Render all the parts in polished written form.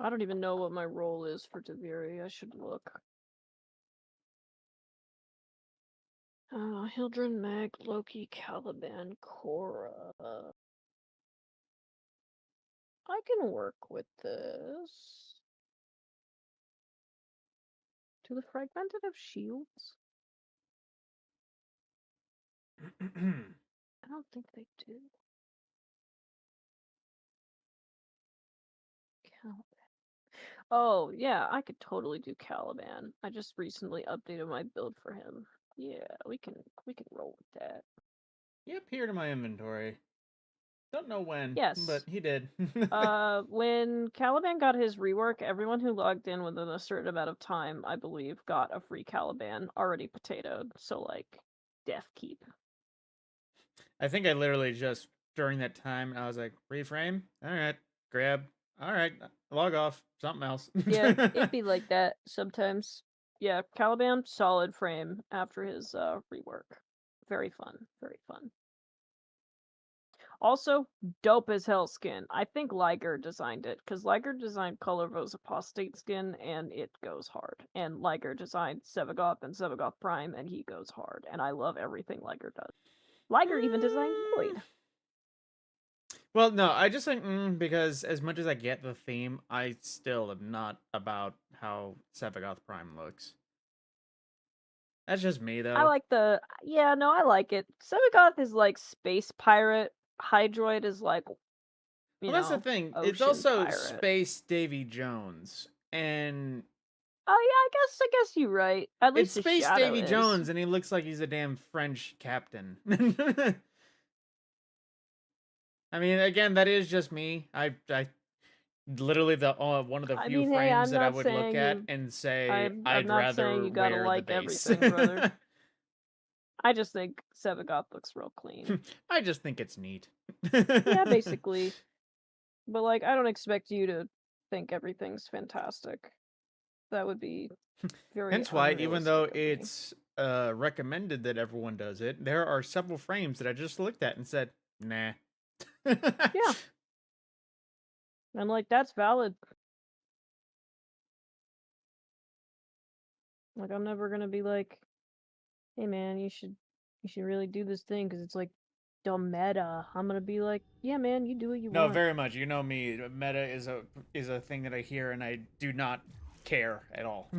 I don't even know what my role is for Deviri. I should look. Hildren, Meg, Loki, Caliban, Korra. I can work with this. Do the fragmented have shields? I don't think they do. Caliban. Oh, yeah, I could totally do Caliban. I just recently updated my build for him. Yeah, we can roll with that. He appeared in my inventory. Don't know when, but Yes. he did. When Caliban got his rework, everyone who logged in within a certain amount of time, I believe, got a free Caliban already potatoed. So, like, death keep. I think I literally just, during that time, I was like, reframe? Alright, grab. Alright, log off. Something else. Yeah, it'd be like that sometimes. Yeah, Caliban, solid frame after his rework. Very fun, very fun. Also, dope as hell skin. I think Liger designed it, because Liger designed Colorvo's Apostate skin, and it goes hard. And Liger designed Sevagoth and Sevagoth Prime, and he goes hard. And I love everything Liger does. Liger even designed Void. Well, no, I just think because as much as I get the theme, I still am not about how Sevagoth Prime looks. That's just me, though. I like the... Yeah, no, I like it. Sevagoth is like space pirate. Hydroid is like, Well, that's the thing. It's ocean also pirate. Space Davy Jones, and Oh yeah, I guess you're right. At least it's the Space shadow Davy is. Jones, and he looks like he's a damn French captain. I mean, again, that is just me. I literally the one of the few frames that I would look at and say I'm I'd not rather saying you gotta wear the like base. everything, brother. I just think Sevagoth looks real clean. I just think it's neat. Yeah, basically. But like, I don't expect you to think everything's fantastic. That would be very Hence why, even though unrealistic of me. it's recommended that everyone does it, there are several frames that I just looked at and said, nah. Yeah. And like, that's valid. Like, I'm never gonna be like, hey man, you should really do this thing because it's like dumb meta. I'm gonna be like, yeah man, you do what you No, want. very much. You know me. Meta is a thing that I hear and I do not care at all.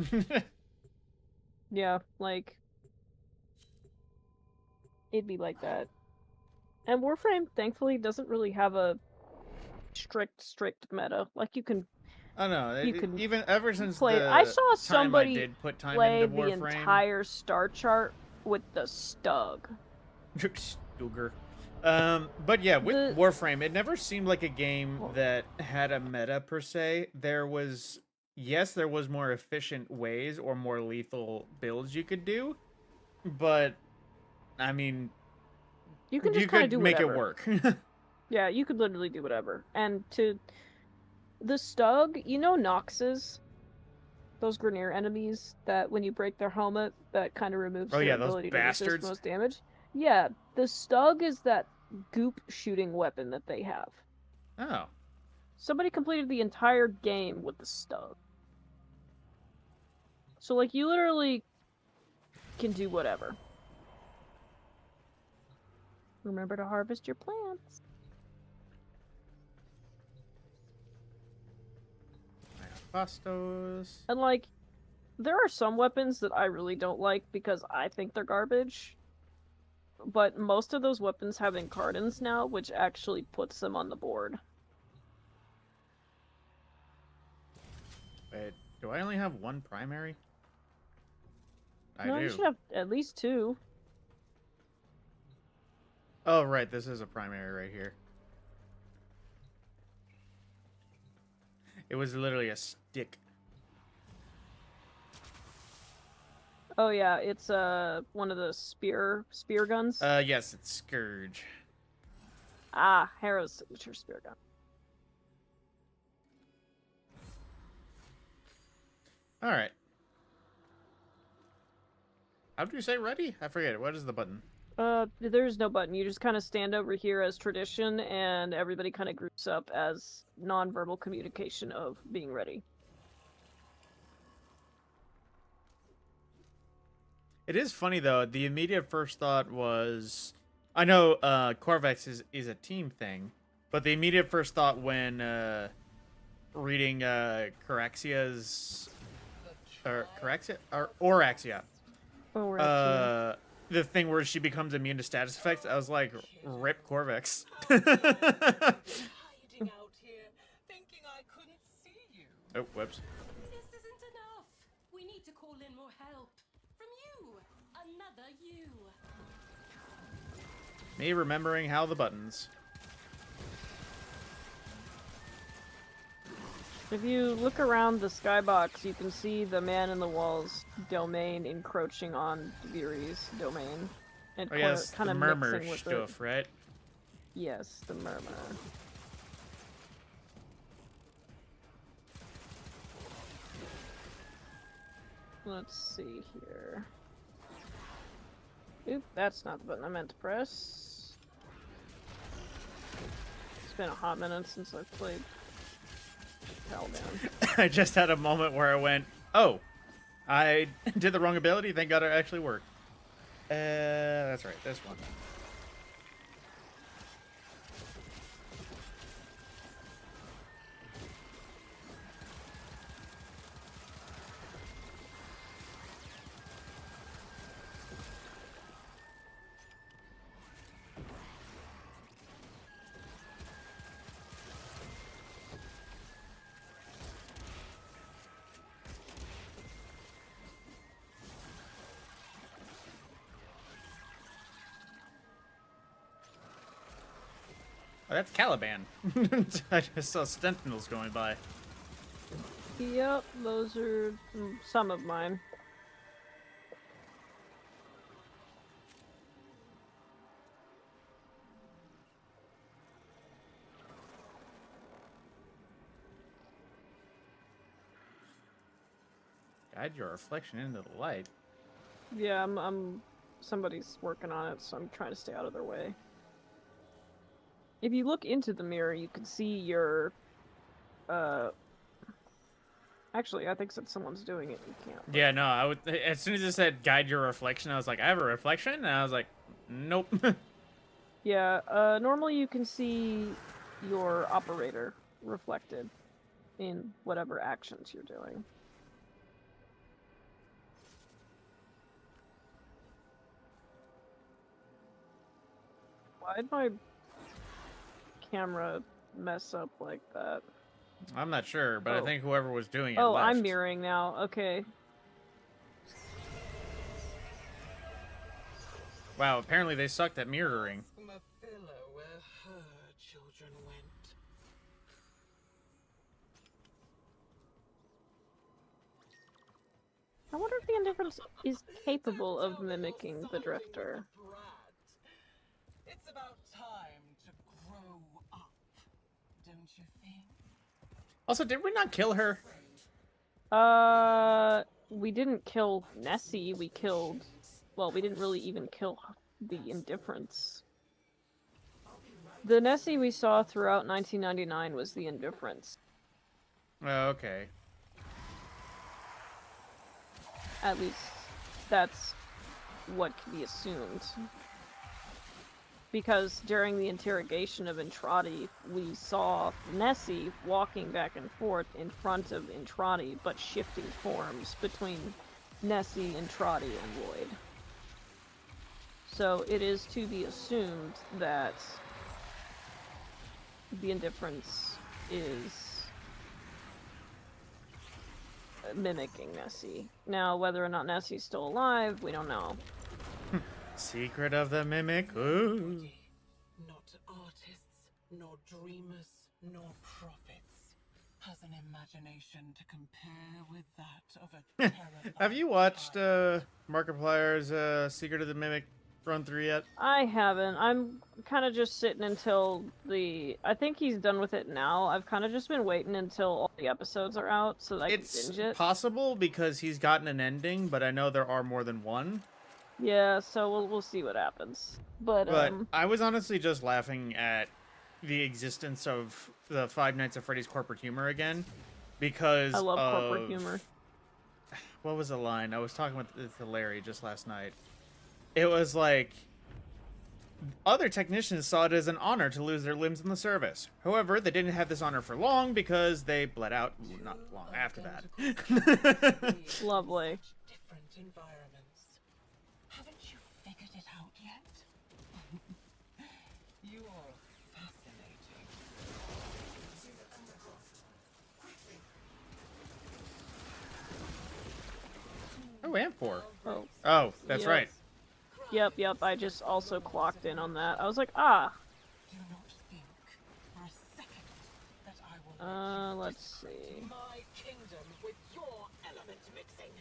Yeah, like, it'd be like that. And Warframe, thankfully, doesn't really have a strict meta. Like, you can I know. can Even ever since play. I the saw time I somebody did put time play into the Warframe, entire star chart with the Stug. Stuger. But yeah, with Warframe, it never seemed like a game that had a meta per se. There was, yes, there was more efficient ways or more lethal builds you could do, but I mean, you can just kind of do make whatever. it work. Yeah, you could literally do whatever. And to the Stug, you know Noxes? Those Grineer enemies that when you break their helmet, that kind of removes their ability to resist most damage? Yeah, the Stug is that goop shooting weapon that they have. Oh. Somebody completed the entire game with the Stug. So, like, you literally can do whatever. Remember to harvest your plants. Bastos. And, like, there are some weapons that I really don't like because I think they're garbage. But most of those weapons have Incarnants now, which actually puts them on the board. Wait, do I only have one primary? No, you should have at least two. Oh, right, this is a primary right here. It was literally a stick. Oh yeah, it's one of the spear guns. Yes, it's Scourge. Ah, Harrow's signature spear gun. All right. How do you say ready? I forget. What is the button? There's no button. You just kind of stand over here as tradition, and everybody kind of groups up as non-verbal communication of being ready. It is funny, though. The immediate first thought was... I know Corvex is a team thing, but the immediate first thought when reading Coraxia's... Or Coraxia? Or Oraxia. Oraxia. The thing where she becomes immune to status effects, I was like, rip Corvex. Oh, whoops. This isn't enough. We need to call in more help. From you. Another you. Me remembering how the buttons. If you look around the skybox, you can see the man in the walls domain encroaching on Viri's domain. And oh, yes, kind the of murmur with stuff, right? Yes, the murmur. Let's see here. Oop, that's not the button I meant to press. It's been a hot minute since I've played Hellbound. I just had a moment where I went, oh, I did the wrong ability. Thank God it actually worked. That's right, this one. Oh, that's Caliban. I just saw Sentinels going by. Yep, those are some of mine. Guide your reflection into the light. Yeah, somebody's working on it, so I'm trying to stay out of their way. If you look into the mirror, you can see your, actually, I think since someone's doing it, you can't. Yeah, no, I would, as soon as it said guide your reflection, I was like, I have a reflection? And I was like, nope. Yeah, normally you can see your operator reflected in whatever actions you're doing. Why'd my camera mess up like that? I'm not sure, but I think whoever was doing it Oh, left. I'm mirroring now. Okay. Wow, apparently they sucked at mirroring. I wonder if the Indifference is capable of mimicking the Drifter. It's about time to grow up, don't you think? Also, did we not kill her? We didn't kill Nessie, we killed... Well, we didn't really even kill the Indifference. The Nessie we saw throughout 1999 was the Indifference. Oh, okay. At least, that's what can be assumed. Because during the interrogation of Intrati, we saw Nessie walking back and forth in front of Intrati, but shifting forms between Nessie, Intrati, and Lloyd. So it is to be assumed that the Indifference is mimicking Nessie. Now, whether or not Nessie's still alive, we don't know. Secret of the Mimic. Ooh. Not artists, nor dreamers, nor prophets, has an imagination to compare with that of a terrifying... Have you watched Markiplier's Secret of the Mimic run through yet? I haven't. I'm kind of just sitting until the... I think he's done with it now. I've kind of just been waiting until all the episodes are out so that I can binge it. It's possible because he's gotten an ending, but I know there are more than one. Yeah, so we'll see what happens. But I was honestly just laughing at the existence of the Five Nights at Freddy's corporate humor again, because I love corporate humor. What was the line? I was talking with Larry just last night. It was like, other technicians saw it as an honor to lose their limbs in the service. However, they didn't have this honor for long because they bled out not long after that. Lovely. Different environments. Haven't you figured it out yet? You are fascinating. Oh, and 4. Oh. Oh, that's right. Yep, I just also clocked in on that. I was like, ah. Do not think for a second that I will Let's see. my kingdom with your element mixing.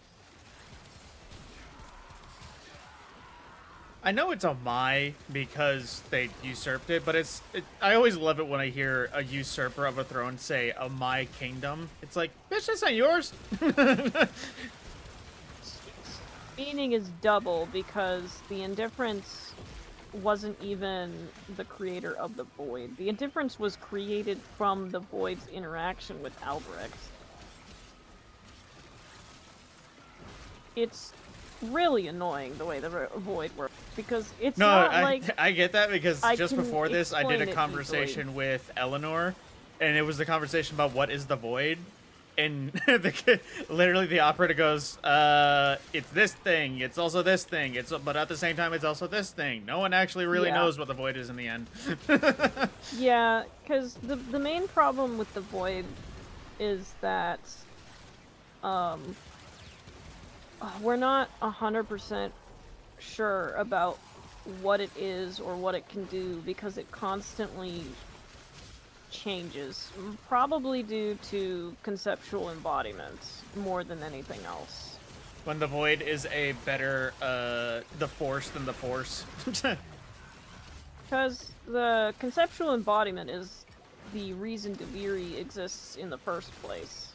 I know it's a my because they usurped it, but I always love it when I hear a usurper of a throne say a my kingdom. It's like, bitch, that's not yours. Meaning is double because the indifference wasn't even the creator of the void. The indifference was created from the void's interaction with Albrecht. It's really annoying the way the void works because it's not like I get that because just before this I did a conversation with Eleanor, and it was the conversation about what is the void. And literally the operator goes, it's this thing, it's also this thing, but at the same time it's also this thing. No one actually really knows what the void is in the end. Yeah, because the main problem with the void is that we're not 100% sure about what it is or what it can do because it constantly changes, probably due to conceptual embodiments more than anything else. When the void is a better the force than the force. Because the conceptual embodiment is the reason Deviri exists in the first place.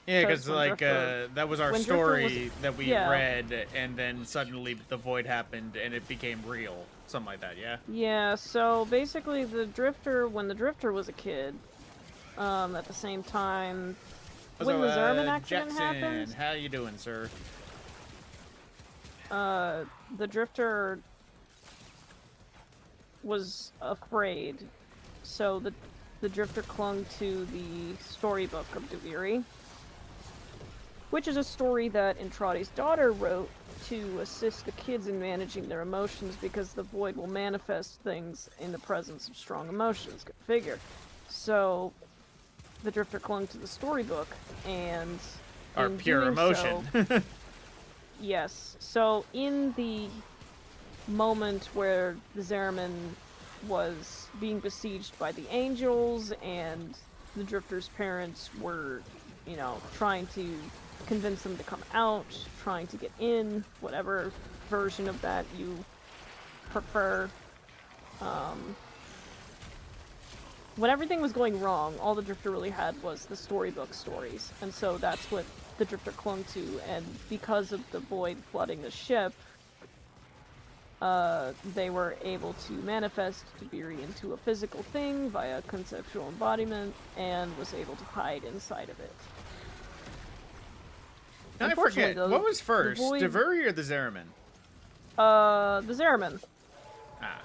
Yeah, because like that was our story that we read, and then suddenly the void happened and it became real. Something like that, yeah? Yeah, so basically when the Drifter was a kid, at the same time, when the Zerman accident happened... How you doing, sir? The Drifter was afraid, so the Drifter clung to the storybook of Deviri, which is a story that Entradi's daughter wrote to assist the kids in managing their emotions because the void will manifest things in the presence of strong emotions. Go figure. So the Drifter clung to the storybook, and our pure emotion. So, yes. So in the moment where the Zeraman was being besieged by the angels and the Drifter's parents were, trying to convince them to come out, trying to get in, whatever version of that you prefer. When everything was going wrong, all the Drifter really had was the storybook stories, and so that's what the Drifter clung to, and because of the void flooding the ship, they were able to manifest Deviri into a physical thing via conceptual embodiment, and was able to hide inside of it. I forget, though, what was first, Deviri or the Zeraman? The Zeraman. Ah.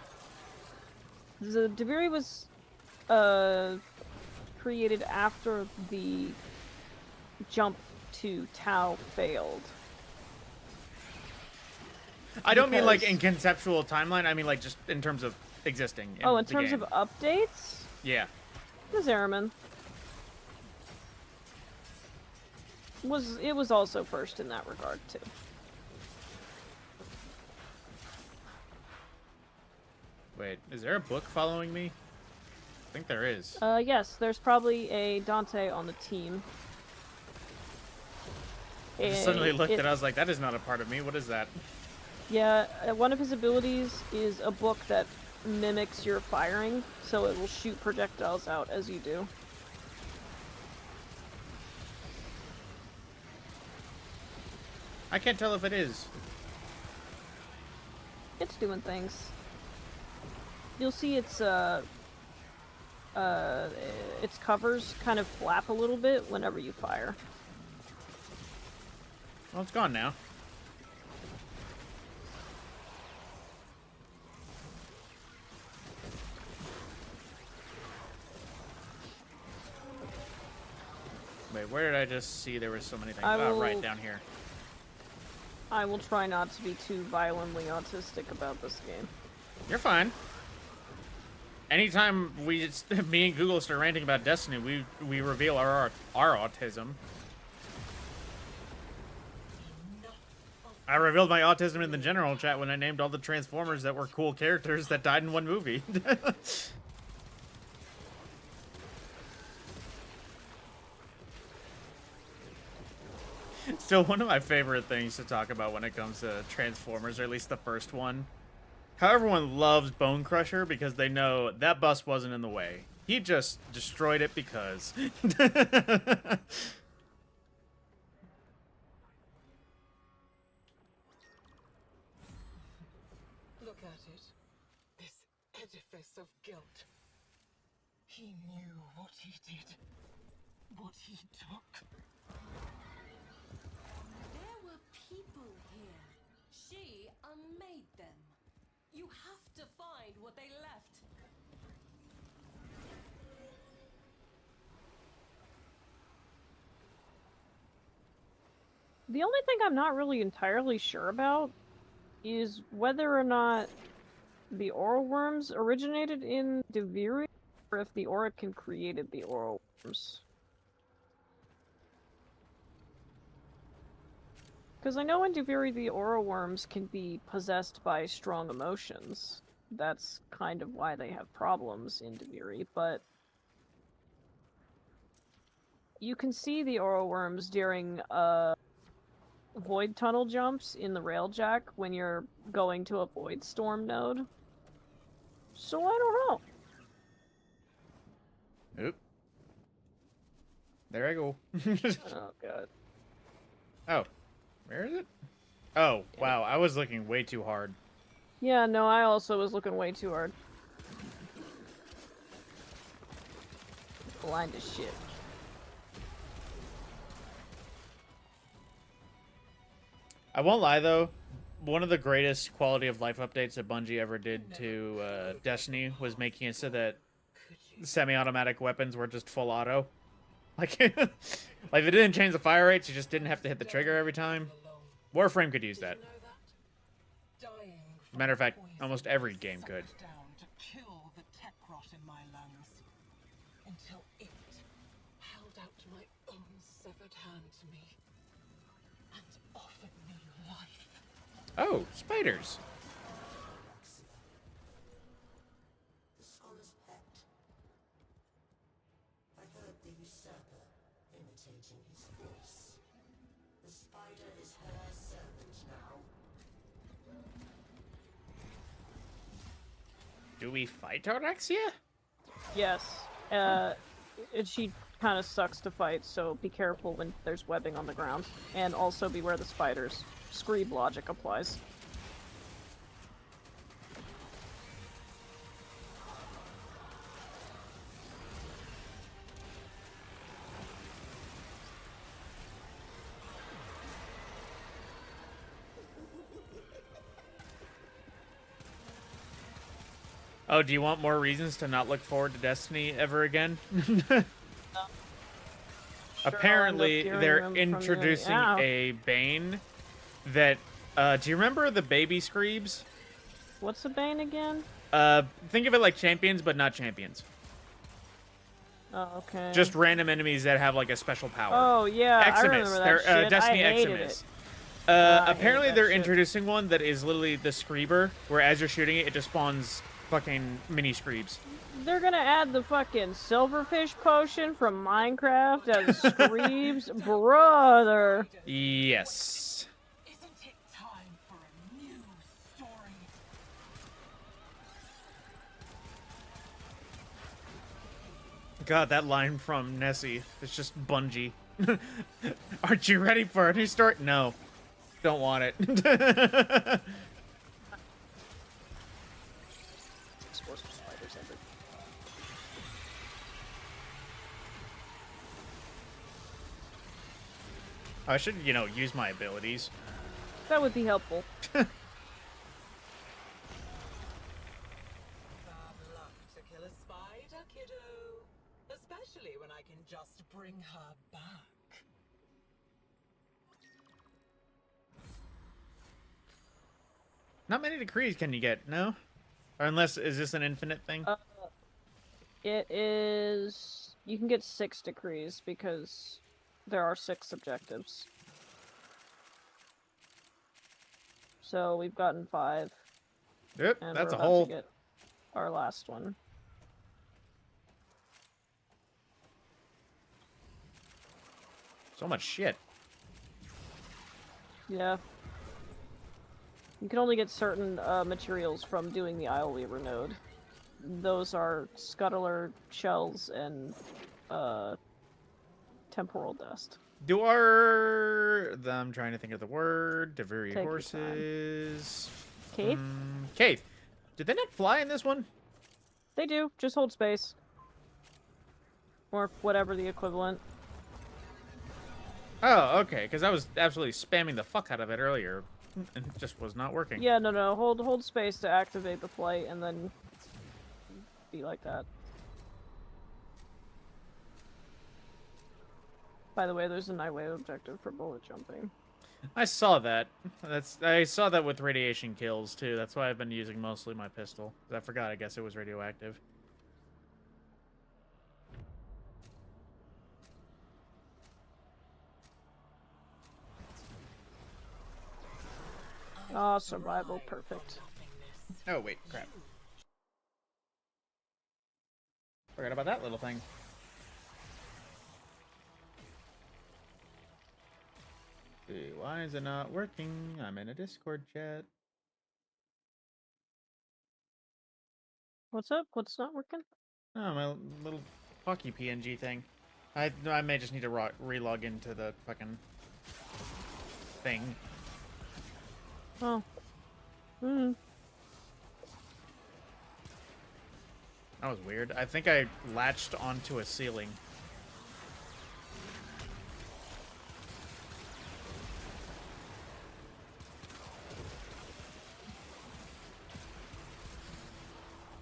The Deviri was, created after the jump to Tau failed. I don't mean like in conceptual timeline, I mean like just in terms of existing in terms of updates? Yeah. The Zeraman. It was also first in that regard too. Wait, is there a book following me? I think there is. Yes, there's probably a Dante on the team. I just suddenly looked and I was like, that is not a part of me. What is that? Yeah, one of his abilities is a book that mimics your firing, so it will shoot projectiles out as you do. I can't tell if it is. It's doing things. You'll see its covers kind of flap a little bit whenever you fire. Well, it's gone now. Wait, where did I just see there were so many things? Oh, right down here. I will try not to be too violently autistic about this game. You're fine. Anytime me and Google start ranting about Destiny, we reveal our autism. I revealed my autism in the general chat when I named all the Transformers that were cool characters that died in one movie. Still one of my favorite things to talk about when it comes to Transformers, or at least the first one. How everyone loves Bone Crusher because they know that bus wasn't in the way. He just destroyed it because. Look at it. This edifice of guilt. He knew what he did. What he took. There were people here. She unmade them. You have to find what they left. The only thing I'm not really entirely sure about is whether or not the oral worms originated in Deviri, or if the Orokin created the oral worms. Because I know in Deviri the oral worms can be possessed by strong emotions. That's kind of why they have problems in Deviri, but you can see the oral worms during void tunnel jumps in the railjack when you're going to a void storm node. So I don't know. Oop. There I go. Oh god. Oh. Where is it? Oh, wow. I was looking way too hard. Yeah, no, I also was looking way too hard. Blind as shit. I won't lie, though. One of the greatest quality of life updates that Bungie ever did to Destiny was making it so that semi-automatic weapons were just full auto. Like, like they didn't change the fire rates, you just didn't have to hit the trigger every time. Warframe could use that. As a matter of fact, almost every game could. To kill the tech rot in my lungs, until it held out my own severed hand to me and offered me life. Oh, spiders. Do we fight Orexia? Yes. She kind of sucks to fight, so be careful when there's webbing on the ground. And also beware the spiders. Screeb logic applies. Oh, do you want more reasons to not look forward to Destiny ever again? Sure, apparently, they're introducing a Bane that... do you remember the baby Screebs? What's a Bane again? Think of it like champions, but not champions. Oh, okay. Just random enemies that have, like, a special power. Oh, yeah, Eximus. I remember that They're, shit. Destiny I hated Eximus. it. Apparently, they're introducing one that is literally the Screeber, where as you're shooting it, it just spawns fucking mini Screebs. They're gonna add the fucking silverfish potion from Minecraft as Screebs, brother. Yes. Isn't it time for a new story? God, that line from Nessie is just Bungie. Aren't you ready for a new story? No. Don't want it. standard. I should, you know, use my abilities. That would be helpful. Bad luck to kill a spider, kiddo. Especially when I can just bring her back. Not many decrees can you get, no? Or unless, is this an infinite thing? It is... You can get 6 decrees because there are 6 objectives. So we've gotten 5. Yep, And that's we're a about whole... to get our last one. So much shit. Yeah. You can only get certain materials from doing the Isleweaver node. Those are scuttler shells and temporal dust. I'm trying to think of the word. Devuri Take your horses. Cave? Cave. Did they not fly in this one? They do. Just hold space. Or whatever the equivalent. Oh, okay. Because I was absolutely spamming the fuck out of it earlier. And it just was not working. Yeah, no. Hold space to activate the flight and then be like that. By the way, there's a nightwave objective for bullet jumping. I saw that. I saw that with radiation kills too. That's why I've been using mostly my pistol. 'Cause I forgot. I guess it was radioactive. Ah, survival, perfect. Oh wait, crap. Forgot about that little thing. Why is it not working? I'm in a Discord chat. What's up? What's not working? Oh, my little hockey PNG thing. I may just need to re-log into the fucking thing. Oh. That was weird. I think I latched onto a ceiling.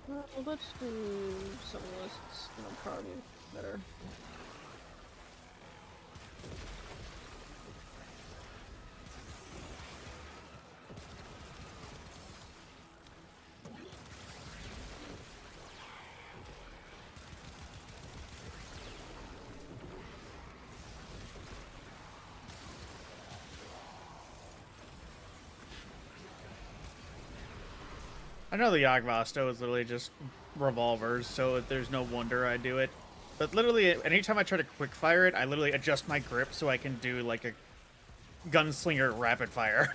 Well, let's do some lists. That'll probably be better. I know the Yagvasto is literally just revolvers, so there's no wonder I do it. But literally, anytime I try to quick-fire it, I literally adjust my grip so I can do, like, a gunslinger rapid fire.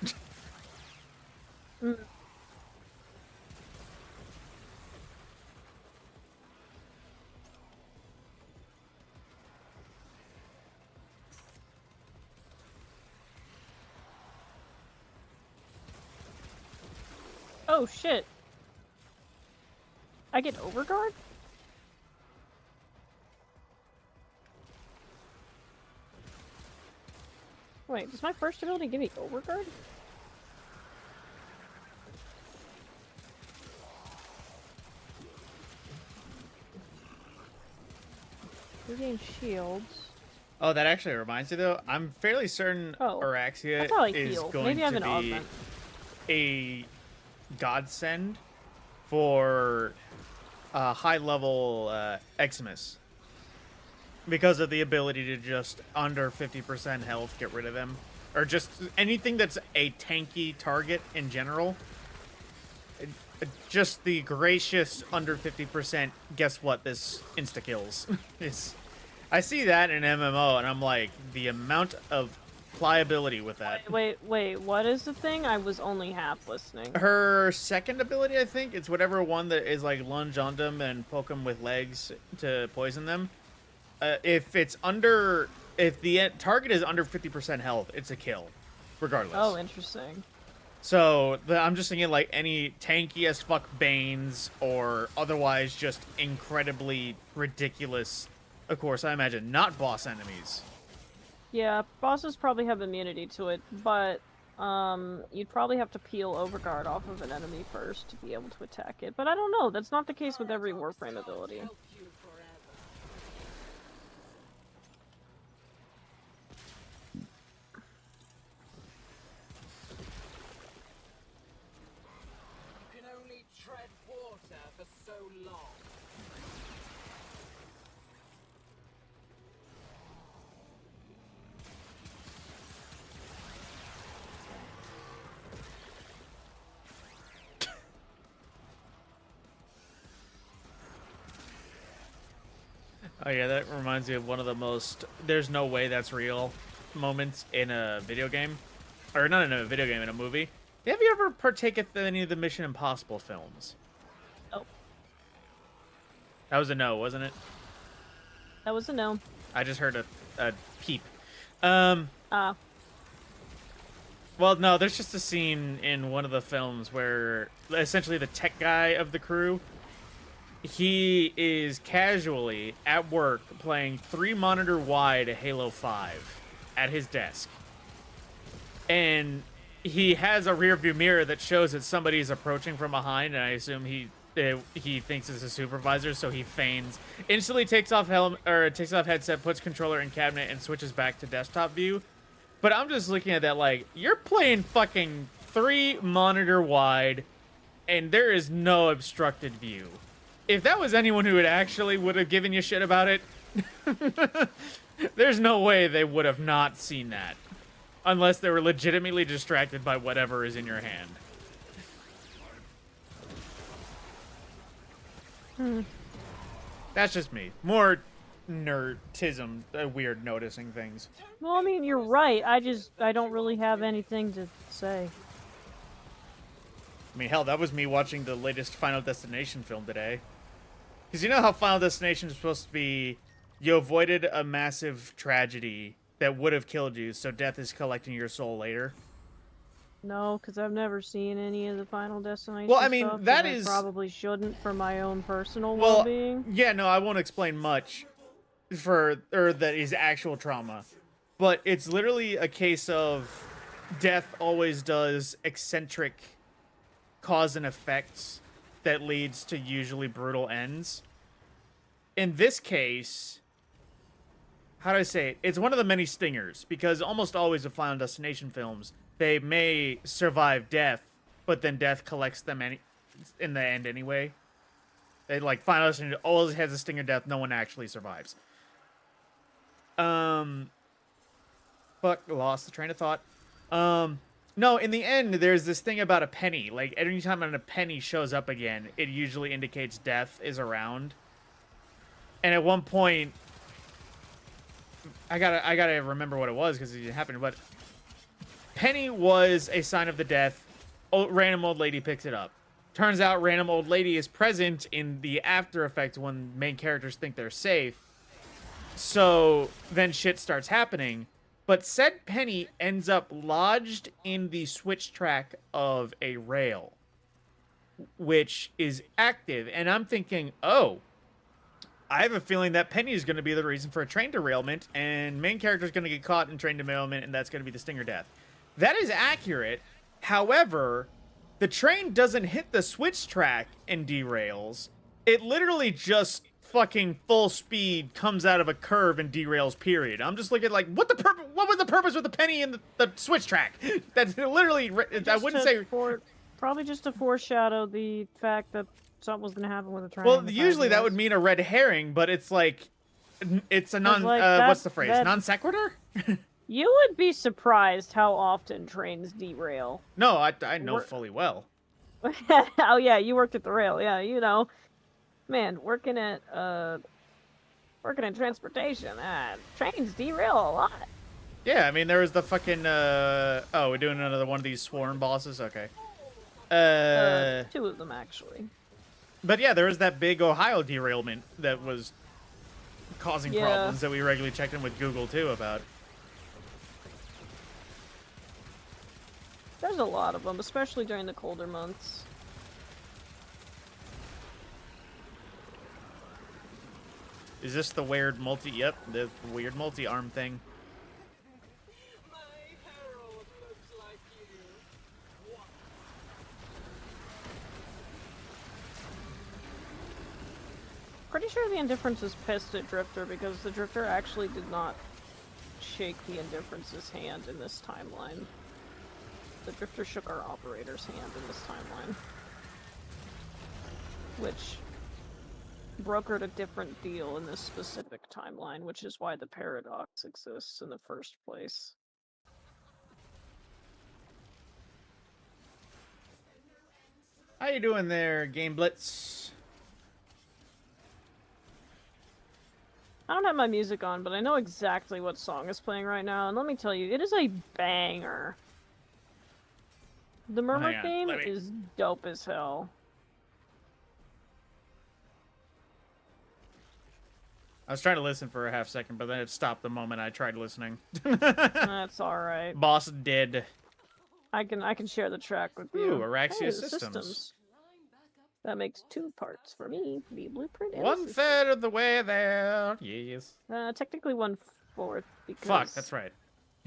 Oh, shit. I get overguard? Wait, does my first ability give me overguard? Regain shields. Oh, that actually reminds me, though. I'm fairly certain Araxia is going Maybe I have an to be augment. a godsend for high-level Eximus. Because of the ability to just under 50% health get rid of them. Or just anything that's a tanky target in general. Just the gracious under 50%, guess what, this insta-kills. I see that in MMO, and I'm like, the amount of pliability with that. Wait, what is the thing? I was only half listening. Her second ability, I think, it's whatever one that is like lunge on them and poke them with legs to poison them. If the target is under 50% health, it's a kill, regardless. Oh, interesting. So I'm just thinking like any tanky as fuck Banes or otherwise just incredibly ridiculous. Of course, I imagine not boss enemies. Yeah, bosses probably have immunity to it, but you'd probably have to peel Overguard off of an enemy first to be able to attack it. But I don't know, that's not the case with every Warframe ability. You can only tread water for so long. Oh yeah, that reminds me of one of the most "there's no way that's real" moments in a video game, or not in a video game, in a movie. Have you ever partaken in any of the Mission Impossible films? Oh. That was a no, wasn't it? That was a no. I just heard a peep. Ah. Well, no, there's just a scene in one of the films where essentially the tech guy of the crew, he is casually at work playing 3-monitor wide Halo 5 at his desk. And he has a rear view mirror that shows that somebody's approaching from behind, and I assume he thinks it's a supervisor, so he feigns, instantly takes off headset, puts controller in cabinet, and switches back to desktop view. But I'm just looking at that like, you're playing fucking 3-monitor wide, and there is no obstructed view. If that was anyone who would have given you shit about it, there's no way they would have not seen that. Unless they were legitimately distracted by whatever is in your hand. That's just me. More nerdism, weird noticing things. Well, I mean, you're right. I don't really have anything to say. I mean, hell, that was me watching the latest Final Destination film today. Because you know how Final Destination is supposed to be, you avoided a massive tragedy that would have killed you, so death is collecting your soul later? No, because I've never seen any of the Final Destination Well, I mean, stuff, that and is... I probably shouldn't for my own personal well, well-being. Yeah, no, I won't explain much that is actual trauma. But it's literally a case of death always does eccentric cause and effects that leads to usually brutal ends. In this case, how do I say it? It's one of the many stingers, because almost always with Final Destination films, they may survive death, but then death collects them in the end anyway. They like Final Destination always has a stinger death, no one actually survives. Fuck, lost the train of thought. No, in the end, there's this thing about a penny. Like, every time a penny shows up again, it usually indicates death is around. And at one point, I gotta remember what it was because it happened, but penny was a sign of the death. Random old lady picks it up. Turns out random old lady is present in the after effect when main characters think they're safe. So then shit starts happening. But said penny ends up lodged in the switch track of a rail, which is active. And I'm thinking, oh, I have a feeling that penny is going to be the reason for a train derailment, and main character is going to get caught in train derailment, and that's going to be the stinger death. That is accurate. However, the train doesn't hit the switch track and derails. It literally just fucking full speed comes out of a curve and derails, period. I'm just looking like, what was the purpose with the penny in the switch track? That's literally, I wouldn't say... Probably just to foreshadow the fact that something was going to happen with the train. Well, usually that would mean a red herring, but it's like, it's a what's the phrase? Non sequitur? You would be surprised how often trains derail. No, I know fully well. Oh yeah, you worked at the rail. Yeah, you know. Man, working at transportation, trains derail a lot. Yeah, I mean, there was the fucking, oh, we're doing another one of these sworn bosses? Okay. Two of them, actually. But yeah, there was that big Ohio derailment that was causing problems that we regularly checked in with Google, too, about. There's a lot of them, especially during the colder months. Is this the weird Yep, the weird multi-arm thing. My herald looks like you. Pretty sure the Indifference is pissed at Drifter because the Drifter actually did not shake the Indifference's hand in this timeline. The Drifter shook our operator's hand in this timeline. Which brokered a different deal in this specific timeline, which is why the paradox exists in the first place. How you doing there, Game Blitz? I don't have my music on, but I know exactly what song is playing right now, and let me tell you, it is a banger. The Murmur theme is dope as hell. I was trying to listen for a half second, but then it stopped the moment I tried listening. That's alright. Boss dead. I can share the track with you. Ooh, Araxia Systems. That makes 2 parts for me. The blueprint and 1/3 of the way there. Yes. Technically 1/4 because... Fuck, that's right.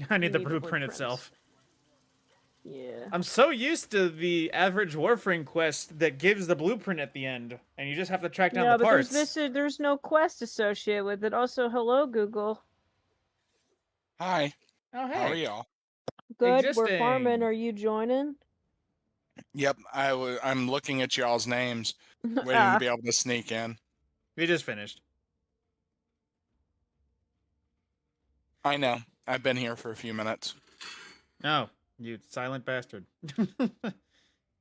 I need the blueprint itself. Yeah. I'm so used to the average Warframe quest that gives the blueprint at the end, and you just have to track down the parts. There's no quest associated with it. Also, hello, Google. Hi. Oh, hey. How are y'all? Good, we're farming. Are you joining? Yep, I'm looking at y'all's names, waiting to be able to sneak in. We just finished. I know. I've been here for a few minutes. Oh, you silent bastard.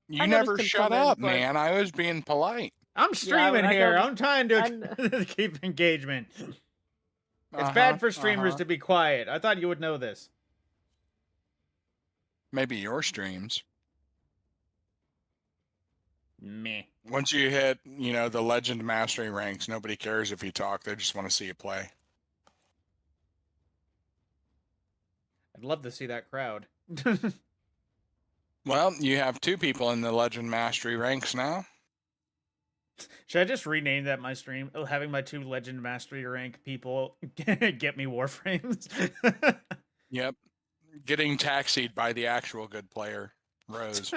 You never shut up, man. I was being polite. I'm streaming here. I'm trying to keep engagement. It's bad for streamers to be quiet. I thought you would know this. Maybe your streams. Meh. Once you hit, the Legend Mastery ranks, nobody cares if you talk. They just want to see you play. I'd love to see that crowd. Well, you have 2 people in the Legend Mastery ranks now. Should I just rename that my stream? Having my 2 Legend Mastery rank people get me Warframes? Yep. Getting taxied by the actual good player, Rose.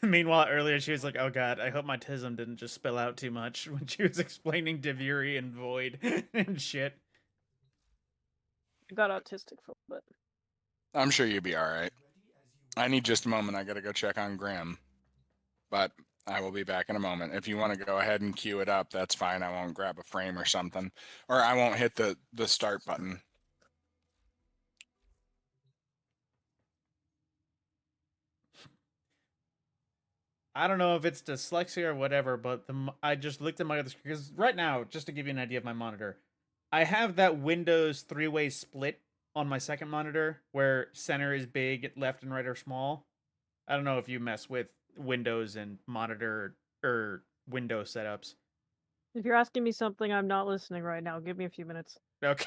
Meanwhile, earlier she was like, oh god, I hope my tism didn't just spill out too much when she was explaining Devuri and Void and shit. I got autistic for a bit. I'm sure you'll be alright. I need just a moment. I gotta go check on Grim. But I will be back in a moment. If you want to go ahead and queue it up, that's fine. I won't grab a frame or something. Or I won't hit the start button. I don't know if it's dyslexia or whatever, but I just looked at my other screen. Because right now, just to give you an idea of my monitor, I have that Windows 3-way split on my second monitor where center is big, left and right are small. I don't know if you mess with Windows and monitor or window setups. If you're asking me something, I'm not listening right now. Give me a few minutes. Okay.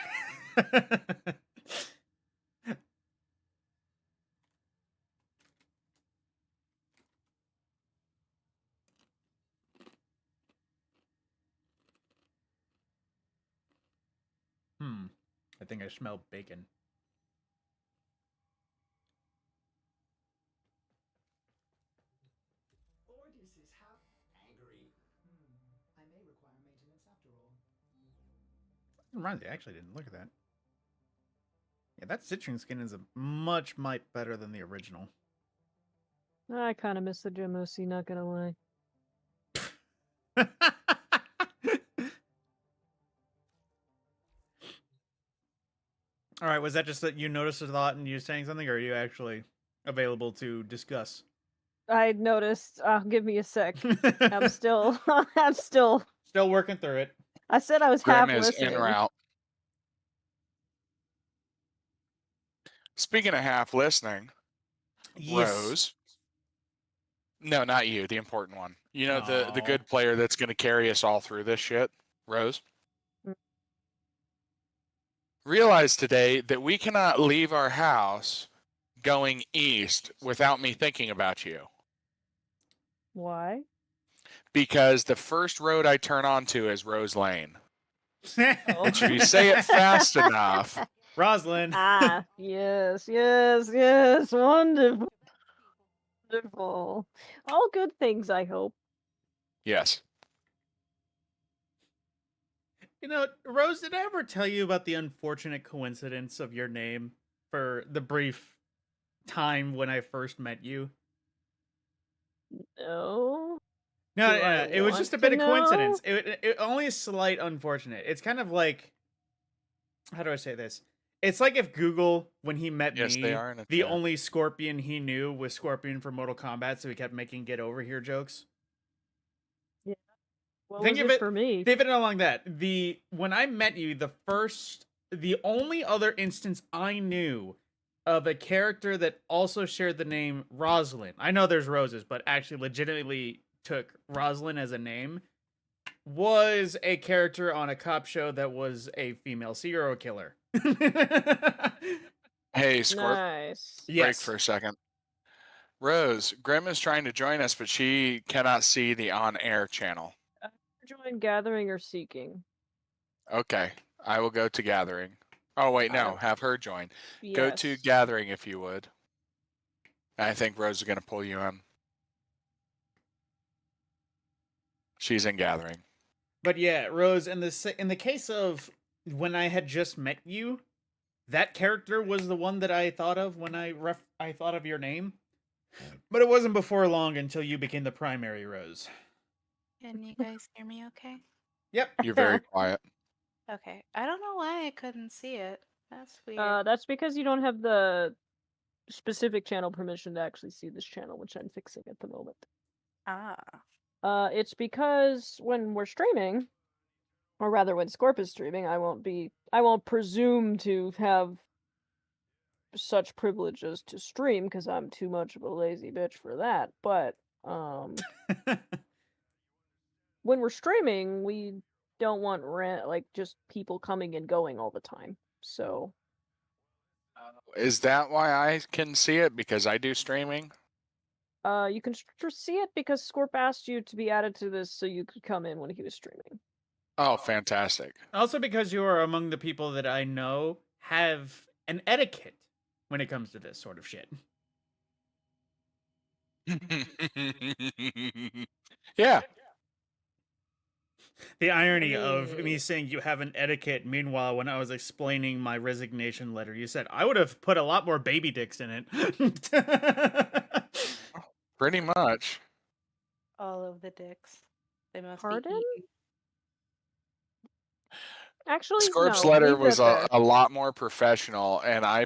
I think I smell bacon. Ordis is angry. I may require maintenance after all. Reminds me, I actually didn't look at that. Yeah, that citrine skin is much better than the original. I kind of miss the Jamosi, not gonna lie. All right, was that just that you noticed a lot and you saying something, or are you actually available to discuss? I noticed. Give me a sec. I'm still working through it. I said I was half listening. En route. Speaking of half listening, yes. Rose. No, not you. The important one. You know, the good player that's going to carry us all through this shit. Rose. Realize today that we cannot leave our house going east without me thinking about you. Why? Because the first road I turn onto is Rose Lane. Oh. Which if you say it fast enough. Roslyn. Ah, yes, yes, yes. Wonderful. Wonderful. All good things, I hope. Yes. You know, Rose, did I ever tell you about the unfortunate coincidence of your name for the brief time when I first met you? No. No, Do I it was want just a to bit of know? coincidence. It only a slight unfortunate. It's kind of like, how do I say this? It's like if Google, when he met Yes, me, they are in a the chat. only Scorpion he knew was Scorpion from Mortal Kombat, so he kept making get over here jokes. Yeah. What Think was of it it for me? Think of it along that. When I met you, the only other instance I knew of a character that also shared the name Rosalind. I know there's roses, but actually legitimately took Rosalind as a name, was a character on a cop show that was a female serial killer. Hey, Scorp. Nice. Yes. Break for a second. Rose, Grim is trying to join us, but she cannot see the on-air channel. Join Gathering or Seeking? Okay, I will go to Gathering. Oh, wait, no, have her join. Yes. Go to Gathering if you would. I think Rose is going to pull you in. She's in Gathering. But yeah, Rose, in the case of when I had just met you, that character was the one that I thought of when I thought of your name. But it wasn't before long until you became the primary Rose. Can you guys hear me okay? Yep. You're very quiet. Okay. I don't know why I couldn't see it. That's weird. That's because you don't have the specific channel permission to actually see this channel, which I'm fixing at the moment. Ah. It's because when we're streaming, or rather when Scorp is streaming, I won't presume to have such privileges to stream because I'm too much of a lazy bitch for that. But when we're streaming, we don't want just people coming and going all the time. So Is that why I can see it? Because I do streaming? you can see it because Scorp asked you to be added to this so you could come in when he was streaming. Oh, fantastic. Also because you are among the people that I know have an etiquette when it comes to this sort of shit. Yeah. The irony of me saying you have an etiquette, meanwhile, when I was explaining my resignation letter, you said, I would have put a lot more baby dicks in it. Pretty much. All of the dicks. They must Pardon? be eaten. Actually, Scorp's no, letter leave was that a lot more professional, and I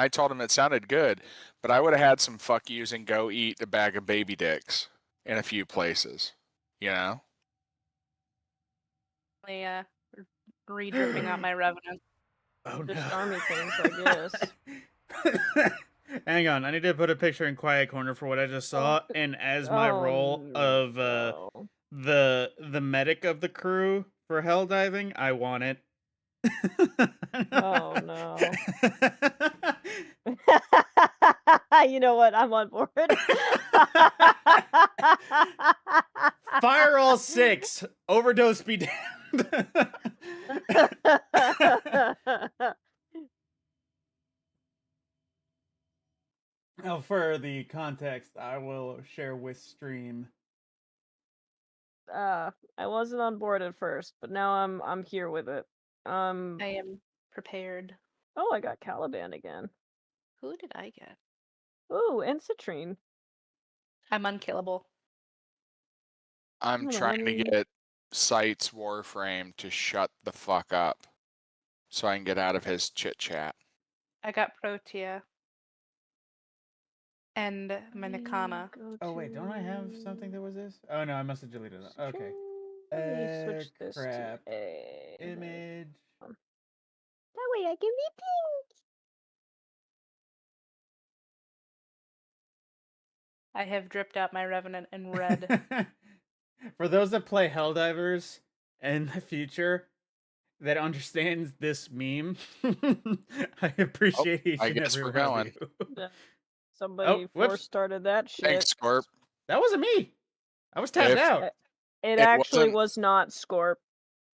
told him it sounded good, but I would have had some fuck yous and go eat a bag of baby dicks in a few places, you know? Re-dripping out my revenant. Oh, Just no. army things, I guess. Hang on, I need to put a picture in quiet corner for what I just saw, and as my role of the medic of the crew for hell diving, I want it. Oh no. You know what? I'm on board. Fire all 6. Overdose be damned. Now, for the context, I will share with stream. I wasn't on board at first, but now I'm here with it. I am prepared. Oh, I got Caliban again. Who did I get? Ooh, and Citrine. I'm unkillable. I'm trying to get Sight's Warframe to shut the fuck up so I can get out of his chit-chat. I got Protea. And Minikana. Oh wait, don't I have something that was this? Oh no, I must have deleted it. Okay. Let me switch this Crap. to a Image. That way I can be pink. I have dripped out my revenant in red. For those that play Helldivers in the future, that understands this meme. I appreciate each I and guess every we're one going. of you. Somebody whoops. started that shit. Thanks, Scorp. That wasn't me. I was tapped out. It It actually wasn't- was not Scorp.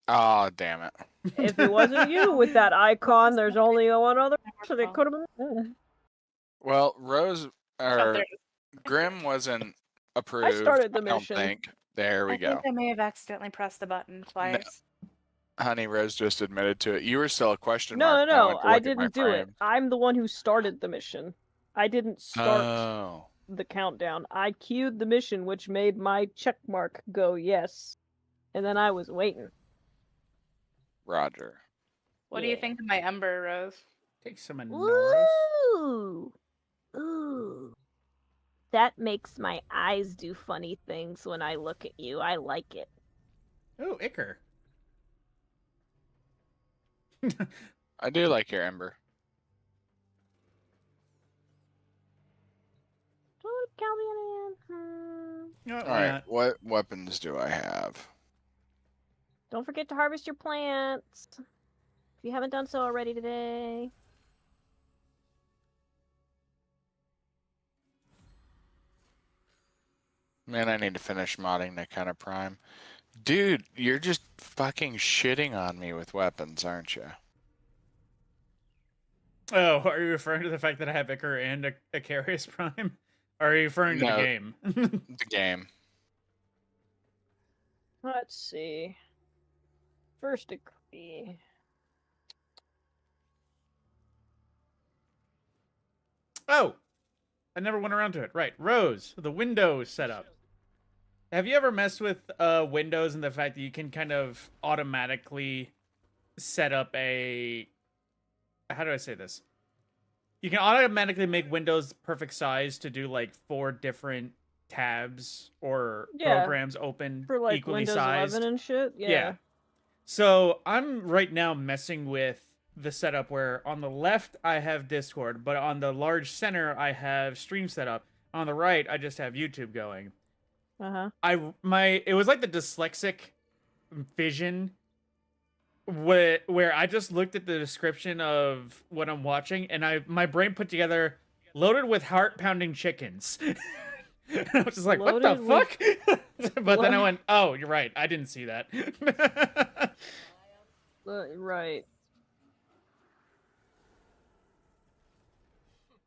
Oh, damn it. If it wasn't you with that icon, there's only one other person it could have been. Well, Rose or there- Grim wasn't approved. started the I don't mission. think. There we I go. think I may have accidentally pressed the button twice. Honey, Rose just admitted to it. You were still a question No, mark. no, I didn't do it. I'm the one who started the mission. I didn't start Oh. the countdown. I queued the mission, which made my check mark go yes. And then I was waiting. Roger. What do you think of my Ember, Rose? Take some Anoros. Ooh. Ooh. That makes my eyes do funny things when I look at you. I like it. Oh, Icker. I do like your Ember. Alright, what weapons do I have? Don't forget to harvest your plants. If you haven't done so already today. Man, I need to finish modding Nikana Prime. Dude, you're just fucking shitting on me with weapons, aren't you? Oh, are you referring to the fact that I have Icar and Icarius Prime? Or are you referring to the game? The game. Let's see. First degree. Oh! I never went around to it. Right. Rose, the Windows setup. Have you ever messed with Windows and the fact that you can kind of automatically set up a... How do I say this? You can automatically make Windows perfect size to do like 4 different tabs or programs open for like equally Windows sized. 11 and shit. Yeah. So I'm right now messing with the setup where on the left I have Discord, but on the large center I have stream set up. On the right I just have YouTube going. It was like the dyslexic vision where I just looked at the description of what I'm watching and my brain put together loaded with heart pounding chickens. And I was just like, what the fuck? But then I went, oh, you're right. I didn't see that. Right.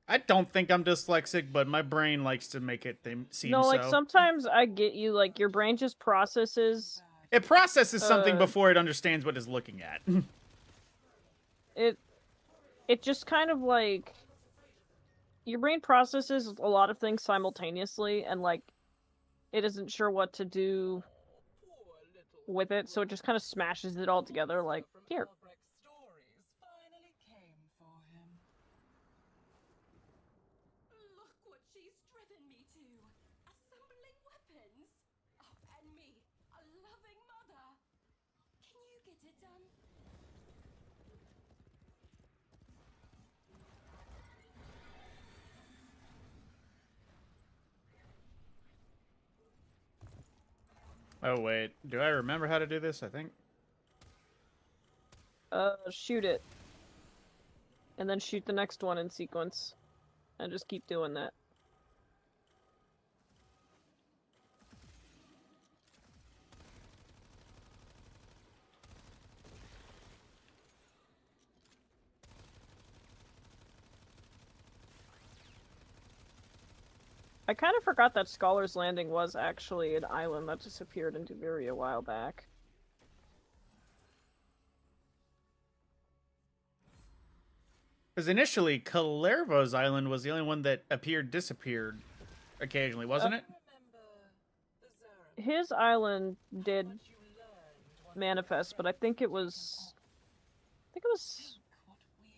I don't think I'm dyslexic, but my brain likes to make it seem no, like so. sometimes I get you, like your brain just processes. It processes something before it understands what it's looking at. It just kind of like your brain processes a lot of things simultaneously, and like it isn't sure what to do with it, so it just kind of smashes it all together. Like here. Look what she's driven me to. Assembling weapons. Oh, and me, a loving mother. Can you get it done? Oh wait, do I remember how to do this? I think. Shoot it. And then shoot the next one in sequence. And just keep doing that. I kind of forgot that Scholar's Landing was actually an island that disappeared in Duveria a while back. Because initially, Kalervo's island was the only one that disappeared occasionally, wasn't it? His island did manifest, but I think it was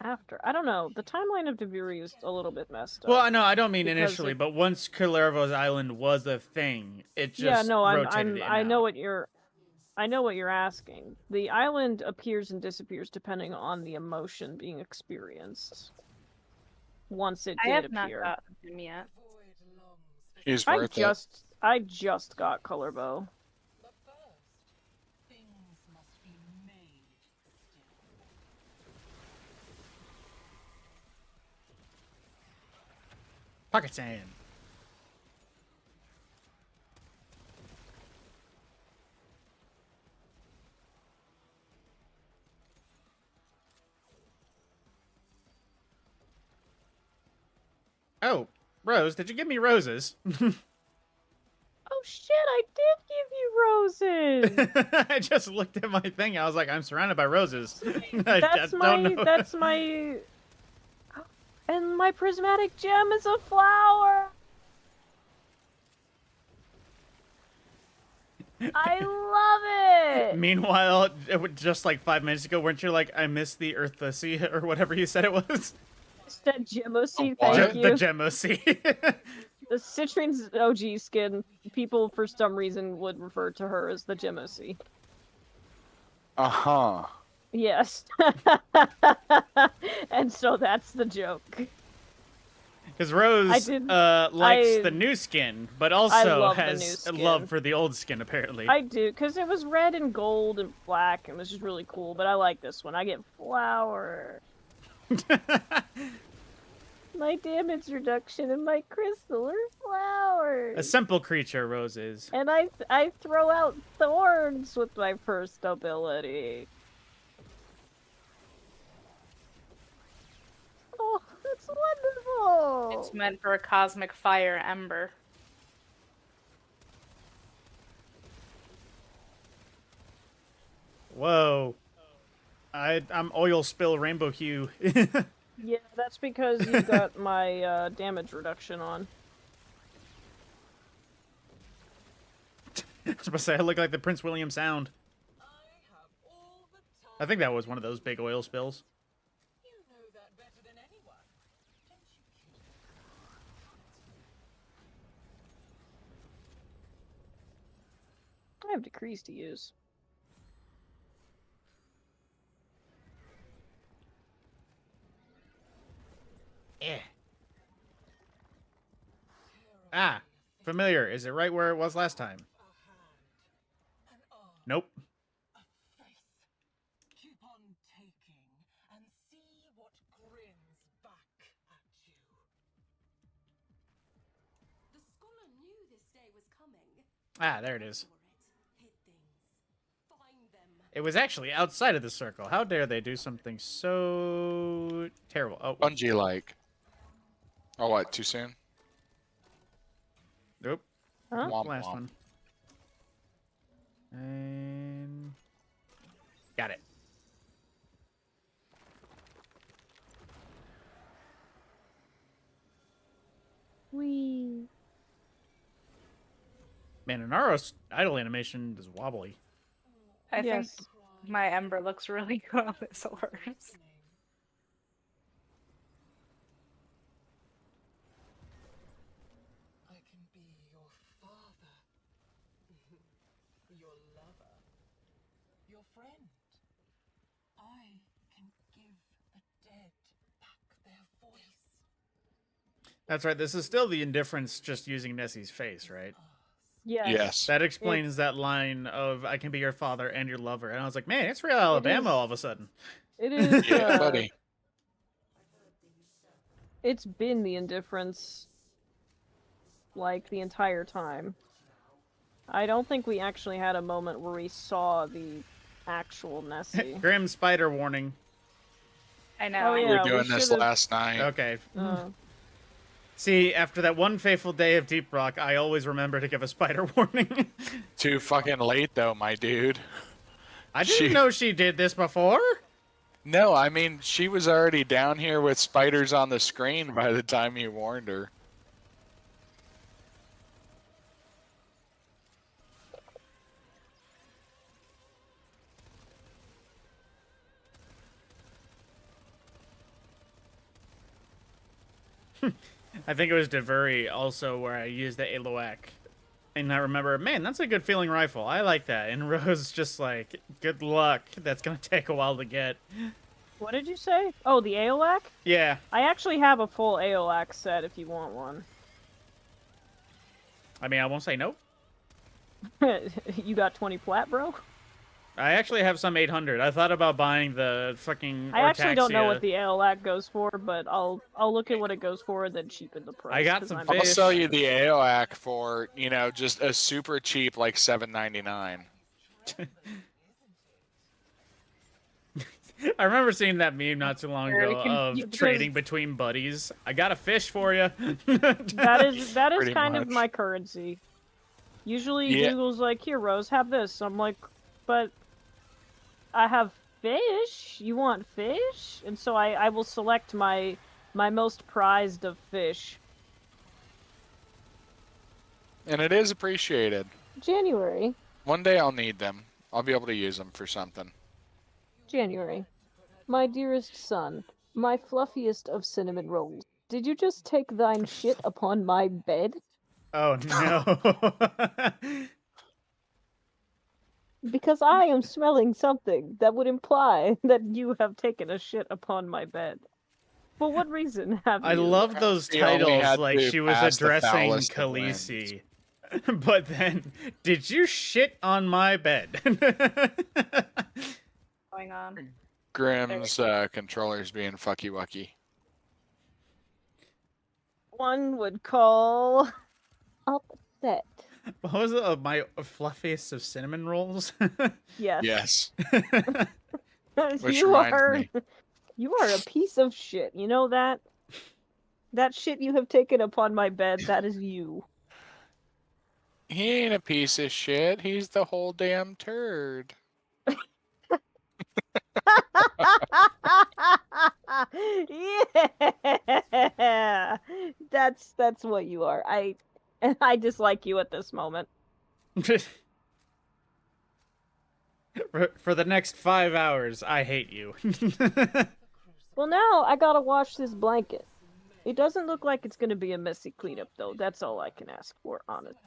after. I don't know. The timeline of Duveria is a little bit messed up. Well, no, I don't mean initially, but once Kalervo's island was a thing, it just rotated in I know what you're asking. The island appears and disappears depending on the emotion being experienced. Once it did appear. I have not gotten him yet. He's worth it. I just got Colorbow. Pocket sand. Oh, Rose, did you give me roses? Oh shit, I did give you roses! I just looked at my thing. I was like, I'm surrounded by roses. That's my... And my prismatic gem is a flower! I love it! Meanwhile, just like 5 minutes ago, weren't you like, I miss the Earthacy or whatever you said it was? That Gemocy, thank you. The Gemocy. The Citrine's OG skin, people for some reason would refer to her as the Gemocy. Uh-huh. Yes. And so that's the joke. Because Rose likes the new skin, but also has a love for the old skin, apparently. I do, because it was red and gold and black, and it was just really cool, but I like this one. I get flower. My damage reduction and my crystal are flowers. A simple creature, Rose is. And I throw out thorns with my first ability. Oh, that's wonderful! It's meant for a cosmic fire ember. Whoa. I'm oil spill rainbow hue. Yeah, that's because you got my damage reduction on. I was about to say, I look like the Prince William sound. I think that was one of those big oil spills. You know that better than anyone, don't you, cutie? I have decrees to use. Yeah. Ah, familiar. Is it right where it was last time? Nope. Keep on taking and see what grins back at you. The scholar knew this day was coming. Ah, there it is. Hit things. Find them. It was actually outside of the circle. How dare they do something so terrible? Oh, Bungee-like. Oh, what? Too soon? nope. Huh? Womp Last womp. one. And got it. Whee. Man, Inaro's idle animation is wobbly. I Yes. think my ember looks really good on this horse. I can be your father, your lover, your friend. I can give the dead back their voice. That's right. This is still the indifference just using Nessie's face, right? Yes. Yes. That explains that line of "I can be your father and your lover," and I was like, "Man, it's real Alabama all of a sudden." It is. Yeah, buddy. It's been the indifference, like, the entire time. I don't think we actually had a moment where we saw the actual Nessie. Grim spider warning. I know. Oh, We yeah. were doing this should've- last night. Okay. Uh, See, after that one fateful day of Deep Rock, I always remember to give a spider warning. Too fucking late, though, my dude. I didn't know she did this before. No, I mean, she was already down here with spiders on the screen by the time you warned her. I think it was Devuri also where I used the Aloak. And I remember, man, that's a good feeling rifle. I like that. And Rose just like, good luck. That's going to take a while to get. what did you say? Oh, the Aolak? Yeah. I actually have a full Aolak set if you want one. I mean, I won't say no. You got 20 plat, bro? I actually have some 800. I thought about buying the fucking I actually don't know Ortaxia. what the AOAC goes for, but I'll look at what it goes for and then cheapen the price. I got some I'll fish. sell you the AOAC for, you know, just a super cheap, like $7.99. I remember seeing that meme not too long ago of trading between buddies. I got a fish for you. that is Pretty kind much. of my currency. Usually Yeah. Google's like, here, Rose, have this. I'm like, but I have fish? You want fish? And so I will select my most prized of fish. And it is appreciated. January. One day I'll need them. I'll be able to use them for something. January. My dearest son, my fluffiest of cinnamon rolls, did you just take thine shit upon my bed? Oh no. Because I am smelling something that would imply that you have taken a shit upon my bed. For what reason have you? I love those He only titles, had like to she was pass the addressing foulest of Khaleesi. But then, did you shit on my bed? Going on. Grimm's controller's being fucky wucky. One would call upset. What was it? My fluffiest of cinnamon rolls? Yes. Yes. Which you reminds are me. you are a piece of shit. You know that? That shit you have taken upon my bed, that is you. He ain't a piece of shit. He's the whole damn turd. Yeah. That's what you are. I dislike you at this moment. For the next 5 hours, I hate you. Well, now I gotta wash this blanket. It doesn't look like it's gonna be a messy cleanup, though. That's all I can ask for, honestly.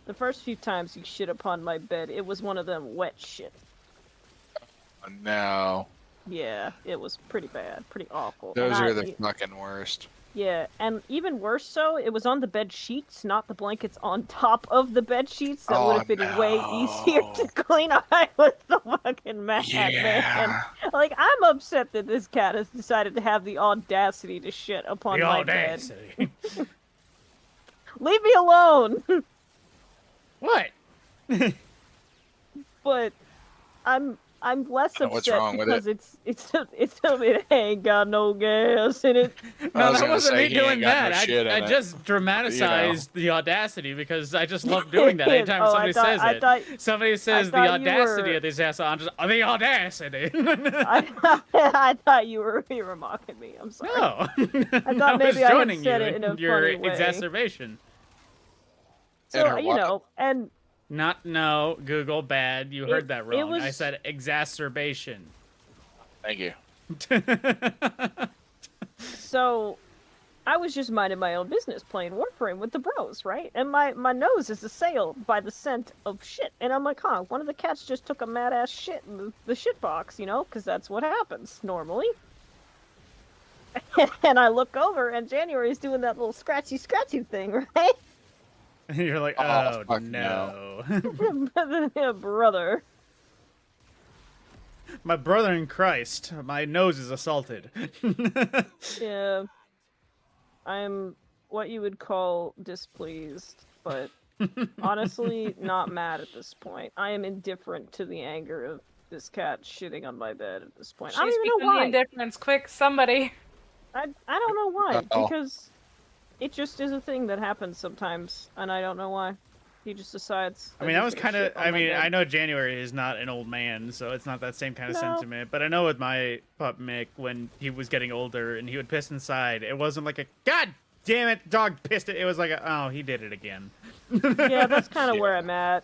The first few times you shit upon my bed, it was one of them wet shit. Oh, no. Yeah, it was pretty bad, pretty awful. Those And are the fucking worst. Yeah, and even worse so, it was on the bed sheets, not the blankets on top of the bed sheets. That would have been way easier to clean. I was so fucking mad, man. Like, I'm upset that this cat has decided to have the audacity to shit upon my bed. Leave me alone! What? But I'm less What's upset wrong with because it's telling me it ain't got no gas in it. No, that wasn't me doing that. I just dramatized the audacity because I just love doing that. Anytime somebody says it, somebody says the audacity of this asshole. I'm just the audacity. I thought you were mocking me. I'm sorry. No, I thought maybe I had said it in a your funny way. exacerbation. So you know, and. No, Google, bad. You heard that wrong. I said exacerbation. Thank you. So, I was just minding my own business playing Warframe with the bros, right? And my nose is assailed by the scent of shit. And I'm like, huh, one of the cats just took a mad-ass shit in the shit box, you know? Because that's what happens, normally. And I look over, and January's doing that little scratchy thing, right? You're like, oh no. Yeah, brother. My brother in Christ. My nose is assaulted. Yeah. I'm what you would call displeased, but honestly not mad at this point. I am indifferent to the anger of this cat shitting on my bed at this point. I don't even know why. Indifference, quick, somebody. I don't know why, because it just is a thing that happens sometimes, and I don't know why. He just decides. I mean, that was kind of. I mean, I know January is not an old man, so it's not that same kind of sentiment. But I know with my pup Mick, when he was getting older and he would piss inside, it wasn't like a God damn it, dog pissed it. It was like, oh, he did it again. Yeah, that's kind of where I'm at.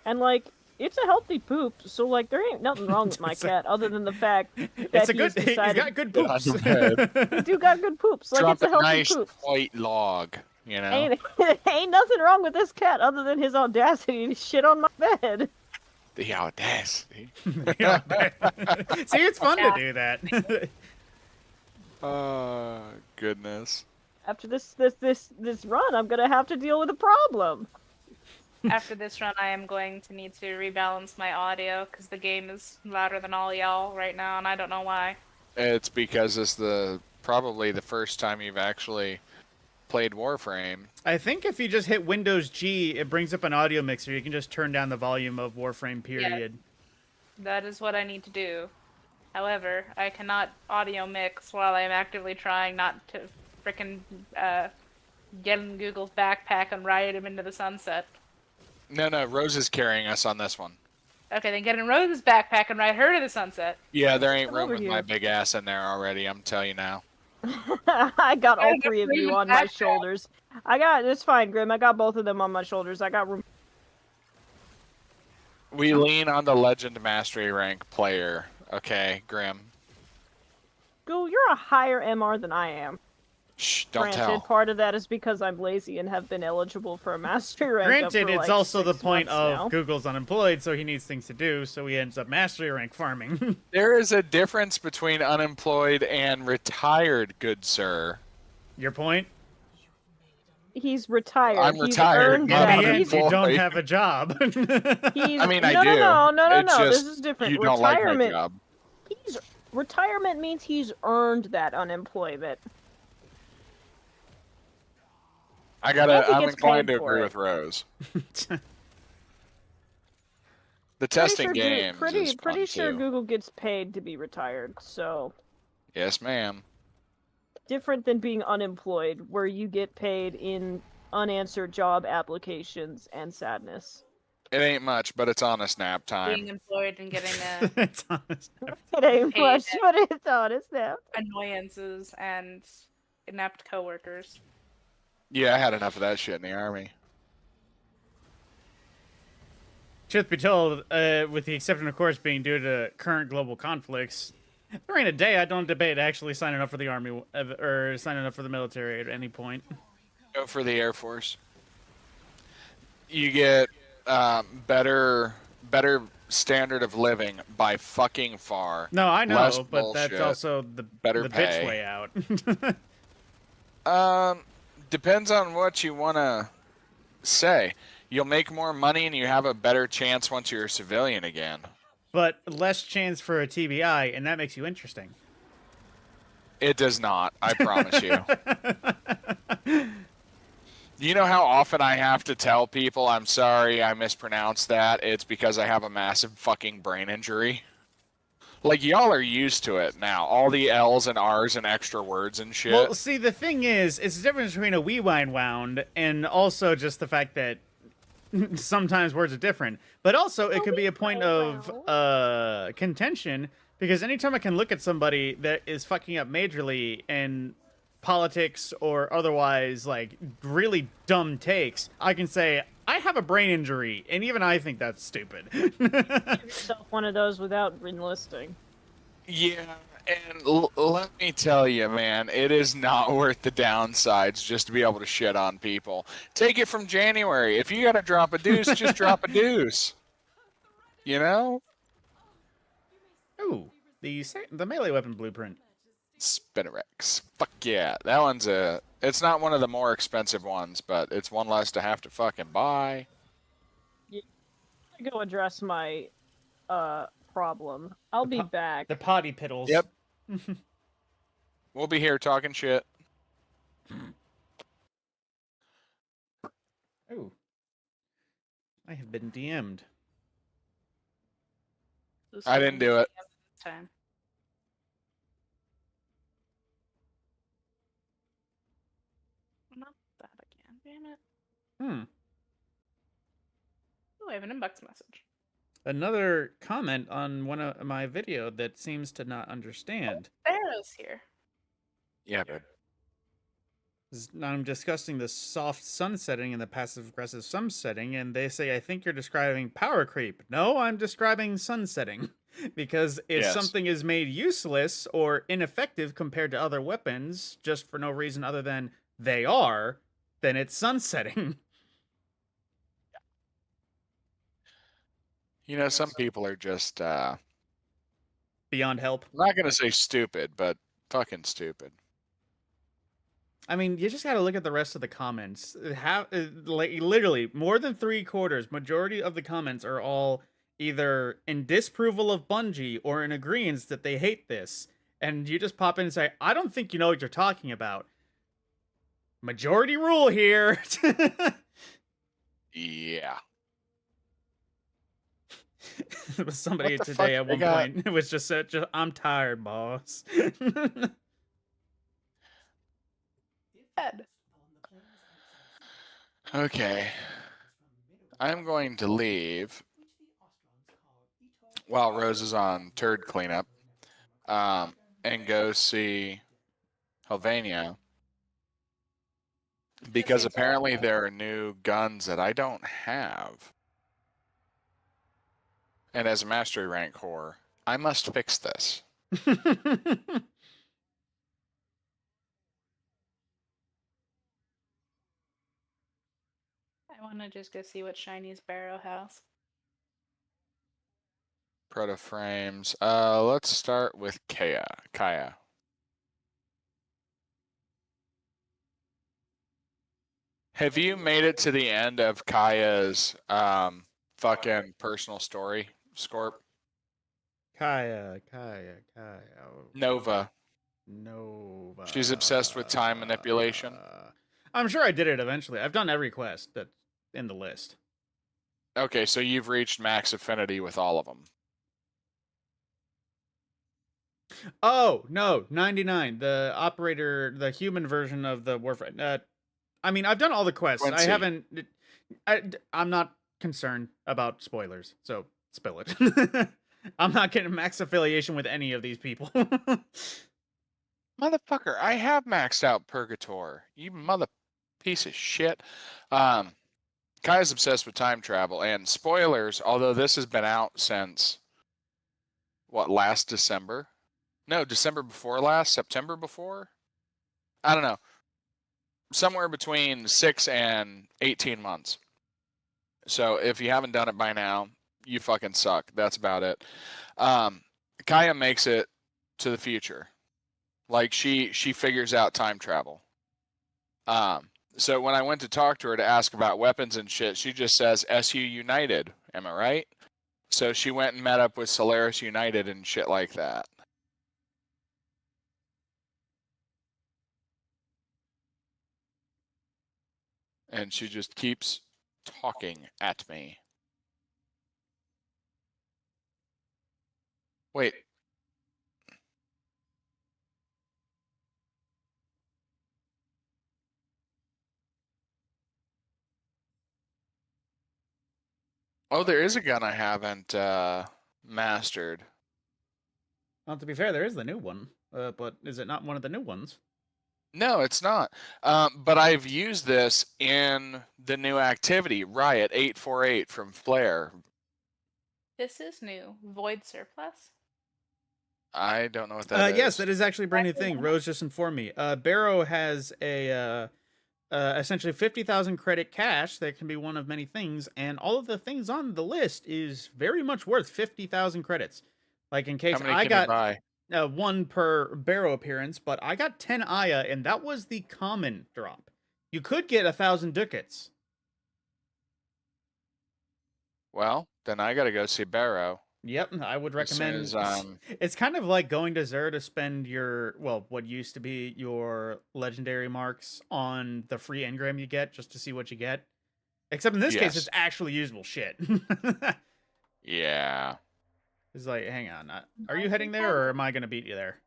And like, it's a healthy poop, so like, there ain't nothing wrong with my cat other than the fact that he's got good poops. He do got good poops. Like, it's a healthy nice poop. white log, you know. Ain't nothing wrong with this cat other than his audacity to shit on my bed. The audacity. See, it's fun to do that. Goodness. After this run, I'm gonna have to deal with a problem. After this run, I am going to need to rebalance my audio because the game is louder than all y'all right now, and I don't know why. It's because it's probably the first time you've actually played Warframe. I think if you just hit Windows G, it brings up an audio mixer. You can just turn down the volume of Warframe, period. Yes, that is what I need to do. However, I cannot audio mix while I am actively trying not to frickin' get in Google's backpack and ride him into the sunset. No, Rose is carrying us on this one. Okay, then get in Rose's backpack and ride her to the sunset. Yeah, there ain't Come room over with here. my big ass in there already, I'm telling you now. I got all got 3 of you Grim's on my backpack. shoulders. It's fine, Grim. I got both of them on my shoulders. I got room. We lean on the Legend Mastery rank player, okay, Grim? Ghoul, you're a higher MR than I am. Shh, don't Granted, tell. part of that is because I'm lazy and have been eligible for a mastery rank. Granted, for it's like also the 6 point months of now. Google's unemployed, so he needs things to do, so he ends up mastery rank farming. There is a difference between unemployed and retired, good sir. Your point? He's retired. I'm He's retired, earned not In that. the end, He's, you don't unemployed. have a job. he's, I mean, I no, do. No. It's This just is different. You don't like my Retirement. job. Retirement means he's earned that unemployment. I'm gets inclined paid to for agree it. with Rose. The testing game Pretty is fun sure too. Google gets paid to be retired. So Yes, ma'am. different than being unemployed, where you get paid in unanswered job applications and sadness. It ain't much, but it's honest nap time. Being employed and getting the It's honest. It ain't Paid much, it. but it's honest now. annoyances and inept coworkers. Yeah, I had enough of that shit in the army. Truth be told, with the exception, of course, being due to current global conflicts, there ain't a day I don't debate actually signing up for the army or signing up for the military at any point. Go for the Air Force. You get better standard of living by fucking far. No, I know, Less but that's bullshit, also the better bitch pay. way out. Depends on what you want to say. You'll make more money and you have a better chance once you're a civilian again. But less chance for a TBI, and that makes you interesting. It does not, I promise you. You know how often I have to tell people, I'm sorry, I mispronounced that. It's because I have a massive fucking brain injury. Like, y'all are used to it now. All the L's and R's and extra words and shit. Well, see, the thing is, it's the difference between a wee wine wound and also just the fact that sometimes words are different. But also, it could be a point of contention, because anytime I can look at somebody that is fucking up majorly in politics or otherwise, like, really dumb takes, I can say, I have a brain injury, and even I think that's stupid. Give yourself one of those without enlisting. Yeah, and let me tell you, man, it is not worth the downsides just to be able to shit on people. Take it from January. If you gotta drop a deuce, just drop a deuce. You know? Ooh, the melee weapon blueprint. Spinnerex. Fuck yeah. That one's it's not one of the more expensive ones, but it's one less to have to fucking buy. I go address my problem. I'll be back. The potty piddles. Yep. We'll be here talking shit. Ooh. I have been DM'd. I didn't do it. This time. Not that again. Damn it. Oh, I have an inbox message. Another comment on one of my video that seems to not understand. Pharaoh's here. Yeah, dude. I'm discussing the soft sunsetting and the passive-aggressive sunsetting, and they say, I think you're describing power creep. No, I'm describing sunsetting. Because if something is made useless or ineffective compared to other weapons, just for no reason other than they are, then it's sunsetting. You know, some people are just, Beyond help. I'm not going to say stupid, but fucking stupid. I mean, you just got to look at the rest of the comments. Like literally more than 3/4, majority of the comments are all either in disapproval of Bungie or in agreement that they hate this. And you just pop in and say, "I don't think you know what you're talking about." Majority rule here. Yeah. It was somebody today at one point. It was just such a, "I'm tired, boss." Okay. I'm going to leave while Rose is on turd cleanup, and go see Helvania, because apparently there are new guns that I don't have. And as a mastery rank whore, I must fix this. I want to just go see what Shiny's Barrow has. Proto frames. Let's start with Kaya. Have you made it to the end of Kaya's fucking personal story, Scorp? Kaya. Nova. She's obsessed with time manipulation. I'm sure I did it eventually. I've done every quest that's in the list. Okay, so you've reached max affinity with all of them. Oh, no, 99. The operator, the human version of the Warframe. I mean, I've done all the quests. Quincy. I haven't... I'm not concerned about spoilers, so spill it. I'm not getting max affiliation with any of these people. Motherfucker, I have maxed out Purgator. You mother piece of shit. Kaya's obsessed with time travel, and spoilers, although this has been out since, what, last December? No, December before last? September before? I don't know. Somewhere between 6 and 18 months. So if you haven't done it by now, you fucking suck. That's about it. Kaya makes it to the future. Like, she figures out time travel. So when I went to talk to her to ask about weapons and shit, she just says SU United. Am I right? So she went and met up with Solaris United and shit like that. And she just keeps talking at me. Wait. Oh, there is a gun I haven't mastered. Well, to be fair, there is the new one. But is it not one of the new ones? No, it's not. But I've used this in the new activity, Riot 848 from Flare. This is new. Void Surplus? I don't know what that is. Yes, that is actually a brand new thing. Rose just informed me. Barrow has a essentially 50,000 credit cash that can be one of many things, and all of the things on the list is very much worth 50,000 credits. Like, in case I got one per Barrow appearance, but I got 10 Aya, and that was the common drop. You could get 1,000 ducats. Well, then I gotta go see Barrow. Yep, I would recommend. It's kind of like going to Xur to spend your, well, what used to be your legendary marks on the free engram you get, just to see what you get. Except in this case, it's actually usable shit. Yeah. It's like, hang on, are you heading there, or am I going to beat you there?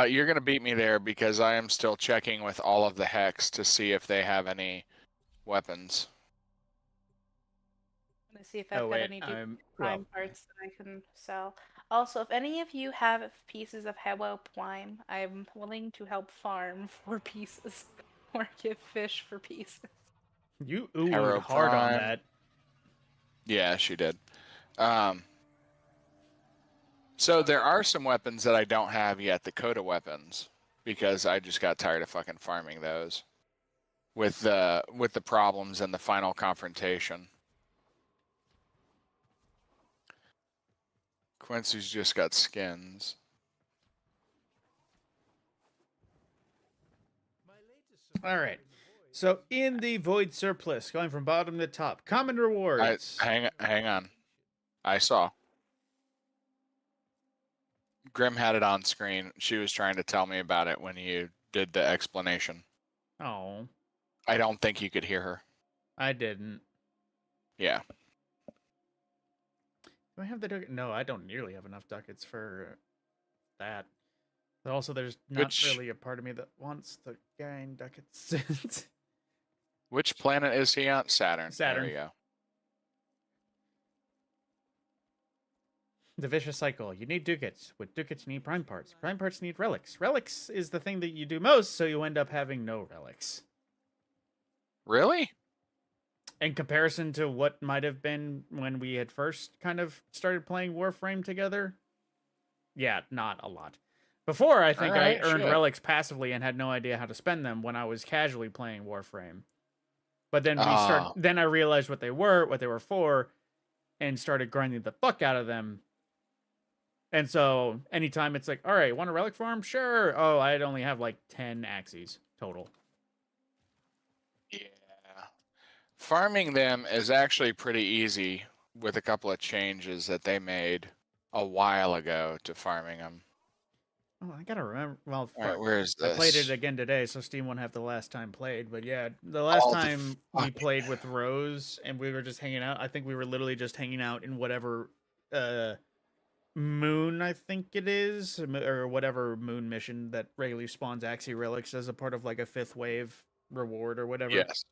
You're going to beat me there because I am still checking with all of the Hex to see if they have any weapons. I'm going to see if I've got any prime parts that I can sell. Also, if any of you have pieces of Hewo Prime, I'm willing to help farm for pieces or give fish for pieces. You oohed hard on that. Yeah, she did. So there are some weapons that I don't have yet, the Coda weapons, because I just got tired of fucking farming those with the problems in the final confrontation. Quincy's just got skins. All right. So in the void surplus, going from bottom to top, common rewards. Hang on. I saw. Grim had it on screen. She was trying to tell me about it when you did the explanation. Oh. I don't think you could hear her. I didn't. Yeah. Do I have the ducats? No, I don't nearly have enough ducats for that. But also, there's not really a part of me that wants to gain ducats. Which planet is he on? Saturn. Saturn. There you go. The vicious cycle. You need ducats. With ducats, you need prime parts. Prime parts need relics. Relics is the thing that you do most, so you end up having no relics. Really? In comparison to what might have been when we had first kind of started playing Warframe together, yeah, not a lot. Before, I think I earned relics passively and had no idea how to spend them when I was casually playing Warframe. But then then I realized what they were for, and started grinding the fuck out of them. And so anytime it's like, all right, want a relic farm? Sure. Oh, I'd only have like 10 axes total. Yeah. Farming them is actually pretty easy with a couple of changes that they made a while ago to farming them. Oh, I gotta remember. Well, all right, where is this? I played it again today, so Steam won't have the last time played. But yeah, the last time we played with Rose and we were just hanging out, I think we were literally just hanging out in whatever moon, I think it is, or whatever moon mission that regularly spawns Axie relics as a part of like a 5th wave reward or whatever. Yes.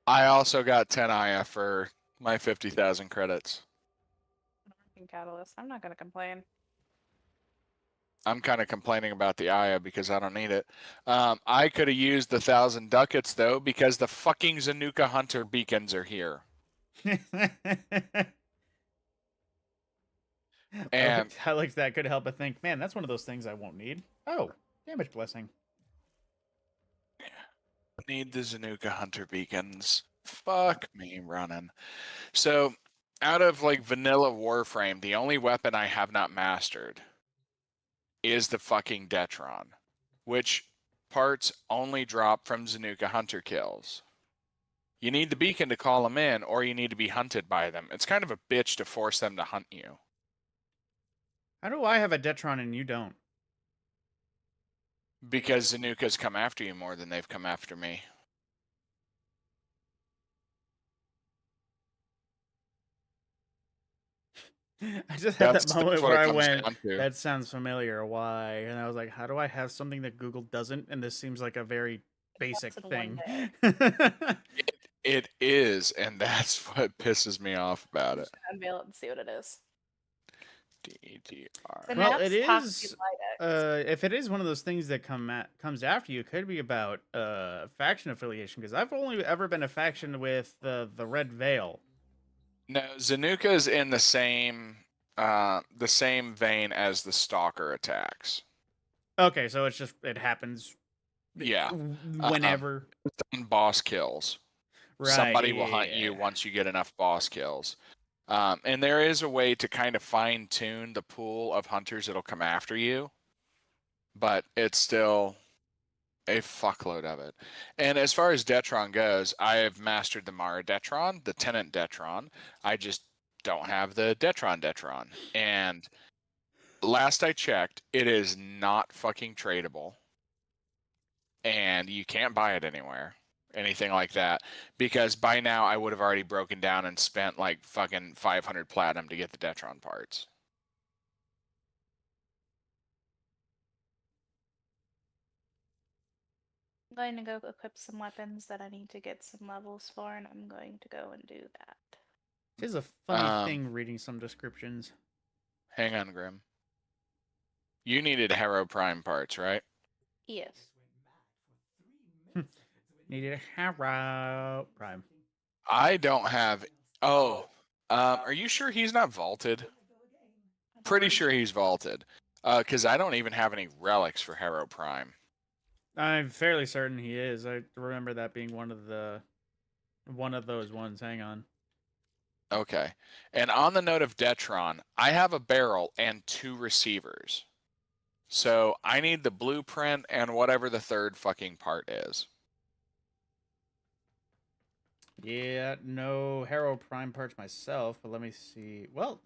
I also got 10 IF for my 50,000 credits. Catalyst. I'm not gonna complain. I'm kind of complaining about the Aya because I don't need it. I could have used the 1,000 ducats though because the fucking Zanuka Hunter beacons are here. And Alex, that could help. I think, man, that's one of those things I won't need. Oh, damage blessing. Need the Zanuka Hunter beacons. Fuck me running. So, out of like vanilla Warframe, the only weapon I have not mastered is the fucking Detron, which parts only drop from Zanuka Hunter kills. You need the beacon to call them in, or you need to be hunted by them. It's kind of a bitch to force them to hunt you. How do I have a Detron and you don't? Because Zanukas come after you more than they've come after me. I just had that moment where I went, that sounds familiar, why? And I was like, how do I have something that Google doesn't? And this seems like a very basic thing. It is, and that's what pisses me off about it. Unveil it and see what it is. DDR. Well, it is. If it is one of those things that comes after you, it could be about faction affiliation. Because I've only ever been a faction with the Red Veil. No, Zanuka's in the same vein as the Stalker attacks. Okay, so it's just it happens. Yeah, whenever on boss kills, right, somebody will hunt you once you get enough boss kills. And there is a way to kind of fine tune the pool of hunters that'll come after you, but it's still a fuckload of it. And as far as Detron goes, I have mastered the Mara Detron, the Tenant Detron. I just don't have the Detron. And last I checked, it is not fucking tradable. And you can't buy it anywhere. Anything like that. Because by now I would have already broken down and spent like fucking 500 platinum to get the Detron parts. I'm going to go equip some weapons that I need to get some levels for, and I'm going to go and do that. It is a funny thing reading some descriptions. Hang on, Grim. You needed Hero Prime parts, right? Yes. Needed a Hero Prime. I don't have... Oh. Are you sure he's not vaulted? Pretty sure he's vaulted. Because I don't even have any relics for Hero Prime. I'm fairly certain he is. I remember that being one of those ones. Hang on. Okay. And on the note of Detron, I have a barrel and 2 receivers. So I need the blueprint and whatever the third fucking part is. Yeah, no Harrow Prime parts myself, but let me see. Well,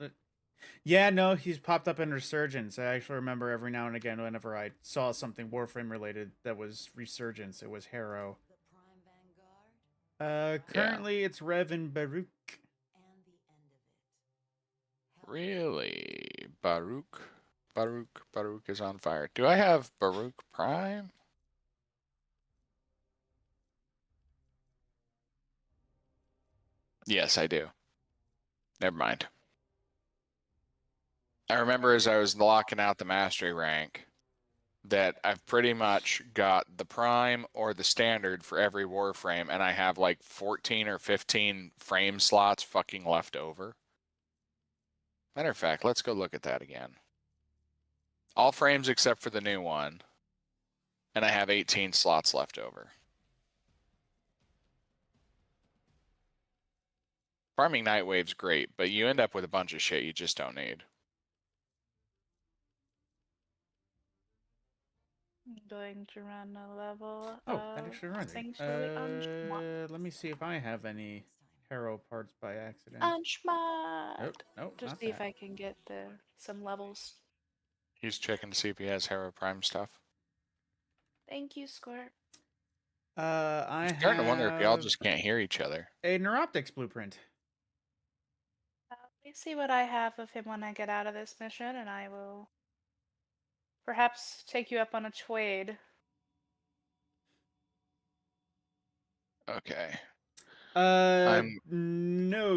yeah, no, he's popped up in Resurgence. I actually remember every now and again whenever I saw something Warframe related that was Resurgence, it was Harrow. Currently it's Rev and Baruch. Really? Baruch is on fire. Do I have Baruch Prime? Yes, I do. Never mind. I remember as I was locking out the mastery rank that I've pretty much got the prime or the standard for every Warframe, and I have like 14 or 15 frame slots fucking left over. Matter of fact, let's go look at that again. All frames except for the new one, and I have 18 slots left over. Farming Nightwave's great, but you end up with a bunch of shit you just don't need. I'm going to run a level. Oh, that actually runs. Let me see if I have any Harrow parts by accident. Unschmod. Nope, nope, Just not see if that. I can get some levels. He's checking to see if he has Harrow Prime stuff. Thank you, Squirt. I'm starting to wonder if y'all just can't hear each other. A Neuroptics blueprint. Let me see what I have of him when I get out of this mission, and I will perhaps take you up on a trade. Okay. No,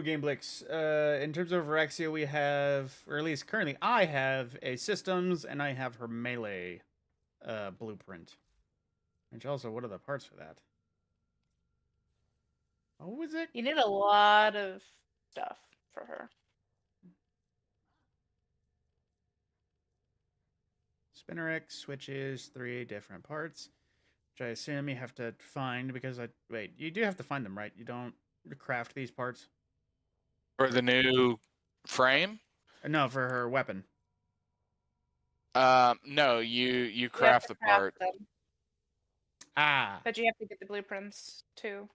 GameBlix. In terms of Rexia, we have, or at least currently, I have a systems, and I have her melee blueprint. Which also, what are the parts for that? Oh, was it? You need a lot of stuff for her. Spinner X switches 3 different parts, which I assume you have to find because wait, you do have to find them, right? You don't craft these parts for the new frame. No, for her weapon. No, you craft the part. Them. Ah, but you have to get the blueprints too.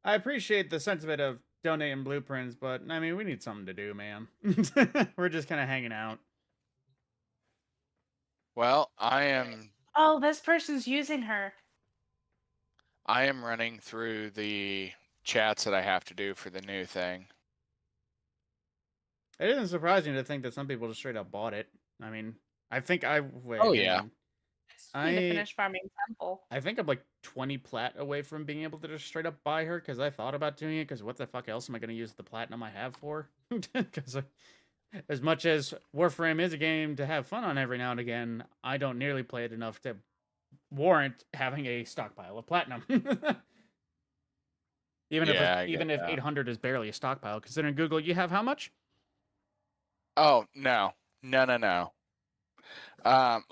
I appreciate the sentiment of donating blueprints, but I mean, we need something to do, man. We're just kind of hanging out. Well, I am. Oh, this person's using her. I am running through the chats that I have to do for the new thing. It isn't surprising to think that some people just straight up bought it. I mean, I think wait. Oh yeah. I need to finish farming temple. I think I'm like 20 plat away from being able to just straight up buy her because I thought about doing it because what the fuck else am I going to use the platinum I have for? Because as much as Warframe is a game to have fun on every now and again, I don't nearly play it enough to warrant having a stockpile of platinum. Even if 800 is barely a stockpile, considering Google, you have how much? Oh no.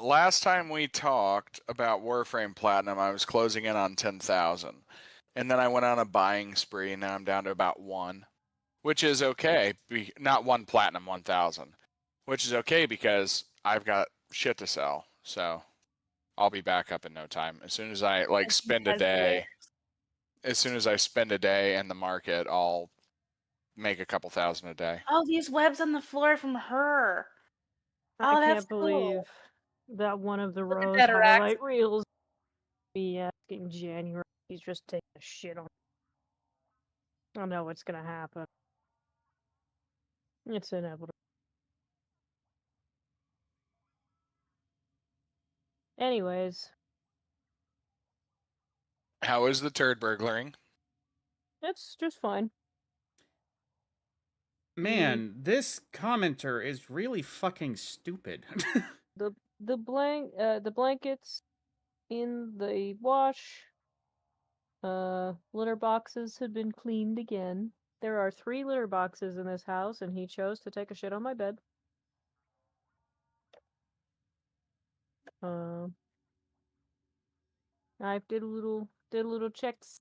Last time we talked about Warframe Platinum, I was closing in on 10,000. And then I went on a buying spree, and now I'm down to about 1. Which is okay. Not 1 Platinum, 1,000. Which is okay because I've got shit to sell. So I'll be back up in no time. As soon as I spend a day. As soon as I spend a day in the market, I'll make a couple thousand a day. Oh, these webs on the floor from her. I can't believe that one of the Rose highlight reels be asking January. He's just taking a shit on. I know what's gonna happen. It's inevitable. Anyways. How is the turd burglaring? It's just fine. Man, this commenter is really fucking stupid. the blankets in the wash litter boxes had been cleaned again. There are 3 litter boxes in this house, and he chose to take a shit on my bed. I did a little checks.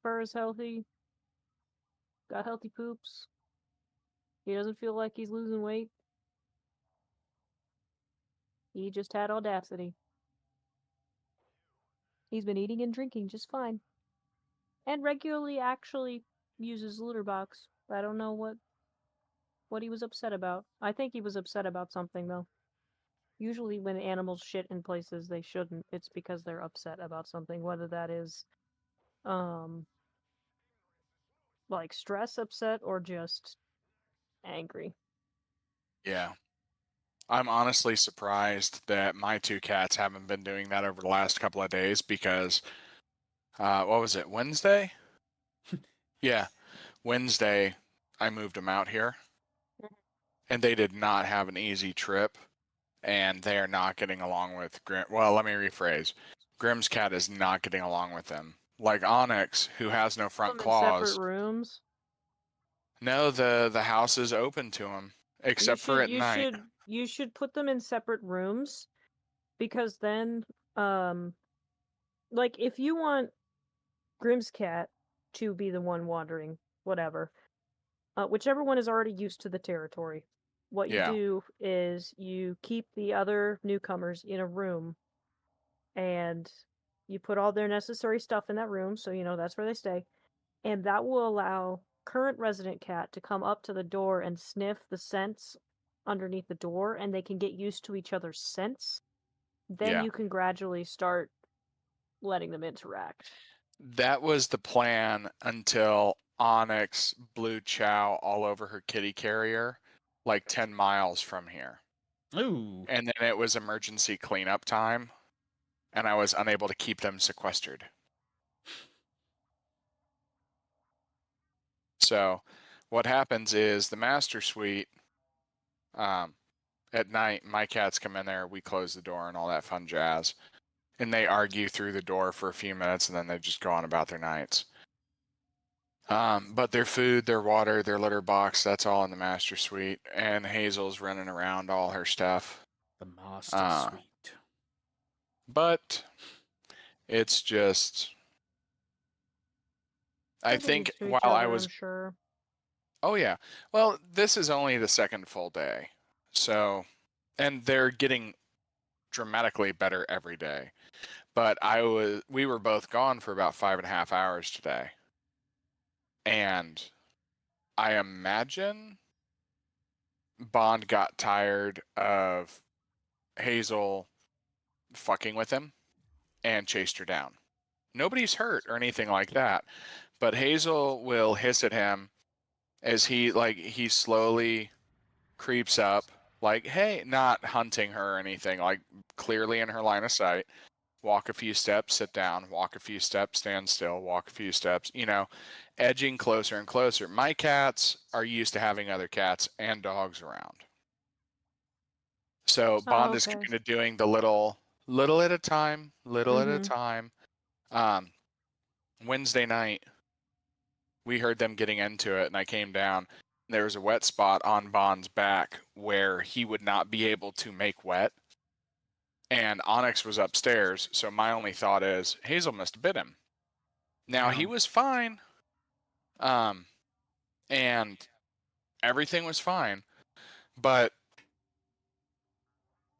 Fur is healthy. Got healthy poops. He doesn't feel like he's losing weight. He just had audacity. He's been eating and drinking just fine. And regularly actually uses litter box. I don't know what he was upset about. I think he was upset about something though. Usually when animals shit in places they shouldn't, it's because they're upset about something, whether that is like stress upset or just angry. Yeah. I'm honestly surprised that my two cats haven't been doing that over the last couple of days because, what was it, Wednesday? Yeah, Wednesday I moved them out here, and they did not have an easy trip, and they are not getting along with Grim. Well, let me rephrase. Grimm's cat is not getting along with them. Like Onyx, who has no front Put them in separate claws. rooms. No, the house is open to him, except for at night. You should put them in separate rooms because then like if you want Grimm's cat to be the one wandering, whatever. Whichever one is already used to the territory. What you Yeah. do is you keep the other newcomers in a room and you put all their necessary stuff in that room, so you know that's where they stay. And that will allow current resident cat to come up to the door and sniff the scents underneath the door, and they can get used to each other's scents. Then Yeah. you can gradually start letting them interact. That was the plan until Onyx blew chow all over her kitty carrier, like 10 miles from here. Ooh. And then it was emergency cleanup time, and I was unable to keep them sequestered. So what happens is the master suite, at night, my cats come in there, we close the door and all that fun jazz. And they argue through the door for a few minutes, and then they just go on about their nights. But their food, their water, their litter box, that's all in the master suite. And Hazel's running around all her stuff. The master suite. But it's just, I think while I was, I'm sure. oh yeah, well, this is only the second full day. So, and they're getting dramatically better every day. But we were both gone for about 5.5 hours today. And I imagine Bond got tired of Hazel fucking with him and chased her down. Nobody's hurt or anything like that, but Hazel will hiss at him as he slowly creeps up, like, hey, not hunting her or anything, like clearly in her line of sight. Walk a few steps, sit down, walk a few steps, stand still, walk a few steps, edging closer and closer. My cats are used to having other cats and dogs around. So Bond is kind of doing the little at a time, at a time. Wednesday night, we heard them getting into it, and I came down. There was a wet spot on Bond's back where he would not be able to make wet. And Onyx was upstairs, so my only thought is Hazel must have bit him. Now he was fine, and everything was fine, but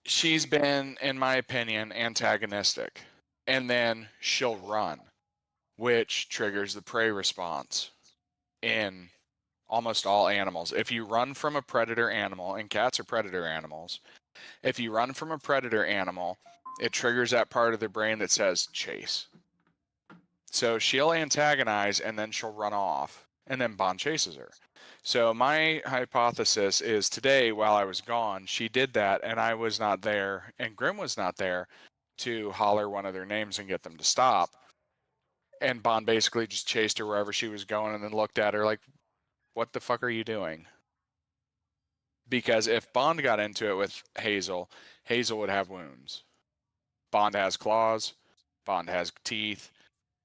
she's been, in my opinion, antagonistic. And then she'll run, which triggers the prey response in almost all animals. If you run from a predator animal, and cats are predator animals, if you run from a predator animal, it triggers that part of the brain that says chase. So she'll antagonize and then she'll run off, and then Bond chases her. So my hypothesis is today, while I was gone, she did that, and I was not there, and Grim was not there to holler one of their names and get them to stop. And Bond basically just chased her wherever she was going and then looked at her like, what the fuck are you doing? Because if Bond got into it with Hazel, Hazel would have wounds. Bond has claws. Bond has teeth.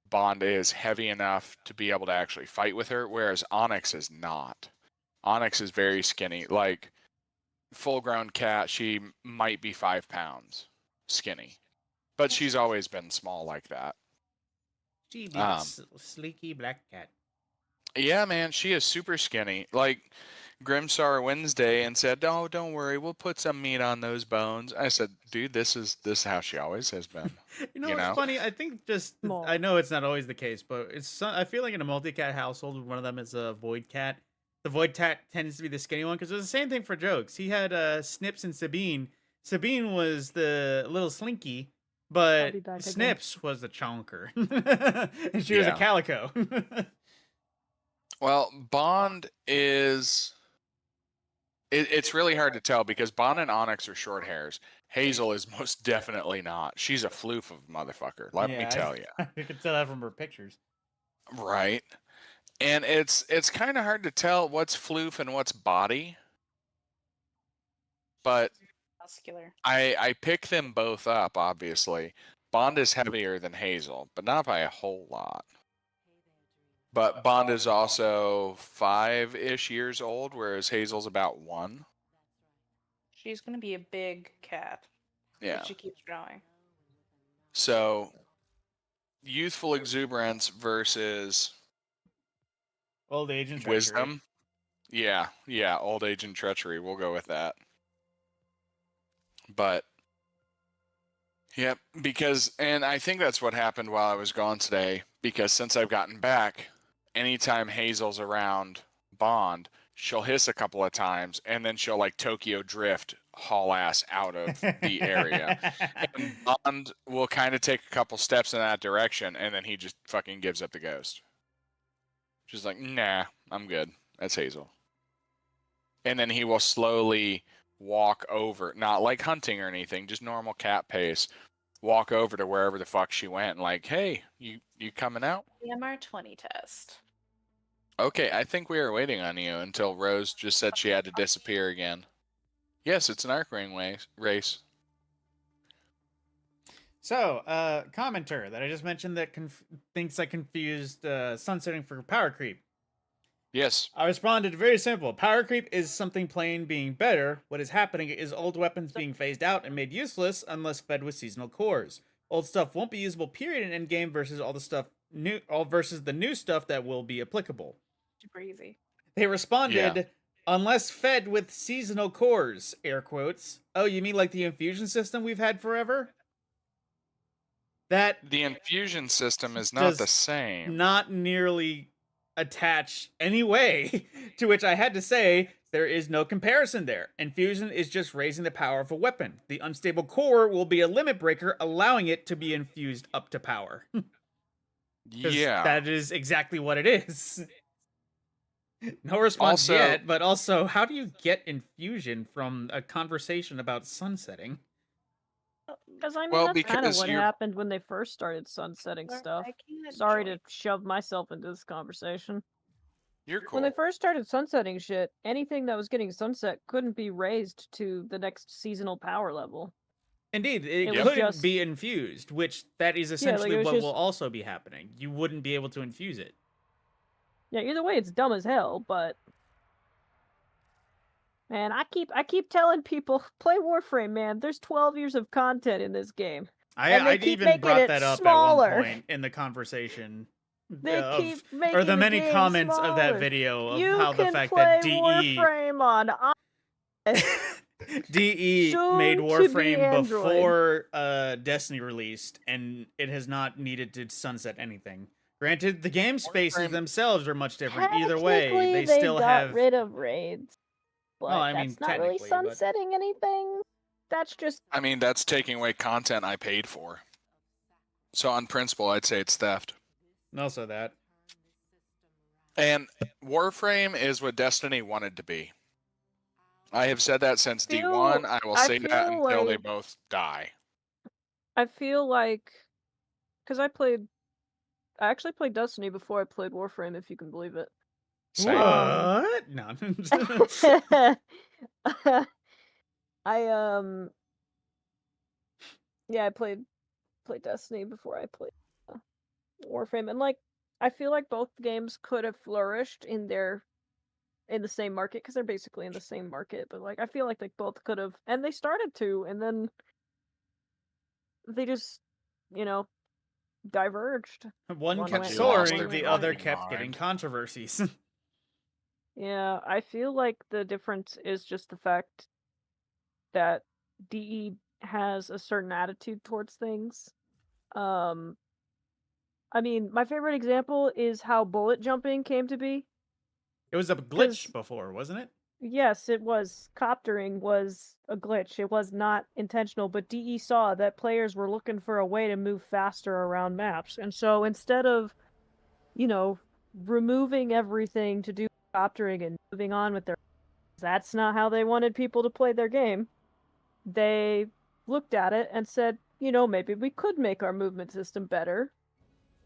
Bond is heavy enough to be able to actually fight with her, whereas Onyx is not. Onyx is very skinny. Like, full-grown cat, she might be 5 pounds skinny. But she's always been small like that. She be a sleeky black cat. Yeah, man, she is super skinny. Like, Grim saw her Wednesday and said, "Oh, don't worry, we'll put some meat on those bones." I said, "Dude, this is how she always has been." It's funny. I think I know it's not always the case, but I feel like in a multi-cat household, one of them is a void cat. The void cat tends to be the skinny one because it's the same thing for Jokes. He had Snips and Sabine. Sabine was the little slinky, but Snips was the chonker, and she was a calico. Well, Bond is... It's really hard to tell because Bond and Onyx are short hairs. Hazel is most definitely not. She's a floof of a motherfucker, let me tell you. You can tell that from her pictures. Right. And it's kind of hard to tell what's floof and what's body. But muscular. I pick them both up, obviously. Bond is heavier than Hazel, but not by a whole lot. But Bond is also 5-ish years old, whereas Hazel's about 1. She's going to be a big cat. Yeah. She keeps growing. So, youthful exuberance versus... old age and treachery. Wisdom. Yeah, old age and treachery. We'll go with that. But... Yep, and I think that's what happened while I was gone today, because since I've gotten back, anytime Hazel's around Bond, she'll hiss a couple of times, and then she'll like Tokyo Drift haul ass out of the area. And Bond will kind of take a couple steps in that direction, and then he just fucking gives up the ghost. She's like, nah, I'm good. That's Hazel. And then he will slowly walk over, not like hunting or anything, just normal cat pace. Walk over to wherever the fuck she went and like, hey, you coming out? The MR20 test. Okay, I think we were waiting on you until Rose just said she had to disappear again. Yes, it's an arc ring race. So, commenter that I just mentioned that thinks I confused sunsetting for power creep. Yes. I responded very simple. Power creep is something plain being better. What is happening is old weapons being phased out and made useless unless fed with seasonal cores. Old stuff won't be usable period in endgame versus versus the new stuff that will be applicable. Super easy. They responded, unless fed with seasonal cores, air quotes. Oh, you mean like the infusion system we've had forever? The infusion system is not the same. Not nearly attach any way, to which I had to say there is no comparison there. Infusion is just raising the power of a weapon. The unstable core will be a limit breaker, allowing it to be infused up to power. Yeah. That is exactly what it is. No response yet, but also, how do you get infusion from a conversation about sunsetting? Because that's kind of what happened when they first started sunsetting stuff. Sorry to shove myself into this conversation. You're cool. When they first started sunsetting shit, anything that was getting sunset couldn't be raised to the next seasonal power level. Indeed, it couldn't be infused, which that is essentially what will also be happening. You wouldn't be able to infuse it. Yeah, either way, it's dumb as hell, but... Man, I keep telling people, play Warframe, man. There's 12 years of content in this game. I even brought that up smaller. At one point in the conversation. They keep making the many game comments smaller. of that video of you how the fact that DE Warframe on DE made Warframe before Destiny released, and it has not needed to sunset anything. Granted, the game spaces themselves are much different. Either way, they still got rid of raids. But well, I mean, that's not really sunsetting anything. That's just... I mean, that's taking away content I paid for. So on principle, I'd say it's theft. Also that. And Warframe is what Destiny wanted to be. I have said that since D1. I will say that until they both die. I feel like... Because I actually played Destiny before I played Warframe, if you can believe it. Same. What? No. I played Destiny before I played Warframe, and like I feel like both games could have flourished in the same market because they're basically in the same market. But like I feel like they both could have, and they started to, and then they just diverged. One One kept went soaring, one the went other right. kept getting controversies. Yeah, I feel like the difference is just the fact that DE has a certain attitude towards things. I mean, my favorite example is how bullet jumping came to be. It was a glitch before, wasn't it? Yes, it was. Coptering was a glitch. It was not intentional, but DE saw that players were looking for a way to move faster around maps. And so instead of, removing everything to do coptering and moving on with their... That's not how they wanted people to play their game. They looked at it and said, maybe we could make our movement system better.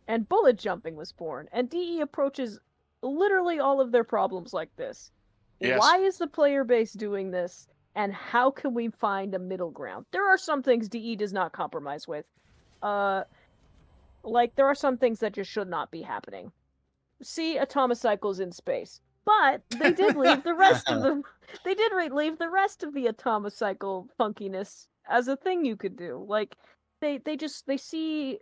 And bullet jumping was born. And DE approaches literally all of their problems like this. Yes. Why is the player base doing this? And how can we find a middle ground? There are some things DE does not compromise with. Like, there are some things that just should not be happening. See atomocycles in space. But they did leave the rest of them. They did leave the rest of the atomocycle funkiness as a thing you could do. Like, they see...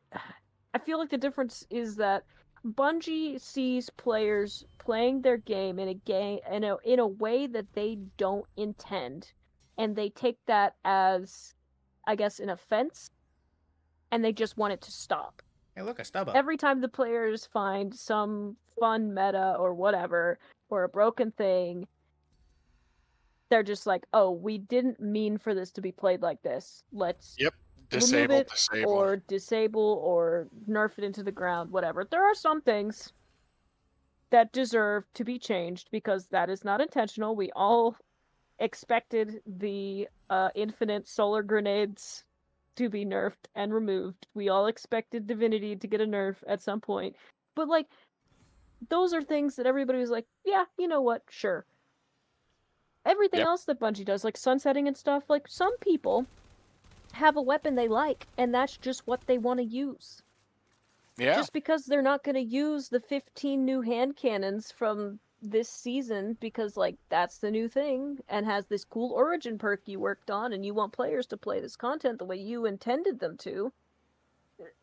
I feel like the difference is that Bungie sees players playing their game in a way that they don't intend, and they take that as, I guess, an offense, and they just want it to stop. Hey, look, a stub up. Every time the players find some fun meta or whatever, or a broken thing, they're just like, oh, we didn't mean for this to be played like this. Let's disable or disable or nerf it into the ground, whatever. There are some things that deserve to be changed because that is not intentional. We all expected the infinite solar grenades to be nerfed and removed. We all expected Divinity to get a nerf at some point. But, like, those are things that everybody was like, yeah, you know what, sure. Everything else that Bungie does, like sunsetting and stuff, like, some people have a weapon they like, and that's just what they want to use. Yeah. Just because they're not going to use the 15 new hand cannons from this season because, like, that's the new thing and has this cool origin perk you worked on and you want players to play this content the way you intended them to,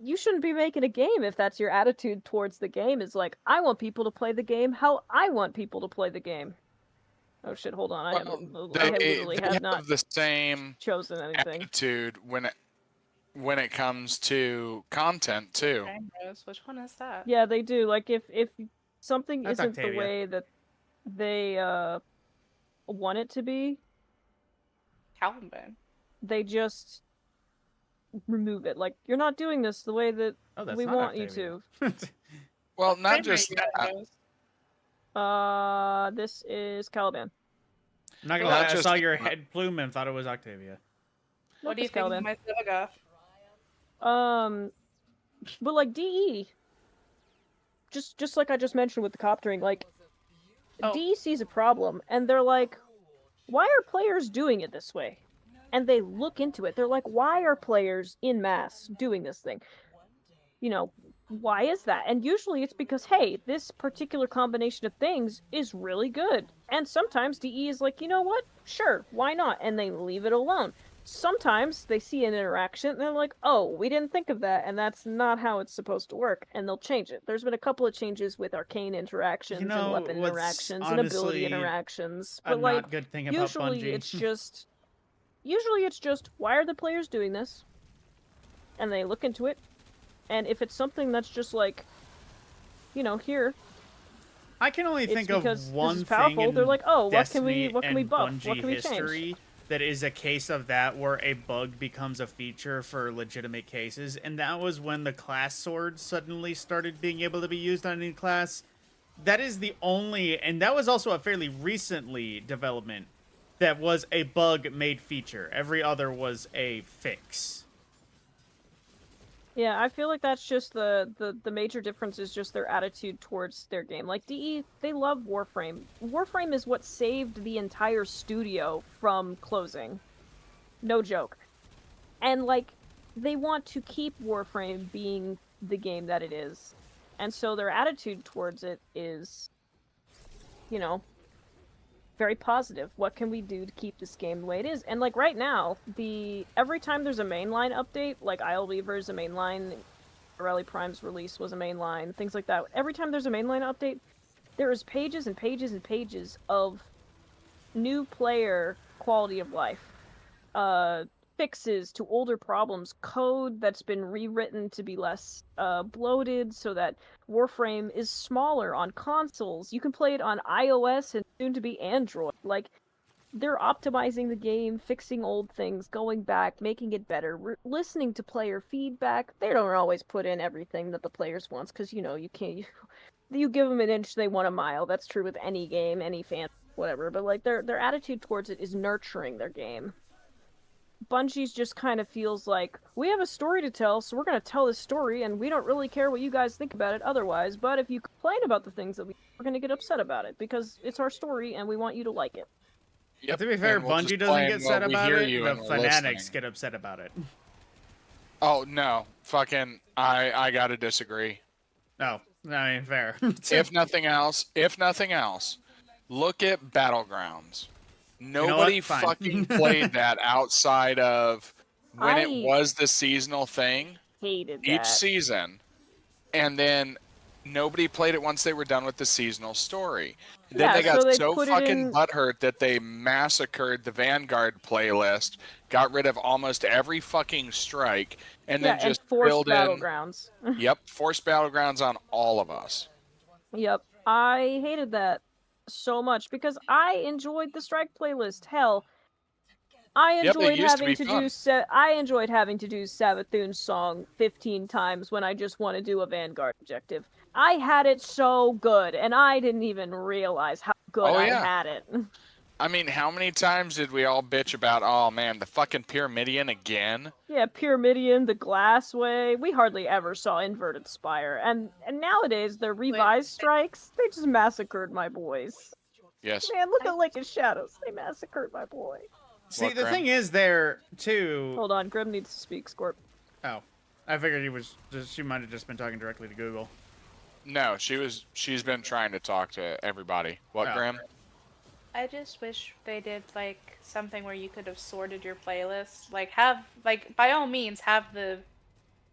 you shouldn't be making a game if that's your attitude towards the game, is like, I want people to play the game how I want people to play the game. Oh shit, hold on. I literally have not the same chosen anything. Attitude when it comes to content too. Which one is that? Yeah, they do. Like, if something That's isn't Octavia. the way that they want it to be, Caliban. they just remove it. Like, you're not doing this the way that we want you to. Well, not just that. This is Caliban. I'm not gonna lie, I saw your head plume and thought it was Octavia. What do you think of my Sevagoth? But like DE, just like I just mentioned with the coptering, like DE sees a problem and they're like, why are players doing it this way? And they look into it. They're like, why are players in mass doing this thing? Why is that? And usually it's because, hey, this particular combination of things is really good. And sometimes DE is like, you know what? Sure, why not? And they leave it alone. Sometimes they see an interaction and they're like, oh, we didn't think of that, and that's not how it's supposed to work, and they'll change it. There's been a couple of changes with arcane interactions and weapon interactions and ability interactions. But like, good thing about usually Bungie. it's just, why are the players doing this? And they look into it. And if it's something that's just like, here, I can only think of one thing in they're like, oh, Destiny what can we buff? Bungie What can we history change? that is a case of that where a bug becomes a feature for legitimate cases, and that was when the class sword suddenly started being able to be used on any class. That is the only, and that was also a fairly recently development that was a bug made feature. Every other was a fix. Yeah, I feel like that's just the major difference is just their attitude towards their game. Like, DE, they love Warframe. Warframe is what saved the entire studio from closing. No joke. And, like, they want to keep Warframe being the game that it is. And so their attitude towards it is, very positive. What can we do to keep this game the way it is? And like right now, every time there's a mainline update, like Isleweaver is a mainline, Rally Prime's release was a mainline, things like that. Every time there's a mainline update, there is pages and pages and pages of new player quality of life. Fixes to older problems, code that's been rewritten to be less bloated so that Warframe is smaller on consoles. You can play it on iOS and soon to be Android. Like, they're optimizing the game, fixing old things, going back, making it better, listening to player feedback. They don't always put in everything that the players wants, because, you know, you can't... You give them an inch, they want a mile. That's true with any game, any fan, whatever. But, like, their attitude towards it is nurturing their game. Bungie's just kind of feels like, we have a story to tell, so we're going to tell this story, and we don't really care what you guys think about it otherwise, but if you complain about the things that we're going to get upset about it, because it's our story, and we want you to like it. Yep. To be fair, Bungie doesn't get upset about it, the fanatics get upset about it. Oh, no. Fucking, I gotta disagree. No, I mean, fair. If nothing else, look at Battlegrounds. Nobody fucking played that outside of when it was the seasonal thing. Hated that. Each season. And then nobody played it once they were done with the seasonal story. Then they got so fucking butthurt that they massacred the Vanguard playlist, got rid of almost every fucking strike, and then just filled in... Battlegrounds. Yep, forced Battlegrounds on all of us. Yep, I hated that so much because I enjoyed the strike playlist. Hell, I enjoyed having to do I enjoyed having to do Savathun's song 15 times when I just want to do a Vanguard objective. I had it so good, and I didn't even realize how good I had it. I mean, how many times did we all bitch about, oh man, the fucking Pyramidion again? Yeah, Pyramidion, the Glassway. We hardly ever saw Inverted Spire. And nowadays, the revised strikes, they just massacred my boys. Yes. Man, look at Lake of Shadows. They massacred my boy. See, the thing is there, too... Hold on, Grim needs to speak, Scorp. Oh. I figured she might have just been talking directly to Google. No, she's been trying to talk to everybody. What, Graham? I just wish they did, like, something where you could have sorted your playlist. Like, by all means, have the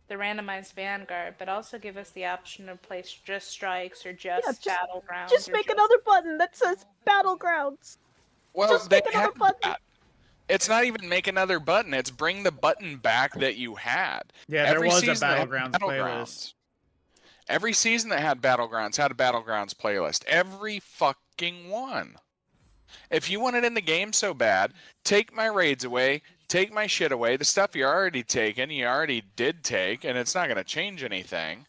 randomized Vanguard, but also give us the option to play just strikes or just Battlegrounds. Just make another button that says Battlegrounds. Well, just make another button. That. It's not even make another button. It's bring the button back that you had. Yeah, there was a Battlegrounds playlist. Every season that had Battlegrounds had a Battlegrounds playlist. Every fucking one. If you want it in the game so bad, take my raids away, take my shit away. The stuff you already taken, you already did take, and it's not going to change anything.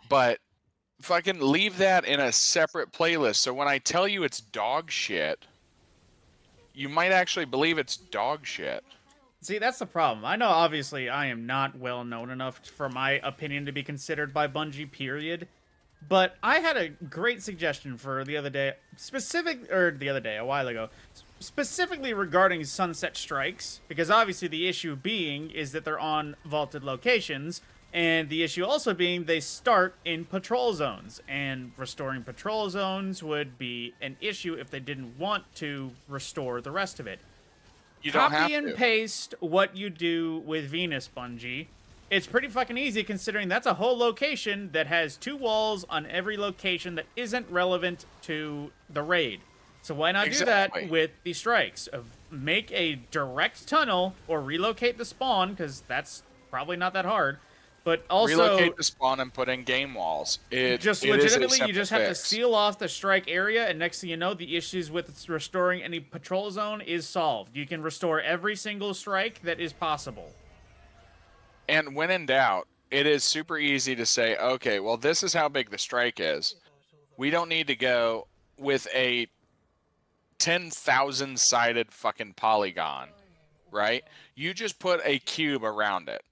But fucking leave that in a separate playlist. So when I tell you it's dog shit, you might actually believe it's dog shit. See, that's the problem. I know, obviously, I am not well known enough for my opinion to be considered by Bungie, period. But I had a great suggestion for the other day, a while ago, specifically regarding Sunset Strikes, because obviously the issue being is that they're on vaulted locations, and the issue also being they start in patrol zones, and restoring patrol zones would be an issue if they didn't want to restore the rest of it. You don't Copy have and to. paste what you do with Venus, Bungie. It's pretty fucking easy considering that's a whole location that has 2 walls on every location that isn't relevant to the raid. So why not do that with the strikes? Make a direct tunnel or relocate the spawn, because that's probably not that hard. But also relocate the spawn and put in game walls. Legitimately, you just have to seal off the strike area, and next thing you know, the issues with restoring any patrol zone is solved. You can restore every single strike that is possible. And when in doubt, it is super easy to say, okay, well, this is how big the strike is. We don't need to go with a 10,000 sided fucking polygon, right? You just put a cube around it.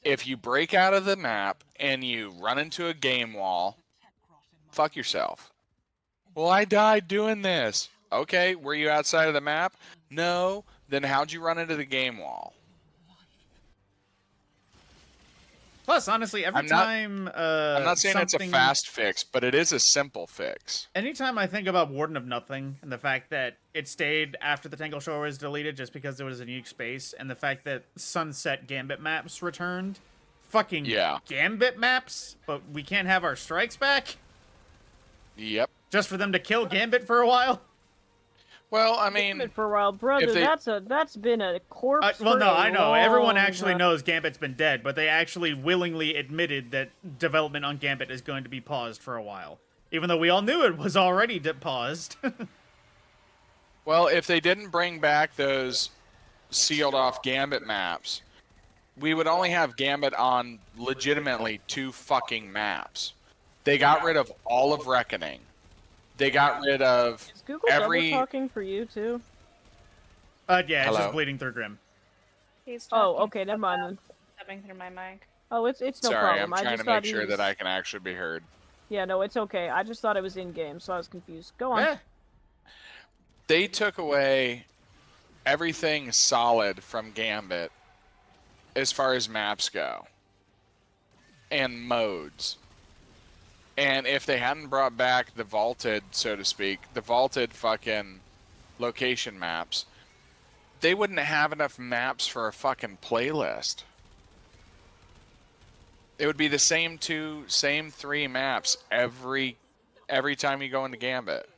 If you break out of the map and you run into a game wall, fuck yourself. Well, I died doing this. Okay, were you outside of the map? No. Then how'd you run into the game wall? Plus, honestly, every time I'm not saying it's a fast fix, but it is a simple fix. Anytime I think about Warden of Nothing and the fact that it stayed after the Tangle Shore was deleted just because there was a unique space, and the fact that Sunset Gambit maps returned, fucking Gambit maps, but we can't have our strikes back? Yep. Just for them to kill Gambit for a while? Well, I mean, Gambit for a while, brother. That's been a corpse. Well, no, I know. Everyone actually time. knows Gambit's been dead, but they actually willingly admitted that development on Gambit is going to be paused for a while, even though we all knew it was already paused. Well, if they didn't bring back those sealed off Gambit maps, we would only have Gambit on legitimately 2 fucking maps. They got rid of all of Reckoning. They got rid of Is Google double talking for you too? Yeah, it's just bleeding through Grim. Okay, never mind then. Stepping through my mic. Oh, it's no Sorry, problem. I'm trying to make sure that I can actually be heard. Yeah, no, it's okay. I just thought it was in game, so I was confused. Go on. They took away everything solid from Gambit as far as maps go and modes. And if they hadn't brought back the vaulted, so to speak, the vaulted fucking location maps, they wouldn't have enough maps for a fucking playlist. It would be the same 3 maps every time you go into Gambit.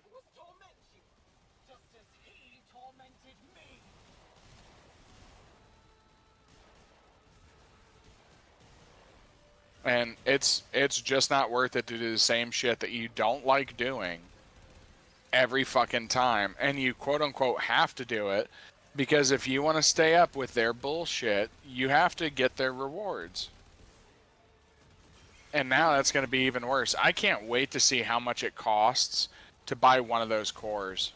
And it's just not worth it to do the same shit that you don't like doing every fucking time. And you quote-unquote have to do it because if you want to stay up with their bullshit, you have to get their rewards. And now that's going to be even worse. I can't wait to see how much it costs to buy one of those cores.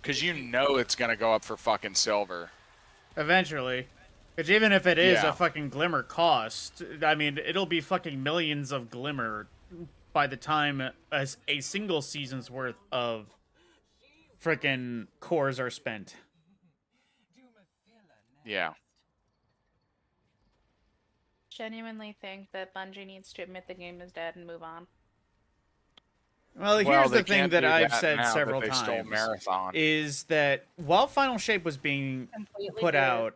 Because you know it's going to go up for fucking silver. Eventually. Because even if it is a fucking Glimmer cost, I mean, it'll be fucking millions of Glimmer by the time a single season's worth of frickin' cores are spent. Yeah. Genuinely think that Bungie needs to admit the game is dead and move on. Well, here's the thing that I've said several times, is that while Final Shape was being put out,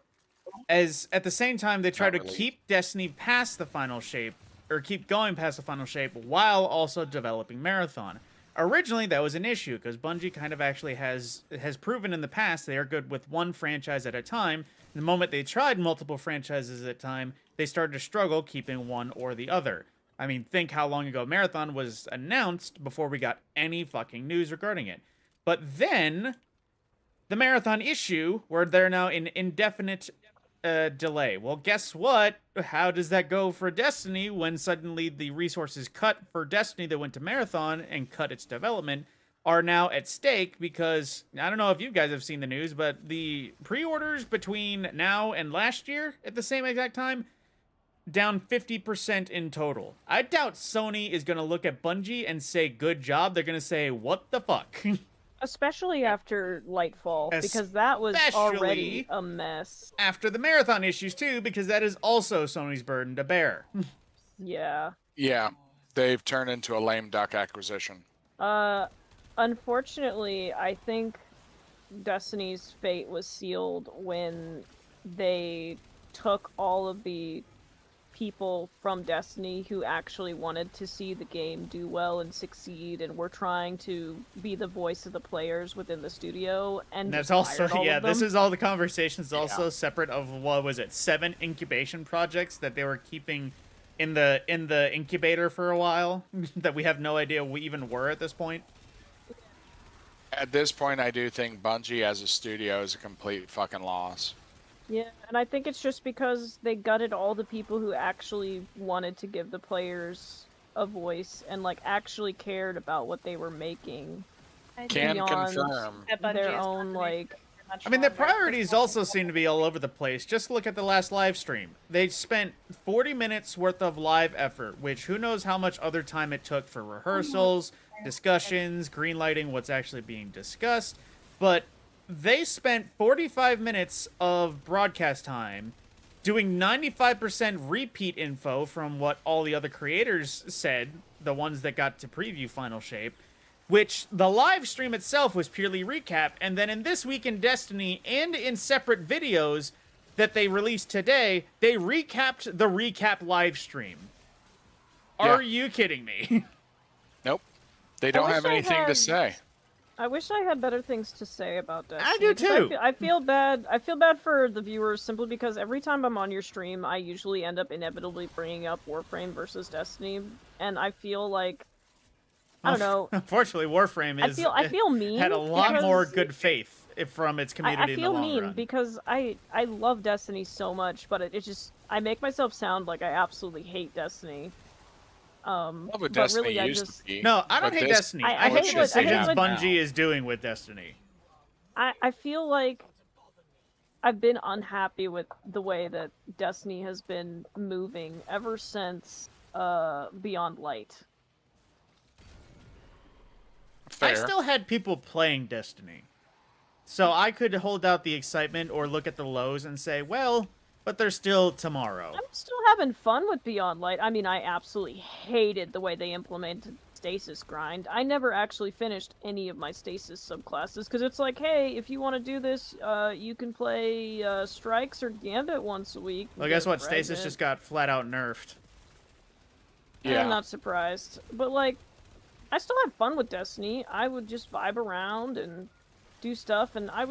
as at the same time they try to keep Destiny past the Final Shape, or keep going past the Final Shape, while also developing Marathon. Originally, that was an issue, because Bungie kind of actually has proven in the past they are good with one franchise at a time. The moment they tried multiple franchises at a time, they started to struggle keeping one or the other. I mean, think how long ago Marathon was announced before we got any fucking news regarding it. But then, the Marathon issue, where they're now in indefinite delay. Well, guess what? How does that go for Destiny when suddenly the resources cut for Destiny that went to Marathon and cut its development are now at stake? Because, I don't know if you guys have seen the news, but the pre-orders between now and last year at the same exact time, down 50% in total. I doubt Sony is going to look at Bungie and say, good job. They're going to say, what the fuck? Especially after Lightfall, because that was already a mess. After the Marathon issues, too, because that is also Sony's burden to bear. Yeah. Yeah, they've turned into a lame duck acquisition. Unfortunately, I think Destiny's fate was sealed when they took all of the people from Destiny who actually wanted to see the game do well and succeed and were trying to be the voice of the players within the studio, and that's also this is all the conversations also separate of, what was it, 7 incubation projects that they were keeping in the incubator for a while that we have no idea we even were at this point. At this point, I do think Bungie as a studio is a complete fucking loss. Yeah, and I think it's just because they gutted all the people who actually wanted to give the players a voice and, like, actually cared about what they were making. Can confirm. Their own, like... I mean, their priorities also seem to be all over the place. Just look at the last live stream. They spent 40 minutes worth of live effort, which who knows how much other time it took for rehearsals, discussions, greenlighting what's actually being discussed. But they spent 45 minutes of broadcast time doing 95% repeat info from what all the other creators said, the ones that got to preview Final Shape, which the live stream itself was purely recap, and then in This Week in Destiny and in separate videos that they released today, they recapped the recap live stream. Are you kidding me? Nope. They don't have anything to say. I wish I had better things to say about Destiny. I do too. I feel bad. I feel bad for the viewers simply because every time I'm on your stream, I usually end up inevitably bringing up Warframe versus Destiny, and I feel like I don't know. Unfortunately, Warframe is I feel mean. Had a lot more good faith from its community. I feel in the long mean run. because I love Destiny so much, but it just I make myself sound like I absolutely hate Destiny. But Destiny really, used to be. No, I don't hate Destiny. I hate the decisions Bungie is doing with Destiny. I feel like I've been unhappy with the way that Destiny has been moving ever since Beyond Light. Fair. I still had people playing Destiny. So I could hold out the excitement or look at the lows and say, well, but there's still tomorrow. I'm still having fun with Beyond Light. I mean, I absolutely hated the way they implemented stasis grind. I never actually finished any of my stasis subclasses because it's like, hey, if you want to do this, you can play Strikes or Gambit once a week. Well, guess what? Stasis just got flat out nerfed. Yeah. I'm not surprised. But, like, I still had fun with Destiny. I would just vibe around and do stuff, and I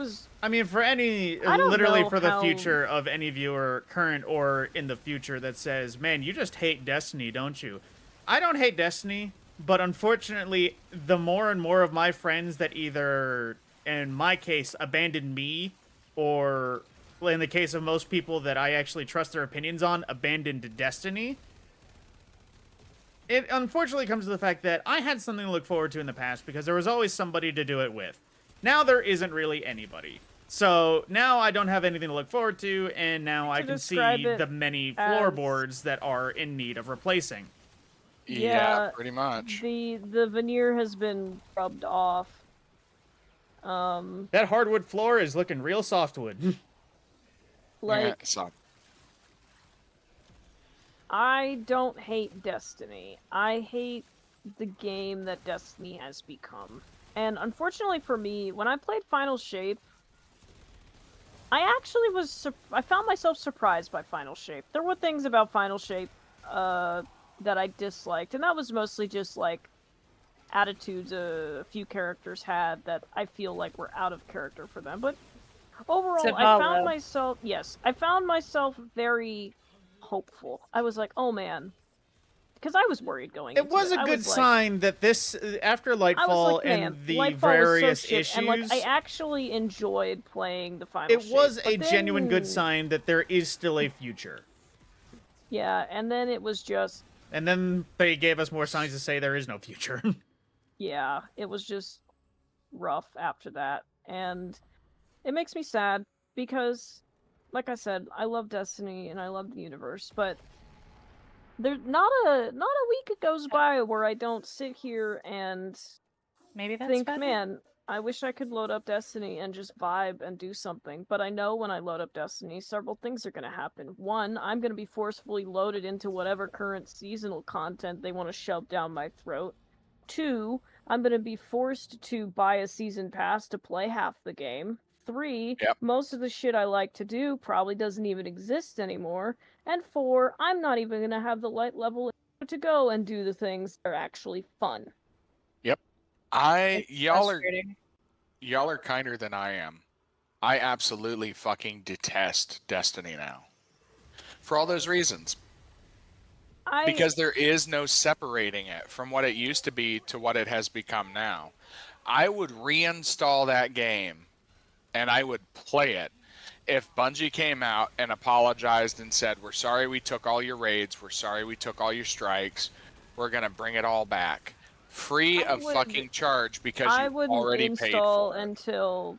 mean, for any, literally for the future of any viewer, current or in the future, that says, man, you just hate Destiny, don't you? I don't hate Destiny, but unfortunately, the more and more of my friends that either, in my case, abandon me, or in the case of most people that I actually trust their opinions on, abandoned Destiny, it unfortunately comes to the fact that I had something to look forward to in the past because there was always somebody to do it with. Now there isn't really anybody. So now I don't have anything to look forward to, and now I can see the many floorboards that are in need of replacing. Yeah, pretty much. The veneer has been rubbed off. That hardwood floor is looking real softwood. Like, I don't hate Destiny. I hate the game that Destiny has become. And unfortunately for me, when I played Final Shape, I actually I found myself surprised by Final Shape. There were things about Final Shape that I disliked, and that was mostly just, like, attitudes a few characters had that I feel like were out of character for them. But overall, I found myself very hopeful. I was like, oh man. Because I was worried going into it. It was a good sign that this, after Lightfall and the various issues... And, like, I actually enjoyed playing the Final Shape. It was a genuine good sign that there is still a future. Yeah, and then it was just... And then they gave us more signs to say there is no future. Yeah, it was just rough after that. And it makes me sad because, like I said, I love Destiny and I love the universe, but... There's not a week goes by where I don't sit here and think, man, I wish I could load up Destiny and just vibe and do something. But I know when I load up Destiny, several things are going to happen. One, I'm going to be forcefully loaded into whatever current seasonal content they want to shove down my throat. Two, I'm going to be forced to buy a season pass to play half the game. 3, most of the shit I like to do probably doesn't even exist anymore. And 4, I'm not even going to have the light level to go and do the things that are actually fun. Yep. Y'all are kinder than I am. I absolutely fucking detest Destiny now. For all those reasons. Because there is no separating it from what it used to be to what it has become now. I would reinstall that game and I would play it if Bungie came out and apologized and said, we're sorry we took all your raids, we're sorry we took all your strikes, we're going to bring it all back. Free of fucking charge because you already paid for it. I wouldn't install until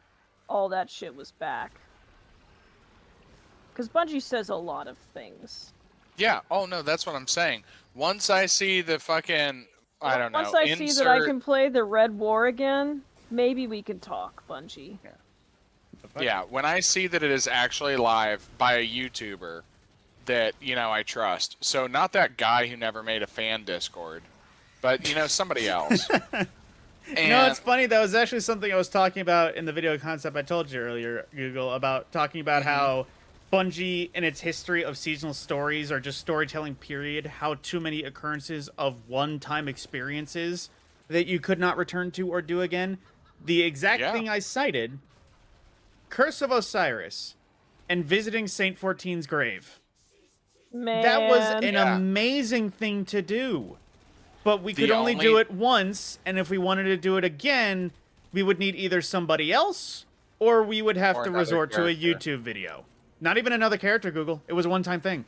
all that shit was back. Because Bungie says a lot of things. Yeah, oh no, that's what I'm saying. Once I see the fucking, I don't know, Once I see that I can play the Red War again, maybe we can talk, Bungie. Yeah, when I see that it is actually live by a YouTuber that, I trust. So not that guy who never made a fan Discord, but, somebody else. It's funny. That was actually something I was talking about in the video concept I told you earlier, Google, about talking about how Bungie, in its history of seasonal stories or just storytelling period, how too many occurrences of one-time experiences that you could not return to or do again. The exact thing I cited, Curse of Osiris and visiting Saint 14's grave. Man. That was an amazing thing to do. But we could only do it once, and if we wanted to do it again, we would need either somebody else, or we would have to resort to a YouTube video. Not even another character, Google. It was a one-time thing.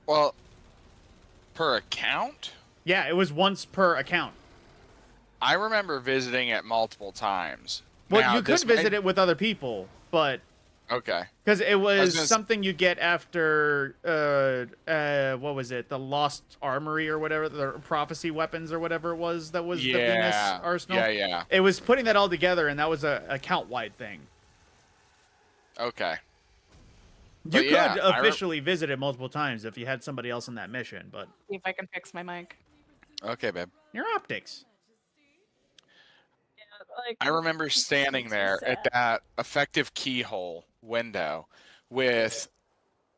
Well, per account? Yeah, it was once per account. I remember visiting it multiple times. Well, now, you could visit it with other people, but... Okay. Because it was something you get after, what was it? The Lost Armory or whatever, the Prophecy Weapons or whatever it was that was the Venus Arsenal. Yeah. It was putting that all together, and that was a account-wide thing. Okay. You could officially visit it multiple times if you had somebody else in that mission, but... See if I can fix my mic. Okay, babe. Your optics. I remember standing there at that effective keyhole window with,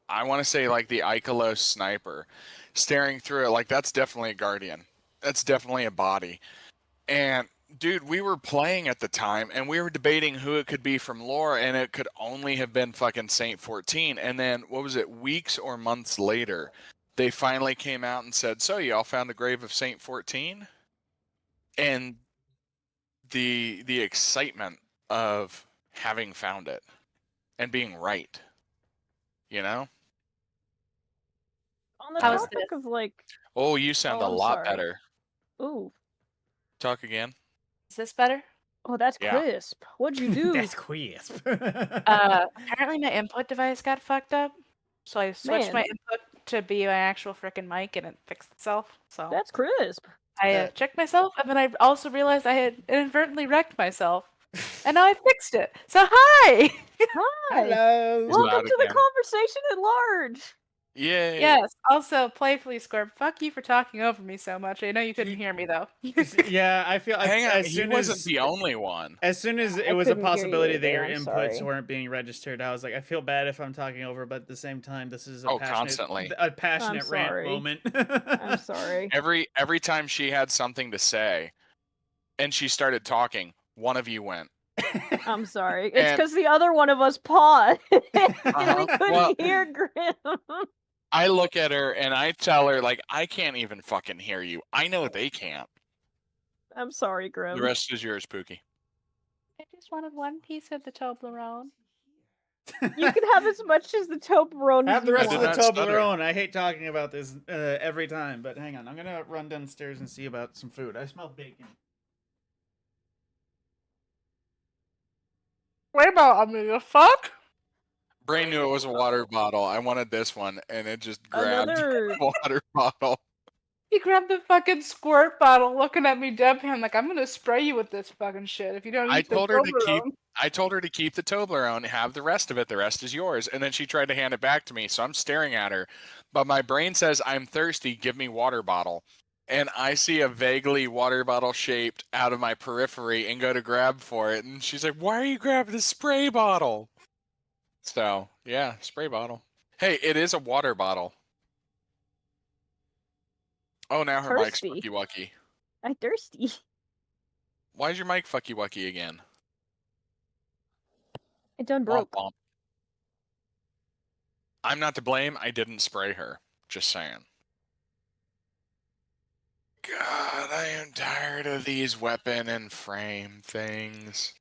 I want to say, like the Ikelos sniper, staring through it. Like, that's definitely a Guardian. That's definitely a body. And, dude, we were playing at the time, and we were debating who it could be from lore, and it could only have been fucking Saint 14. And then, what was it, weeks or months later, they finally came out and said, so y'all found the grave of Saint 14? And the excitement of having found it and being right, On the topic of like, oh, you sound a lot better. Ooh, talk again. Is this better? Oh, that's crisp. What'd you do? That's crisp. Apparently my input device got fucked up, so I switched my input to be my actual frickin' mic, and it fixed itself. So that's crisp. I checked myself, and then I also realized I had inadvertently wrecked myself, and now I fixed it. So hi! Hi! Hello! Welcome to the conversation at large! Yay! Yes, also, playfully, Scorp, fuck you for talking over me so much. I know you couldn't hear me, though. Yeah, I feel... Hang on, he wasn't the only one. As soon as it was a possibility that your inputs weren't being registered, I was like, I feel bad if I'm talking over, but at the same time, this is a passionate rant moment. I'm sorry. Every time she had something to say, and she started talking, one of you went. I'm sorry. It's because the other one of us paused. And we couldn't hear Grim. I look at her and I tell her, like, I can't even fucking hear you. I know they can't. I'm sorry, Grim. The rest is yours, Pookie. I just wanted one piece of the Toblerone. You can have as much as the Toblerone Have the rest of the Toblerone. I hate talking about this every time, but hang on. I'm going to run downstairs and see about some food. I smell bacon. Wait about the fuck? Brain knew it was a water bottle. I wanted this one, and it just grabbed the water bottle. He grabbed the fucking squirt bottle, looking at me deadpan like, I'm gonna spray you with this fucking shit if you don't eat the Toblerone. I told her to keep the Toblerone, have the rest of it. The rest is yours. And then she tried to hand it back to me, so I'm staring at her. But my brain says, I'm thirsty. Give me water bottle. And I see a vaguely water bottle shaped out of my periphery and go to grab for it. And she's like, why are you grabbing the spray bottle? So, yeah, spray bottle. Hey, it is a water bottle. Oh, now her mic's fucky wucky. I'm thirsty. Why is your mic fucky wucky again? It done broke. Womp womp. I'm not to blame. I didn't spray her. Just saying. God, I am tired of these weapon and frame things.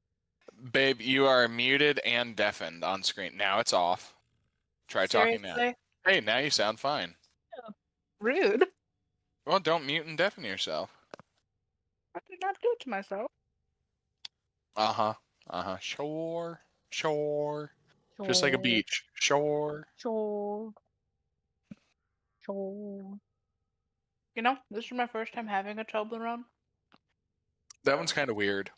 Babe, you are muted and deafened on screen. Now it's off. Try talking now. Hey, now you sound fine. Yeah. Rude. Well, don't mute and deafen yourself. I did not do it to myself. Uh-huh. Sure. Just like a beach. Sure. You know, this is my first time having a Toblerone. That one's kind of weird.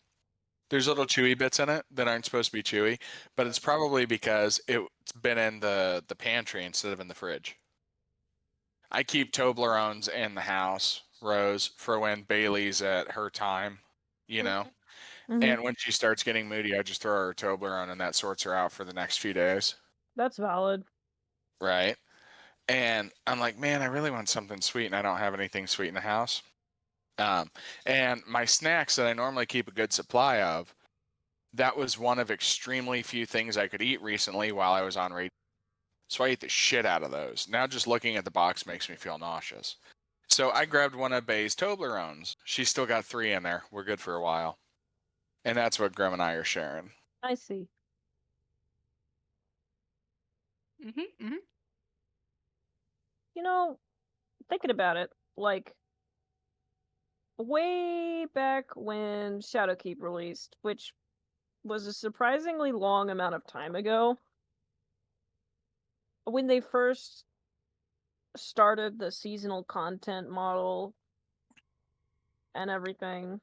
There's little chewy bits in it that aren't supposed to be chewy, but it's probably because it's been in the pantry instead of in the fridge. I keep Toblerones in the house, Rose, for when Bailey's at her time, you know. Mm-hmm. And when she starts getting moody, I just throw her a Toblerone, and that sorts her out for the next few days. That's valid. Right. And I'm like, man, I really want something sweet, and I don't have anything sweet in the house. And my snacks that I normally keep a good supply of, that was one of extremely few things I could eat recently while I was on radio. So I ate the shit out of those. Now just looking at the box makes me feel nauseous. So I grabbed one of Bay's Toblerones. She's still got 3 in there. We're good for a while. And that's what Grim and I are sharing. I see. Mm-hmm. You know, thinking about it, like, way back when Shadowkeep released, which was a surprisingly long amount of time ago, when they first started the seasonal content model and everything,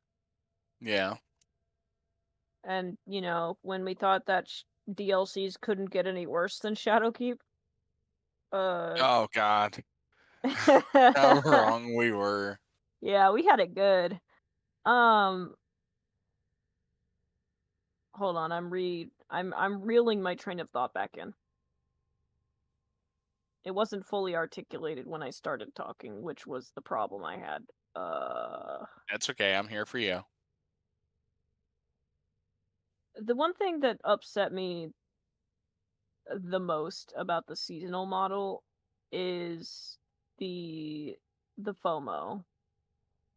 Yeah. and, you know, when we thought that DLCs couldn't get any worse than Shadowkeep. Oh, God. How wrong we were. Yeah, we had it good. Hold on, I'm reeling my train of thought back in. It wasn't fully articulated when I started talking, which was the problem I had. That's okay. I'm here for you. The one thing that upset me the most about the seasonal model is the FOMO.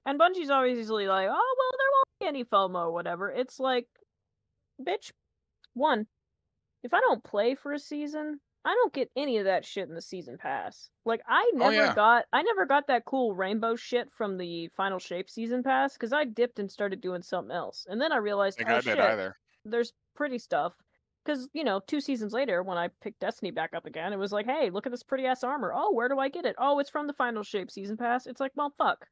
And Bungie's always usually like, oh, well, there won't be any FOMO or whatever. It's like, bitch, one, if I don't play for a season, I don't get any of that shit in the season pass. Like, I never got that cool rainbow shit from the Final Shape season pass, because I dipped and started doing something else. And then I realized, I did either. There's pretty stuff. Because, you know, 2 seasons later, when I picked Destiny back up again, it was like, hey, look at this pretty-ass armor. Oh, where do I get it? Oh, it's from the Final Shape season pass. It's like, well, fuck.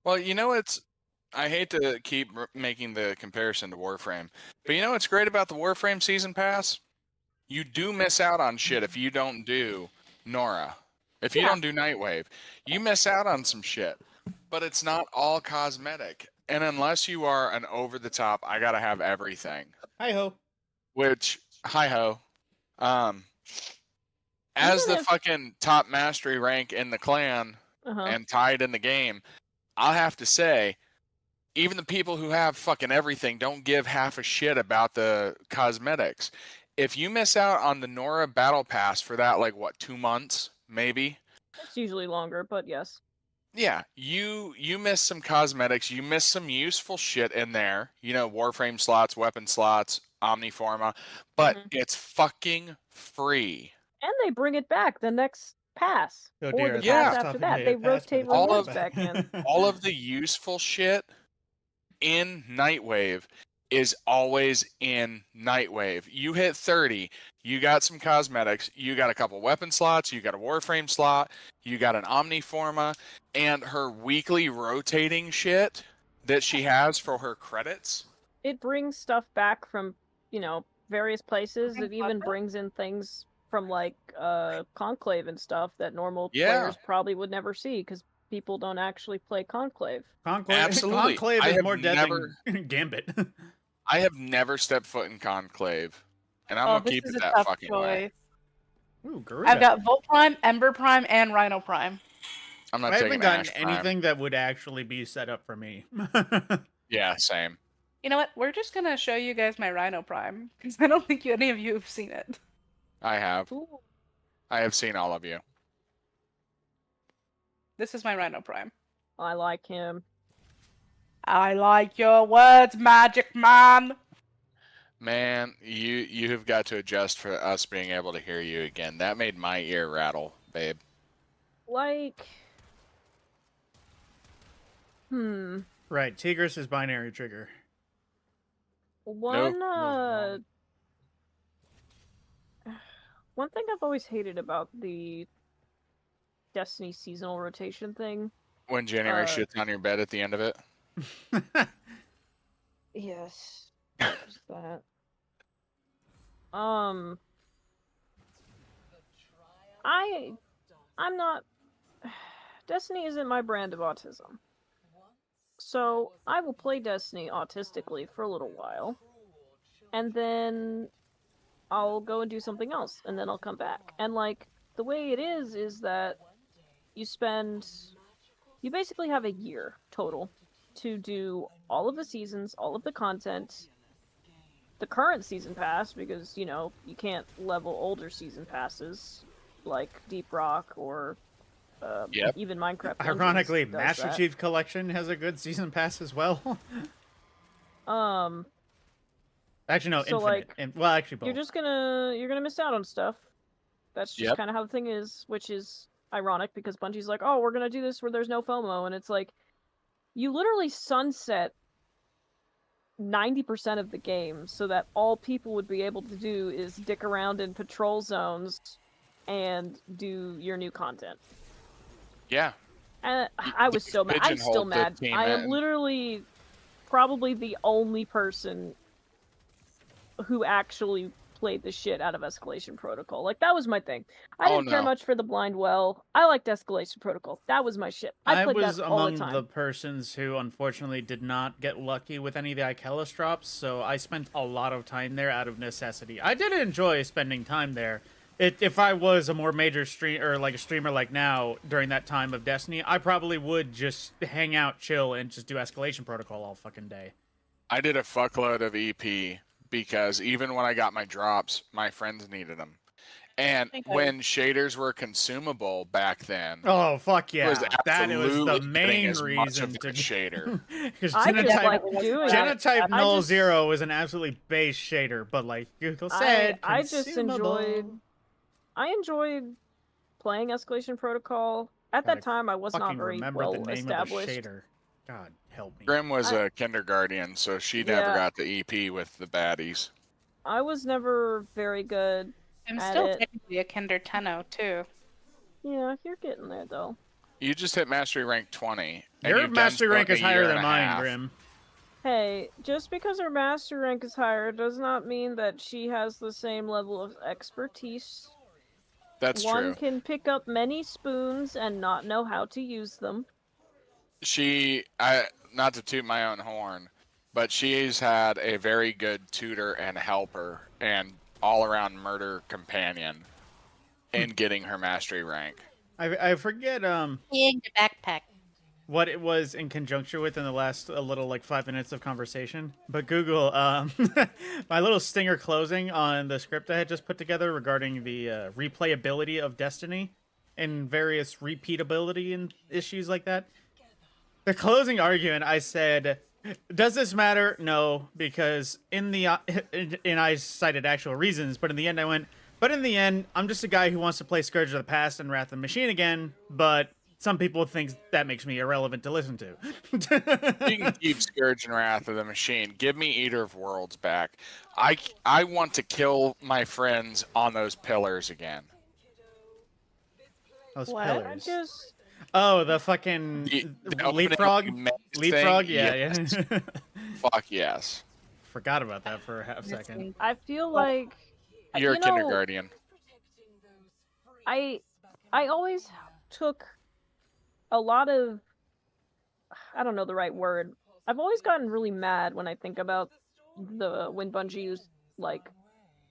Well, you know, I hate to keep making the comparison to Warframe, but you know what's great about the Warframe season pass? You do miss out on shit if you don't do Nora. If you don't do Nightwave, you miss out on some shit. But it's not all cosmetic. And unless you are an over-the-top, I gotta have everything. Hi-ho. Which, hi-ho. As the fucking top mastery rank in the clan and tied in the game, I'll have to say, even the people who have fucking everything don't give half a shit about the cosmetics. If you miss out on the Nora Battle Pass for that, like, what, 2 months, maybe? It's usually longer, but yes. Yeah, you miss some cosmetics, you miss some useful shit in there. You know, Warframe slots, weapon slots, Omniforma, but it's fucking free. And they bring it back the next pass. Oh, or dear, the pass after that. They rotate rewards back in. All of the useful shit in Nightwave is always in Nightwave. You hit 30, you got some cosmetics, you got a couple weapon slots, you got a Warframe slot, you got an Omniforma, and her weekly rotating shit that she has for her credits. It brings stuff back from, you know, various places. It even brings in things from, like, Conclave and stuff that normal players probably would never see, because people don't actually play Conclave. Absolutely. Conclave is more dead than Gambit. I have never stepped foot in Conclave, and I'm gonna keep it that fucking way. Ooh, I've got Volt Prime, Ember Prime, and Rhino Prime. I'm not I taking haven't gotten Ash Prime. anything that would actually be set up for me. Yeah, same. You know what? We're just gonna show you guys my Rhino Prime, because I don't think any of you have seen it. I have. Ooh. I have seen all of you. This is my Rhino Prime. I like him. I like your words, Magic Man. Man, you have got to adjust for us being able to hear you again. That made my ear rattle, babe. Like... Right, Tigris is binary trigger. One thing I've always hated about the Destiny seasonal rotation thing... When January shits on your bed at the end of it? Yes. There's that. I'm not. Destiny isn't my brand of autism. So I will play Destiny autistically for a little while, and then I'll go and do something else, and then I'll come back. And like the way it is that you basically have a year total to do all of the seasons, all of the content, the current season pass, because you can't level older season passes like Deep Rock or even Minecraft. Ironically, Master Chief Collection has a good season pass as well. Actually, no, so Infinite. Well, actually, both. You're gonna miss out on stuff. That's just kind of how the thing is, which is ironic because Bungie's like, oh, we're gonna do this where there's no FOMO, and it's like, you literally sunset 90% of the game so that all people would be able to do is dick around in patrol zones and do your new content. Yeah. And I was so mad. I'm still mad. I am literally probably the only person who actually played the shit out of Escalation Protocol. Like, that was my thing. I didn't care much for the Blind Well. I liked Escalation Protocol. That was my shit. I played that all the time. I was among the persons who unfortunately did not get lucky with any of the Icalis drops, so I spent a lot of time there out of necessity. I did enjoy spending time there. If I was a more major streamer like now during that time of Destiny, I probably would just hang out, chill, and just do Escalation Protocol all fucking day. I did a fuckload of EP because even when I got my drops, my friends needed them. And when shaders were consumable back then, oh fuck yeah, that was the main reason to shader. Because Genotype Null 0 is an absolutely base shader, but like Google said, I enjoyed playing Escalation Protocol. At that time, I was not very well established. Shader. God help me. Grim was a kindergarten, so she never got the EP with the baddies. I was never very good. I'm still technically a Kinder Tenno too. Yeah, you're getting there though. You just hit Mastery Rank 20. Your Mastery Rank is higher than mine, Grim. Hey, just because her Mastery Rank is higher does not mean that she has the same level of expertise. That's true. One can pick up many spoons and not know how to use them. Not to toot my own horn, but she's had a very good tutor and helper and all-around murder companion in getting her mastery rank. I forget in the backpack what it was in conjunction with in the last 5 minutes of conversation, but Google my little stinger closing on the script I had just put together regarding the replayability of Destiny and various repeatability and issues like that. The closing argument, I said, does this matter? No, because and I cited actual reasons, but in the end I went, but in the end, I'm just a guy who wants to play Scourge of the Past and Wrath of the Machine again, but some people think that makes me irrelevant to listen to. You can keep Scourge and Wrath of the Machine. Give me Eater of Worlds back. I want to kill my friends on those pillars again. Those pillars. Oh, the fucking the leapfrog? Leapfrog? Yeah, yes. yeah. Fuck yes. Forgot about that for a half second. I feel like... You're a kindergarten. I always took a lot of... I don't know the right word. I've always gotten really mad when I think about when Bungie used, like,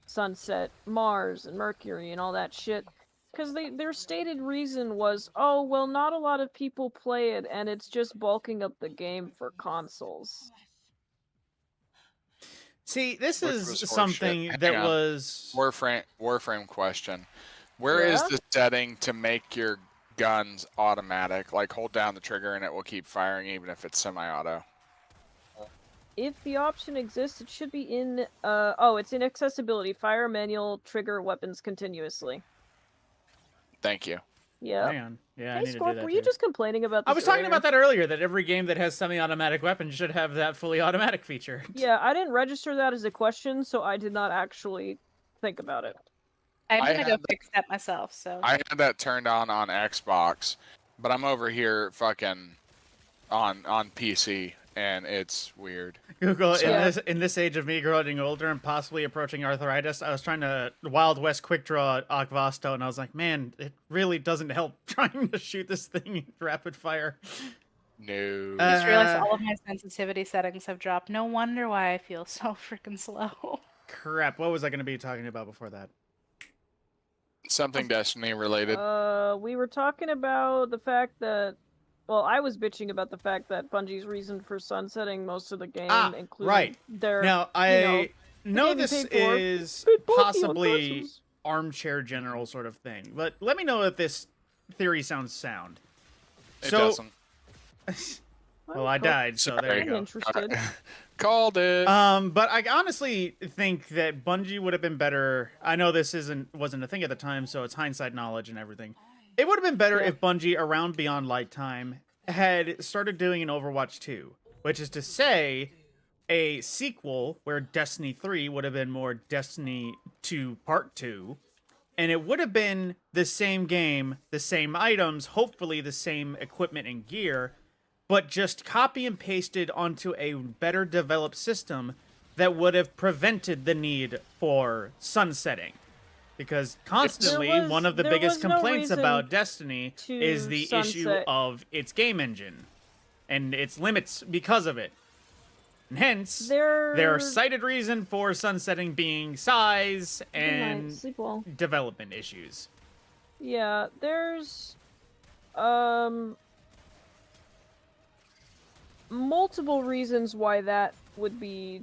Sunset, Mars, and Mercury and all that shit. Because their stated reason was, oh, well, not a lot of people play it, and it's just bulking up the game for consoles. See, this is something that was... Warframe question. Where is the setting to make your guns automatic? Like, hold down the trigger and it will keep firing even if it's semi-auto. If the option exists, it should be in... it's in accessibility. Fire, manual, trigger, weapons continuously. Thank you. Yeah. Hang on. Yeah, hey, I need Scorp, to do that were you just complaining about this I was talking about that earlier, that every game that has semi-automatic weapons should have that fully automatic feature. Yeah, I didn't register that as a question, so I did not actually think about it. I'm gonna go fix that myself, so... I had that turned on Xbox, but I'm over here fucking on PC, and it's weird. Google, So- in this age of me growing older and possibly approaching arthritis, I was trying to Wild West quick draw Agvasto, and I was like, man, it really doesn't help trying to shoot this thing in rapid fire. No. I just realized all of my sensitivity settings have dropped. No wonder why I feel so freaking slow. Crap, what was I going to be talking about before that? Something Destiny related. We were talking about the fact that, well, I was bitching about the fact that Bungie's reason for sunsetting most of the game, including their. Now, I know game you this paid for. is Bit bulky on possibly prices. armchair general sort of thing, but let me know if this theory sounds sound. It So, doesn't. well, I died, so there you I'm go. interested. Called it. But I honestly think that Bungie would have been better. I know this wasn't a thing at the time, so it's hindsight knowledge and everything. It would have been better if Bungie, around Beyond Light Time, had started doing an Overwatch 2, which is to say, a sequel where Destiny 3 would have been more Destiny 2 Part 2, and it would have been the same game, the same items, hopefully the same equipment and gear, but just copy and pasted onto a better developed system that would have prevented the need for sunsetting. Because constantly, one of the biggest complaints about Destiny is the issue of its game engine and its limits because of it. And hence, their cited reason for sunsetting being size and development issues. Yeah, there's multiple reasons why that would be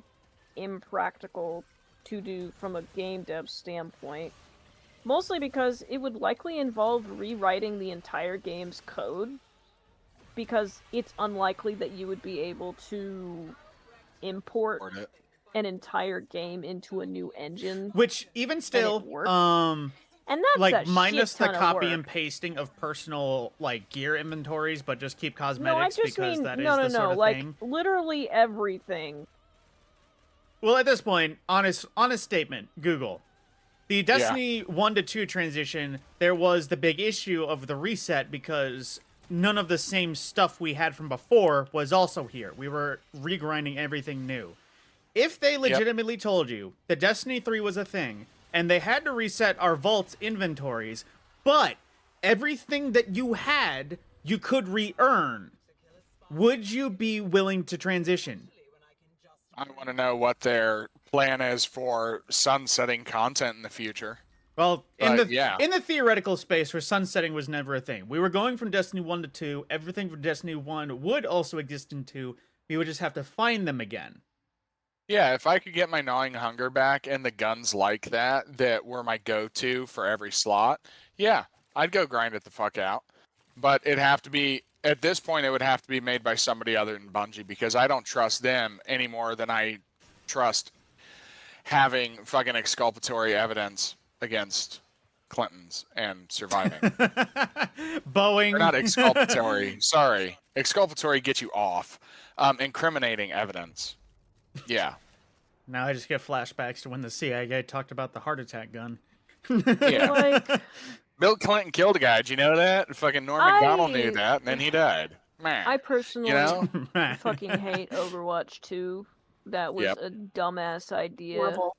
impractical to do from a game dev standpoint. Mostly because it would likely involve rewriting the entire game's code, because it's unlikely that you would be able to import an entire game into a new engine. Which, even still, and that's like, a minus shit the ton of copy work. and pasting of personal, like, gear inventories, but just keep cosmetics No, I just because mean, that is the sort of like, thing. literally everything. Well, at this point, honest statement, Google. The Destiny 1 to 2 transition, there was the big issue of the reset because none of the same stuff we had from before was also here. We were regrinding everything new. If they legitimately told you that Destiny 3 was a thing, and they had to reset our vault's inventories, but everything that you had, you could re-earn, would you be willing to transition? I want to know what their plan is for sunsetting content in the future. Well, in the theoretical space where sunsetting was never a thing, we were going from Destiny 1 to 2. Everything from Destiny 1 would also exist in 2. We would just have to find them again. Yeah, if I could get my gnawing hunger back and the guns like that were my go-to for every slot, yeah, I'd go grind it the fuck out. But it'd have to be, at this point, it would have to be made by somebody other than Bungie, because I don't trust them any more than I trust having fucking exculpatory evidence against Clintons and surviving. Boeing. Or not exculpatory. Sorry. Exculpatory gets you off. Incriminating evidence. Yeah. Now I just get flashbacks to when the CIA talked about the heart attack gun. Yeah. Like, Bill Clinton killed a guy. Did you know that? Fucking Norm Macdonald knew that, and then he died. Man. I personally You know? fucking hate Overwatch 2. That was a dumbass idea. Horrible.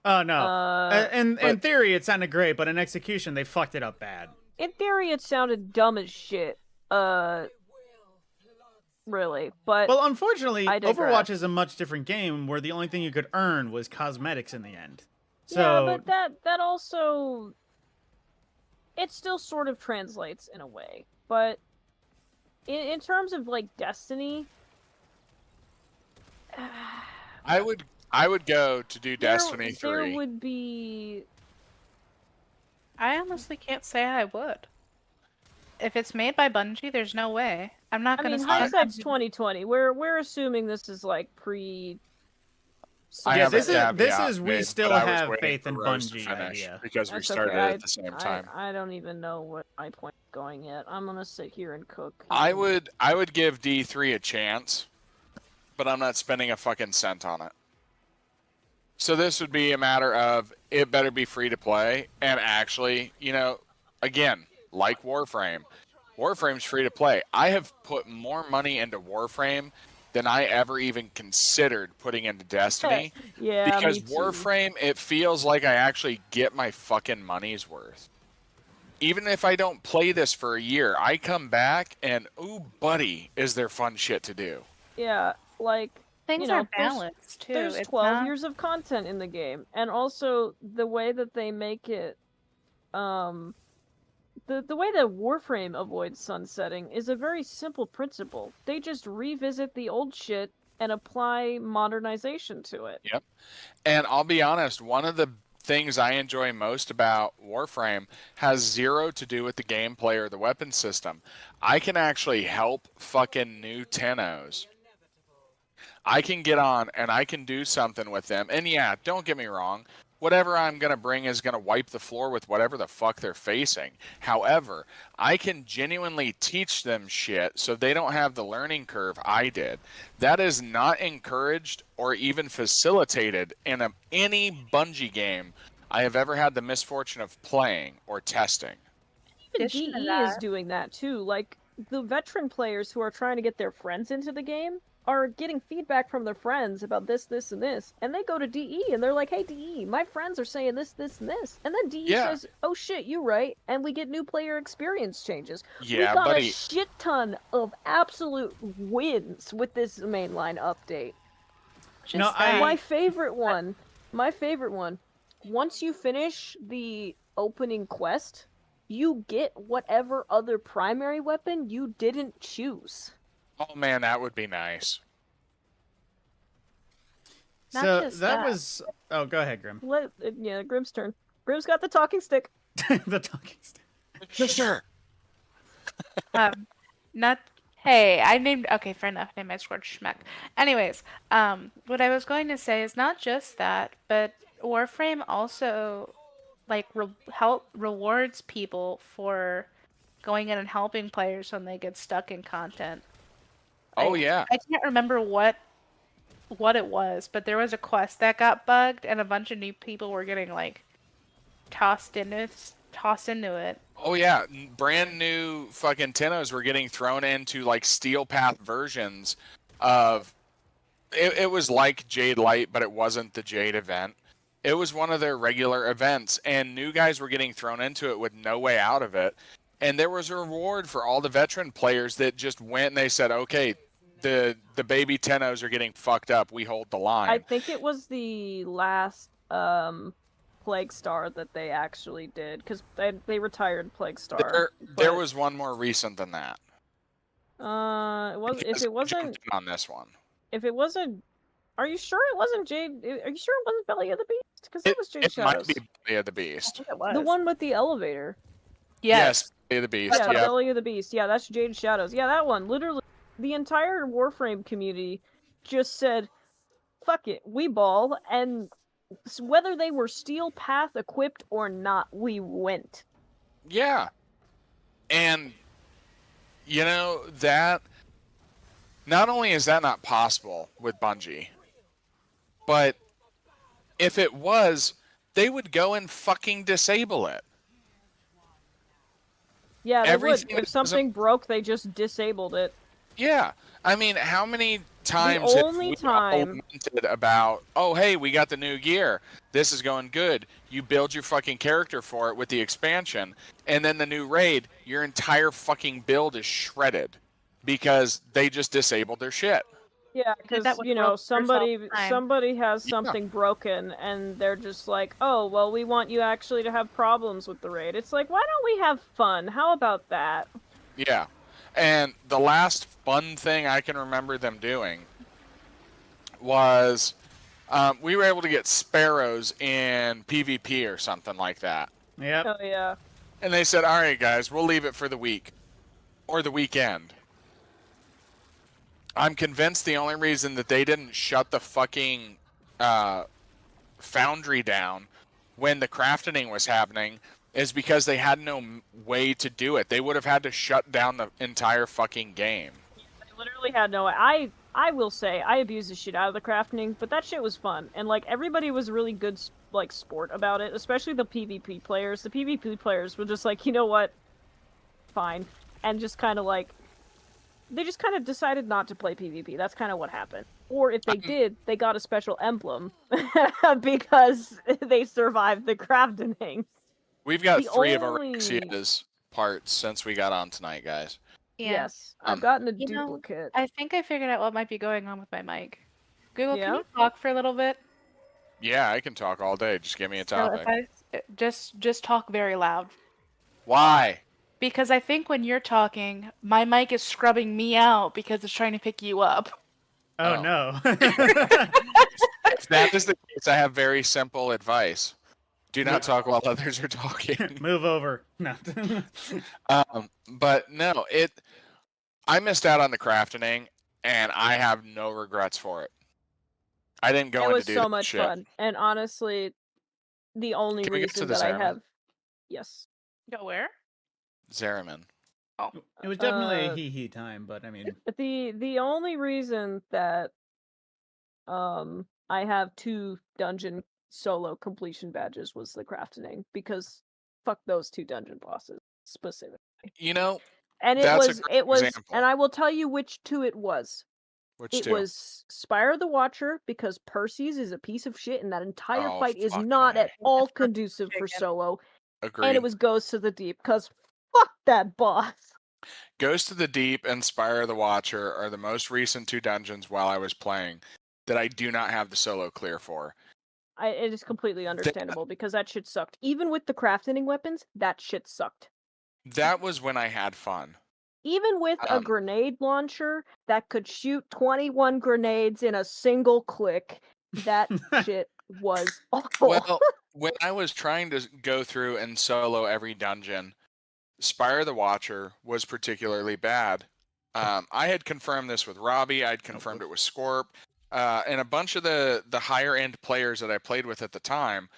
Oh, no. In theory, it sounded great, but in execution, they fucked it up bad. In theory, it sounded dumb as shit. Really. But Well, unfortunately, I digress. Overwatch is a much different game where the only thing you could earn was cosmetics in the end. So, yeah, but that also... It still sort of translates in a way. But in terms of, like, Destiny... I would go to do Destiny 3. There would be... I honestly can't say I would. If it's made by Bungie, there's no way. I'm not I gonna mean, say hindsight's 2020. We're assuming this is like pre. yeah, this is we made, still but I was have waiting faith for in Rose to Bungie finish idea. because we That's started okay. at the same time. I don't even know what my point's going yet. I'm gonna sit here and cook. I would give D3 a chance, but I'm not spending a fucking cent on it. So this would be a matter of it better be free to play, and actually, you know, again, like Warframe. Warframe's free to play. I have put more money into Warframe than I ever even considered putting into Destiny. Yeah, because me too. Warframe, it feels like I actually get my fucking money's worth. Even if I don't play this for a year, I come back and, ooh, buddy, is there fun shit to do. Yeah, like, Things are balanced, too. There's 12 years of content in the game. And also, the way that they make it, the way that Warframe avoids sunsetting is a very simple principle. They just revisit the old shit and apply modernization to it. Yep. And I'll be honest, one of the things I enjoy most about Warframe has zero to do with the gameplay or the weapon system. I can actually help fucking new Tennos. I can get on and I can do something with them. And yeah, don't get me wrong. Whatever I'm going to bring is going to wipe the floor with whatever the fuck they're facing. However, I can genuinely teach them shit so they don't have the learning curve I did. That is not encouraged or even facilitated in any Bungie game I have ever had the misfortune of playing or testing. Even DE is doing that too. Like, the veteran players who are trying to get their friends into the game are getting feedback from their friends about this, this, and this, and they go to DE and they're like, "Hey, DE, my friends are saying this, this, and this," and then DE says, "Oh shit, you right," and we get new player experience changes. Yeah, we got buddy. a shit ton of absolute wins with this mainline update. My favorite one. Once you finish the opening quest, you get whatever other primary weapon you didn't choose. Oh man, that would be nice. So that was... Oh, go ahead, Grim. Yeah, Grim's turn. Grim's got the talking stick. The talking stick. Sure. Hey, I named... Okay, fair enough. Name my squad Schmeck. Anyways, what I was going to say is not just that, but Warframe also, like, rewards people for going in and helping players when they get stuck in content. Oh, yeah. I can't remember what it was, but there was a quest that got bugged, and a bunch of new people were getting, like, tossed into it. Oh, yeah. Brand new fucking Tennos were getting thrown into, like, Steel Path versions of... It was like Jade Light, but it wasn't the Jade event. It was one of their regular events, and new guys were getting thrown into it with no way out of it. And there was a reward for all the veteran players that just went and they said, okay, the baby Tennos are getting fucked up. We hold the line. I think it was the last Plague Star that they actually did, because they retired Plague Star. There was one more recent than that. If it wasn't on this one. If it wasn't, are you sure it wasn't Jade? Are you sure it wasn't Belly of the Beast? Because it was Jade Shadows. It might be Belly of the Beast. It was. The one with the elevator. Yes, Belly of the Beast. Yeah, Belly of the Beast. Yeah, that's Jade Shadows. Yeah, that one. Literally, the entire Warframe community just said, "Fuck it, we ball," and whether they were Steel Path equipped or not, we went. Yeah, and you know that. Not only is that not possible with Bungie, but if it was, they would go and fucking disable it. Yeah, they would. If something broke, they just disabled it. Yeah. I mean, how many times have we lamented about, oh, hey, we got the new gear. This is going good. You build your fucking character for it with the expansion, and then the new raid, your entire fucking build is shredded because they just disabled their shit. Yeah, because, you know, somebody has something broken, and they're just like, oh, well, we want you actually to have problems with the raid. It's like, why don't we have fun? How about that? Yeah. And the last fun thing I can remember them doing was we were able to get sparrows in PvP or something like that. Yeah. Oh, yeah. And they said, all right, guys, we'll leave it for the week or the weekend. I'm convinced the only reason that they didn't shut the fucking foundry down when the crafting was happening is because they had no way to do it. They would have had to shut down the entire fucking game. They literally had no way. I will say, I abused the shit out of the crafting, but that shit was fun. And, like, everybody was really good, like, sport about it, especially the PvP players. The PvP players were just like, you know what? Fine. And just kind of, like, they just kind of decided not to play PvP. That's kind of what happened. Or if they did, they got a special emblem because they survived the crafting. We've got 3 of Aurexia's parts since we got on tonight, guys. Yeah. Yes, I've gotten a duplicate. I think I figured out what might be going on with my mic. Google, Yeah? can you talk for a little bit? Yeah, I can talk all day. Just give me a topic. Just talk very loud. Why? Because I think when you're talking, my mic is scrubbing me out because it's trying to pick you up. Oh no. If that is the case, I have very simple advice. Do not talk while others are talking. Move over. No. But no, I missed out on the crafting, and I have no regrets for it. I didn't go in to do It was so much shit. fun. And honestly, the only Can we get to reason the that I Zariman? have... Yes. Go where? Zariman. Oh. It was definitely a hee-hee time, but I mean... The only reason that I have 2 dungeon solo completion badges was the crafting, because fuck those 2 dungeon bosses specifically. You know, and it was example. and I will tell you which 2 it was. It was Spire the Watcher, because Percy's is a piece of shit and that entire Oh, fight is fuck not yeah. at all conducive for solo. Agreed. And it was Ghosts of the Deep, because fuck that boss. Ghost of the Deep and Spire of the Watcher are the most recent 2 dungeons while I was playing that I do not have the solo clear for. It is completely understandable, because that shit sucked. Even with the crafting weapons, that shit sucked. That was when I had fun. Even with a grenade launcher that could shoot 21 grenades in a single click, that shit was awful. Well, when I was trying to go through and solo every dungeon, Spire the Watcher was particularly bad. I had confirmed this with Robbie. I'd confirmed it with Scorp. And a bunch of the higher end players that I played with at the time,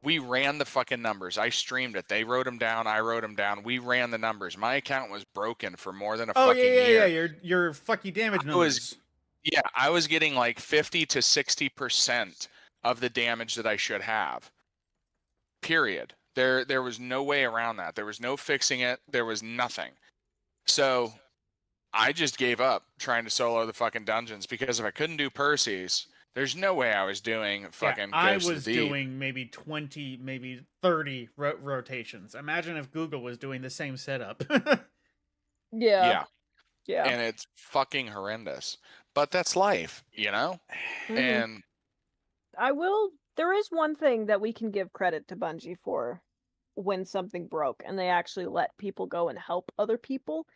we ran the fucking numbers. I streamed it. They wrote them down. I wrote them down. We ran the numbers. My account was broken for more than a fucking year. Yeah. Your fucking damage numbers. I was getting like 50 to 60% of the damage that I should have. Period. There was no way around that. There was no fixing it. There was nothing. So I just gave up trying to solo the fucking dungeons, because if I couldn't do Percy's, there's no way I was doing fucking Ghost I of was the Deep. doing maybe 20, maybe 30 rotations. Imagine if Google was doing the same setup. Yeah. And it's fucking horrendous. But that's life, you know? Mm-hmm. And there is one thing that we can give credit to Bungie for when something broke and they actually let people go and help other people.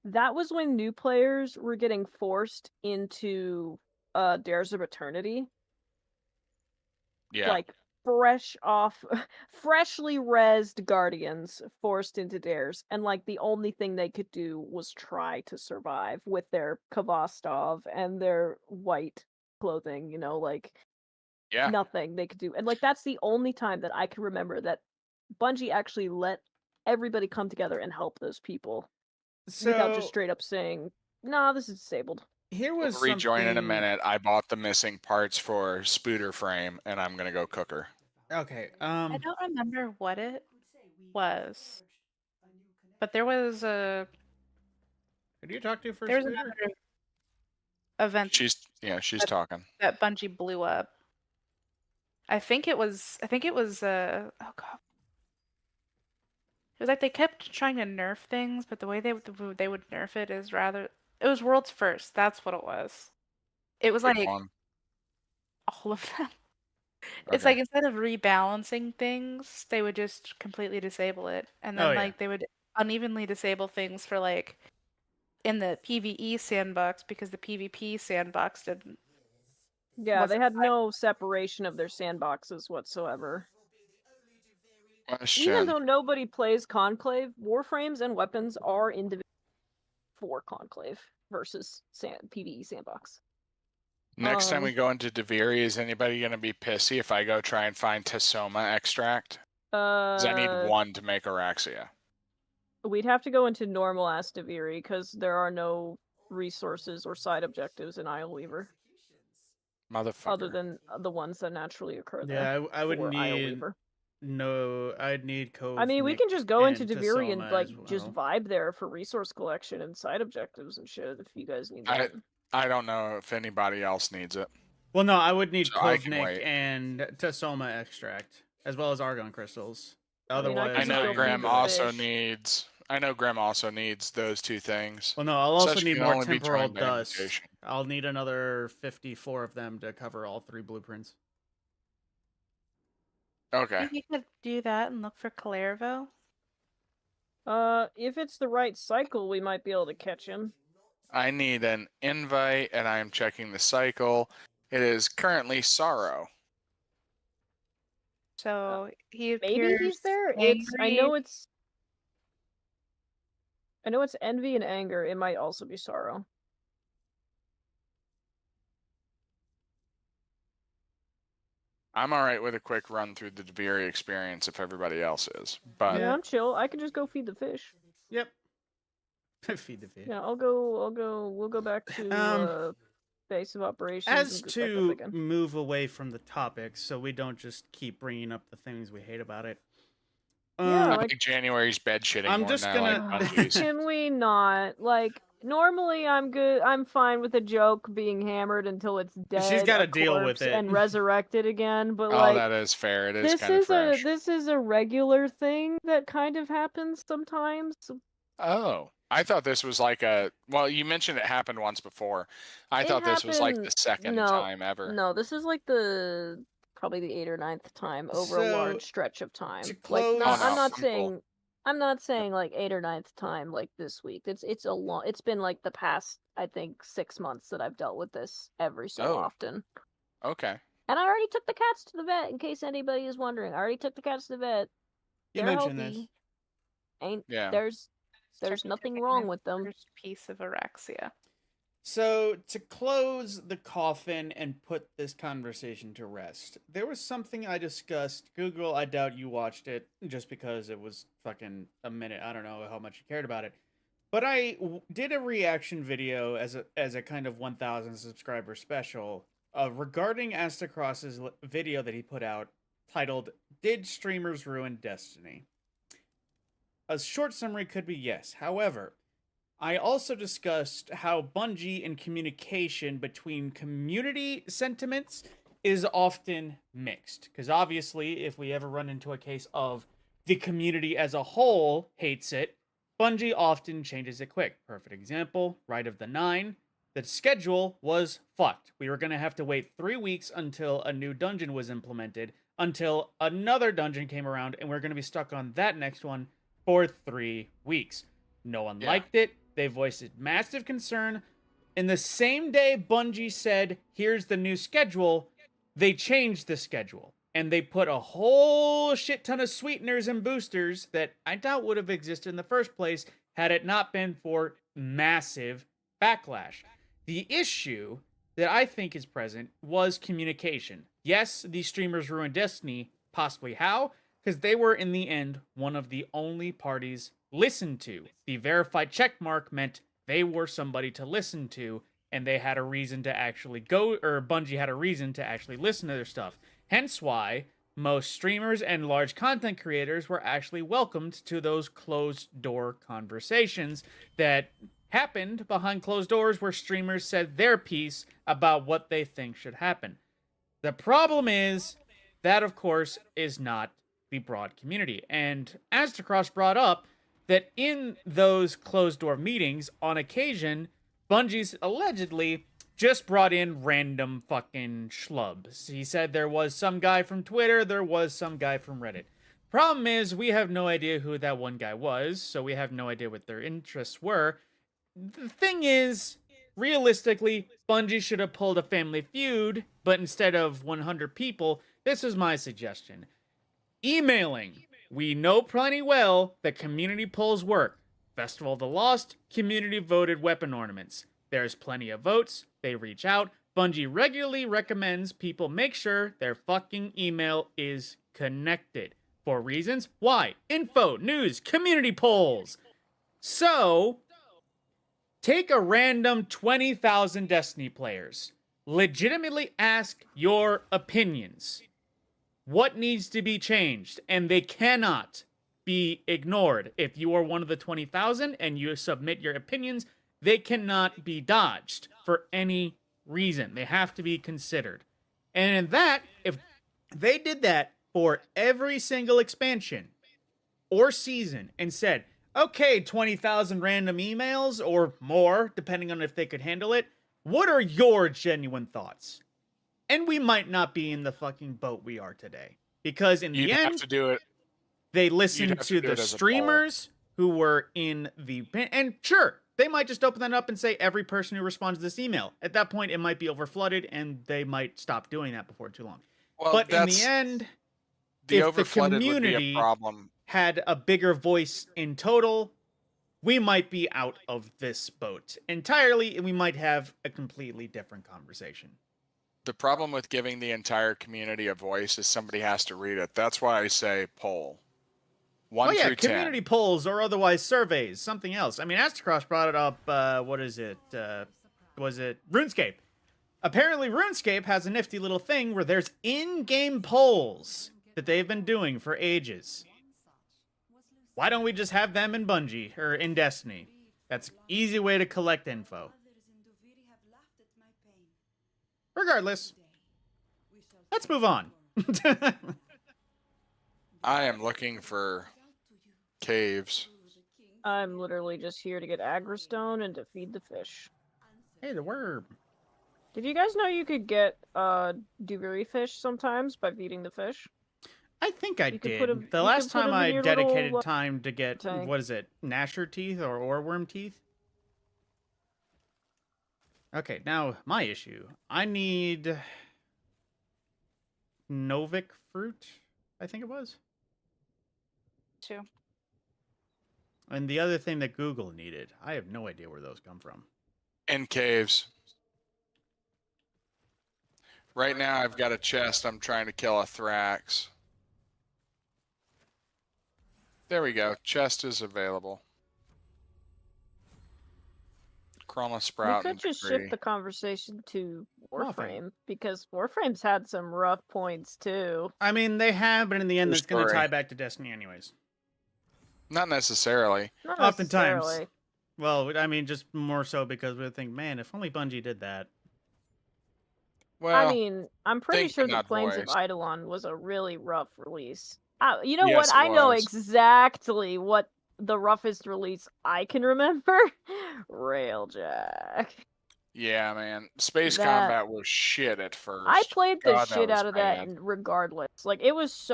That was when new players were getting forced into Dares of Eternity. Yeah. Like freshly rezzed Guardians forced into Dares, and like the only thing they could do was try to survive with their Kvostov and their white clothing, nothing they could do. And like that's the only time that I can remember that Bungie actually let everybody come together and help those people. Without just straight up saying, "Nah, this is disabled." Here was we'll rejoin in a minute. I bought the missing parts for Spooter Frame, and I'm gonna go cook her. Okay. I don't remember what it was, but there was a. Who do you talk to first? There was another event. She's talking. That Bungie blew up. I think it was. Oh god. It was like they kept trying to nerf things, but the way they would nerf it is rather. It was World's First. That's what it was. It was like all of them. It's like instead of rebalancing things, they would just completely disable it, and then they would unevenly disable things for like in the PvE sandbox, because the PvP sandbox didn't. Yeah, they had no separation of their sandboxes whatsoever. Question. Even though nobody plays Conclave, Warframes and weapons are individual for Conclave versus PvE sandbox. Next time we go into Deviri, is anybody going to be pissy if I go try and find Tasoma extract? Because I need 1 to make Araxia. We'd have to go into normal ass Deviri, because there are no resources or side objectives in Isleweaver. Motherfucker. Other than the ones that naturally occur there. Yeah, I would need... Isleweaver. No, I'd need Cove. I mean, we Nick, can just go into and Deviri and Tasoma like as just well. vibe there for resource collection and side objectives and shit if you guys need that. I don't know if anybody else needs it. Well, no, I would need So I Cove can Nick wait. and Tasoma extract, as well as argon crystals. I mean, I Otherwise, can I just know go Graham feed the also fish. needs. I know Graham also needs those two things. well, no, I'll also Such need can more only be temporal joined by dust. invitation. I'll need another 54 of them to cover all 3 blueprints. Okay. Maybe you could do that and look for Clairville. If it's the right cycle, we might be able to catch him. I need an invite, and I am checking the cycle. It is currently Sorrow. So he Maybe appears he's there. angry. I know it's envy and anger. It might also be sorrow. I'm all right with a quick run through the Deviri experience if everybody else is. But Yeah, I'm chill. I can just go feed the fish. Yep. Feed the fish. Yeah, we'll go back to base of operations. As and go back up to again. move away from the topics, so we don't just keep bringing up the things we hate about it. Yeah, I like, think January's bed shitting I'm more just than I gonna- like Bungie's. can we not? Like, normally I'm good. I'm fine with a joke being hammered until it's dead. She's gotta a deal with corpse, it. and resurrected again. But Oh, like, that is fair. It is this kind of is fresh. this is a regular thing that kind of happens sometimes. Oh, I thought this was like a. Well, you mentioned it happened once before. I thought this was like the happened- second no, time ever. No, this is like probably the 8th or 9th time over a So, large stretch of time. to Like, close- not, Oh, I'm no, not I'm saying cool. I'm not saying like 8th or 9th time like this week. It's a long. It's been like the past, I think, 6 months that I've dealt with this every so Oh. often. Okay. And I already took the cats to the vet. In case anybody is wondering, I already took the cats to the vet. You They're mentioned healthy. this. Ain't Yeah. there's Start nothing taking wrong his with them. first piece of Araxia. So, to close the coffin and put this conversation to rest, there was something I discussed. Google, I doubt you watched it just because it was fucking a minute. I don't know how much you cared about it. But I did a reaction video as a kind of 1,000 subscriber special regarding Astacross's video that he put out titled, "Did Streamers Ruin Destiny?" A short summary could be yes. However, I also discussed how Bungie and communication between community sentiments is often mixed. Because obviously, if we ever run into a case of the community as a whole hates it, Bungie often changes it quick. Perfect example, Rite of the Nine. The schedule was fucked. We were going to have to wait 3 weeks until a new dungeon was implemented, until another dungeon came around, and we're going to be stuck on that next one for 3 weeks. No one liked it. They voiced massive concern. In the same day Bungie said, here's the new schedule, they changed the schedule. And they put a whole shit ton of sweeteners and boosters that I doubt would have existed in the first place had it not been for massive backlash. The issue that I think is present was communication. Yes, these streamers ruined Destiny. Possibly how? Because they were, in the end, one of the only parties listened to. The verified checkmark meant they were somebody to listen to, and they had a reason to actually go, or Bungie had a reason to actually listen to their stuff. Hence why most streamers and large content creators were actually welcomed to those closed-door conversations that happened behind closed doors where streamers said their piece about what they think should happen. The problem is that, of course, is not the broad community. And Astacross brought up that in those closed-door meetings, on occasion, Bungie's allegedly just brought in random fucking schlubs. He said there was some guy from Twitter, there was some guy from Reddit. Problem is, we have no idea who that one guy was, so we have no idea what their interests were. The thing is, realistically, Bungie should have pulled a Family Feud, but instead of 100 people, this is my suggestion. Emailing. We know plenty well that community polls work. Festival of the Lost, community voted weapon ornaments. There's plenty of votes, they reach out. Bungie regularly recommends people make sure their fucking email is connected. For reasons? Why? Info, news, community polls. So, take a random 20,000 Destiny players. Legitimately ask your opinions. what needs to be changed, and they cannot be ignored. If you are one of the 20,000 and you submit your opinions, they cannot be dodged for any reason. They have to be considered. And in that, if they did that for every single expansion or season and said, okay, 20,000 random emails or more, depending on if they could handle it, what are your genuine thoughts? And we might not be in the fucking boat we are today. Because in the end, have to do it. They listened to the streamers who were in the... And sure, they might just open that up and say every person who responds to this email. At that point, it might be overflooded, and they might stop doing that before too long. Well, but in the end, if the community had a bigger voice in total, we might be out of this boat entirely, and we might have a completely different conversation. The problem with giving the entire community a voice is somebody has to read it. That's why I say poll. 1 through 10. Community polls or otherwise surveys, something else. I mean, Astacross brought it up, what is it? Was it RuneScape? Apparently, RuneScape has a nifty little thing where there's in-game polls that they've been doing for ages. Why don't we just have them in Bungie, or in Destiny? That's an easy way to collect info. Regardless, let's move on. I am looking for caves. I'm literally just here to get Agrostone and to feed the fish. Hey, the worm. Did you guys know you could get Duviri fish sometimes by feeding the fish? I think I did. The last time I dedicated time to get, what is it, Gnasher teeth or oreworm teeth? Okay, now my issue. I need Novik fruit, I think it was. 2. And the other thing that Google needed. I have no idea where those come from. In caves. Right now I've got a chest. I'm trying to kill a Thrax. There we go. Chest is available. Chroma Sprout. We could just shift the conversation to Warframe, because Warframe's had some rough points too. I mean, they have, but in the end, it's going to tie back to Destiny anyways. Not necessarily. Not Oftentimes. necessarily. Well, I mean, just more so because we think, man, if only Bungie did that. Well, I mean, I'm pretty sure the Plains of Eidolon was a really rough release. You know what? I know exactly what the roughest release I can remember. Railjack. Yeah, man. Space combat was shit at first. I played the shit out of that regardless. Like, it was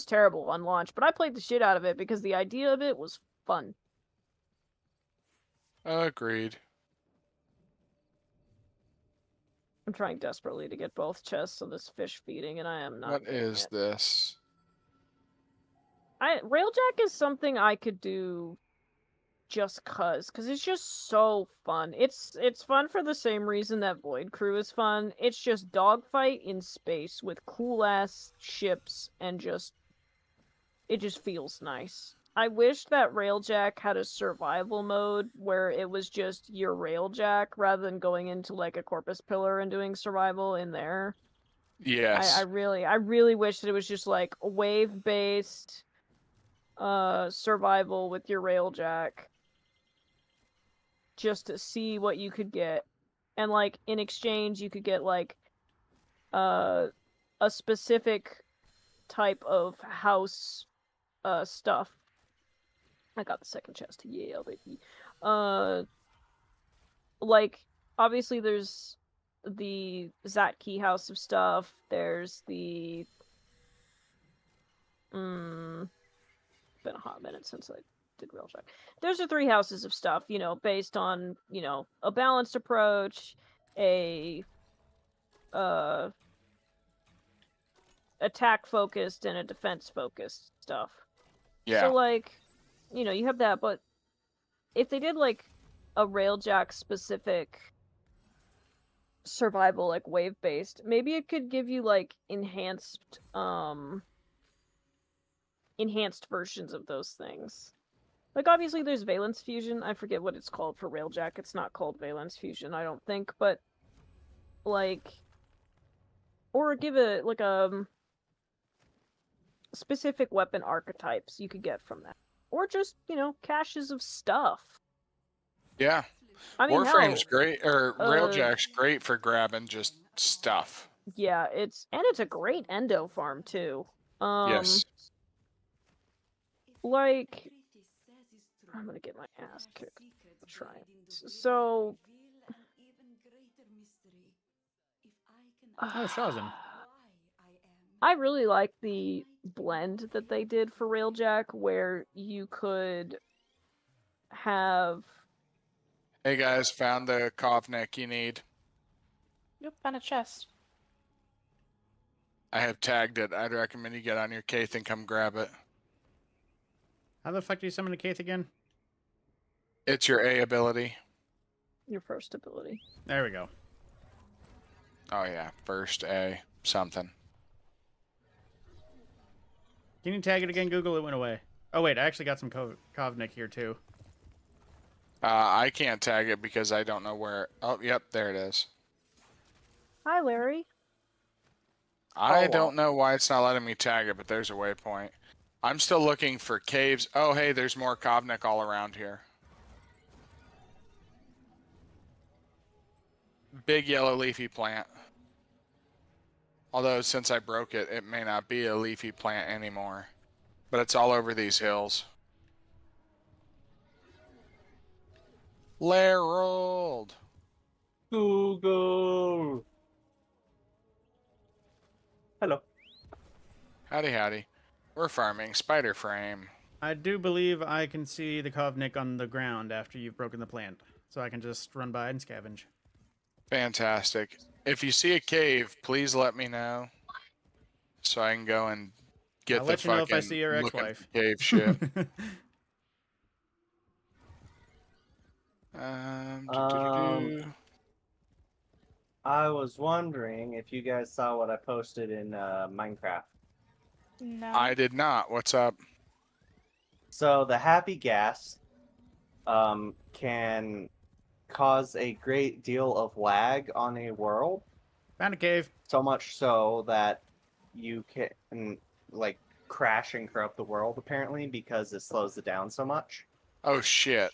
terrible on launch, but I played the shit out of it because the idea of it was fun. Agreed. I'm trying desperately to get both chests of this fish feeding, and I am not. What is this? Railjack is something I could do just cause it's just so fun. It's fun for the same reason that Void Crew is fun. It's just dogfight in space with cool ass ships, and it just feels nice. I wish that Railjack had a survival mode where it was just your Railjack rather than going into like a Corpus Pillar and doing survival in there. Yes. I really wish that it was just like a wave based survival with your Railjack, just to see what you could get, and like in exchange you could get like a specific type of house stuff. I got the second chest. Yeah, baby. Like obviously there's the Zatkey house of stuff. There's the been a hot minute since I did Railjack. There's the 3 houses of stuff, based on, a balanced approach, a attack focused and a defense focused stuff. Yeah. So like, you have that, but if they did like a Railjack specific survival, like wave based, maybe it could give you like enhanced versions of those things. Like obviously there's Valence Fusion. I forget what it's called for Railjack. It's not called Valence Fusion, I don't think, but like, or give it like specific weapon archetypes you could get from that. Or just, caches of stuff. Yeah. I mean, Warframe's hell, great, or Railjack's great for grabbing just stuff. yeah, it's a great endo farm too. Yes. Like, I'm gonna get my ass kicked trying. So, Oh, Shazam. I really like the blend that they did for Railjack, where you could have. Hey guys, found the Kovnik you need. Yep, found a chest. I have tagged it. I'd recommend you get on your Kaith and come grab it. How the fuck do you summon a Kaith again? It's your A ability. Your first ability. There we go. Oh yeah, first A something. Can you tag it again, Google? It went away. Oh wait, I actually got some Kovnik here too. I can't tag it because I don't know where. Oh, yep, there it is. Hi, Larry. I don't know why it's not letting me tag it, but there's a waypoint. I'm still looking for caves. Oh, hey, there's more Kovnik all around here. Big yellow leafy plant. Although, since I broke it, it may not be a leafy plant anymore. But it's all over these hills. Lerald! Google! Hello. Howdy, howdy. We're farming spider frame. I do believe I can see the Kovnik on the ground after you've broken the plant. So I can just run by and scavenge. Fantastic. If you see a cave, please let me know. So I can go and get I'll the let you know if I fucking see your looking ex-wife. cave shit. I was wondering if you guys saw what I posted in Minecraft. No. I did not. What's up? So the happy gas can cause a great deal of lag on a world. Found a cave. So much so that you can like crash and corrupt the world apparently because it slows it down so much. Oh shit.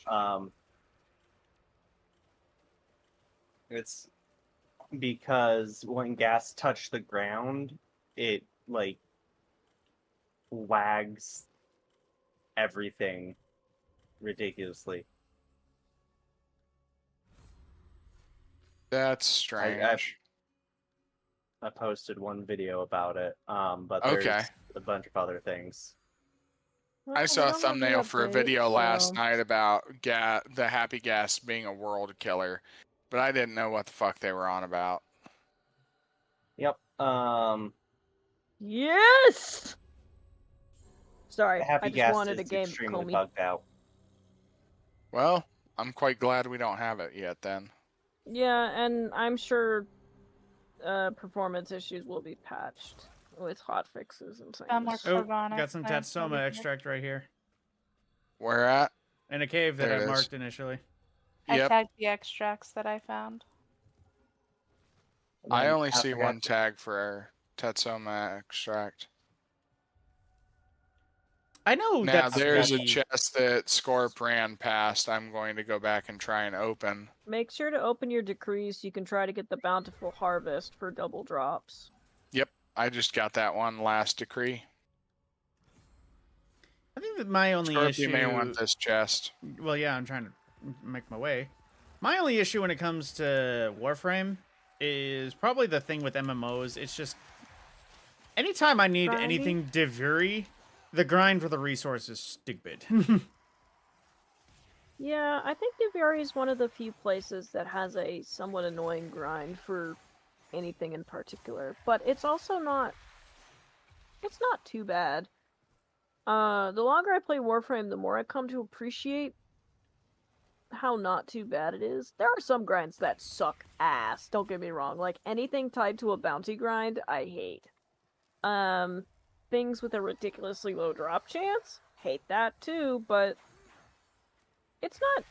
It's because when gas touch the ground, it like wags everything ridiculously. That's strange. I posted one video about it, but Okay. there's a bunch of other things. I saw a thumbnail for a video last night about the happy gas being a world killer, but I didn't know what the fuck they were on about. Yep. Yes. Sorry, The happy I just gas wanted a is game. extremely Comey. bugged out. Well, I'm quite glad we don't have it yet then. Yeah, and I'm sure performance issues will be patched with hot fixes and things. Oh, got some Tatsoma extract right here. Where at? In a cave that There I it marked is. initially. I Yep. tagged the extracts that I found. I only see one tag for our Tatsoma extract. I know now that's there's a chest that Scorp ran past. I'm going to go back and try and open. Make sure to open your decrees so you can try to get the bountiful harvest for double drops. Yep, I just got that one last decree. I think that my only Scorp, issue... you may want this chest. Well, yeah, I'm trying to make my way. My only issue when it comes to Warframe is probably the thing with MMOs. It's just... anytime I need anything Devuri, the grind for the resource is stupid. Yeah, I think Devuri is one of the few places that has a somewhat annoying grind for anything in particular. But it's also not... it's not too bad. The longer I play Warframe, the more I come to appreciate how not too bad it is. There are some grinds that suck ass, don't get me wrong. Like, anything tied to a bounty grind, I hate. Things with a ridiculously low drop chance, hate that too, but it's not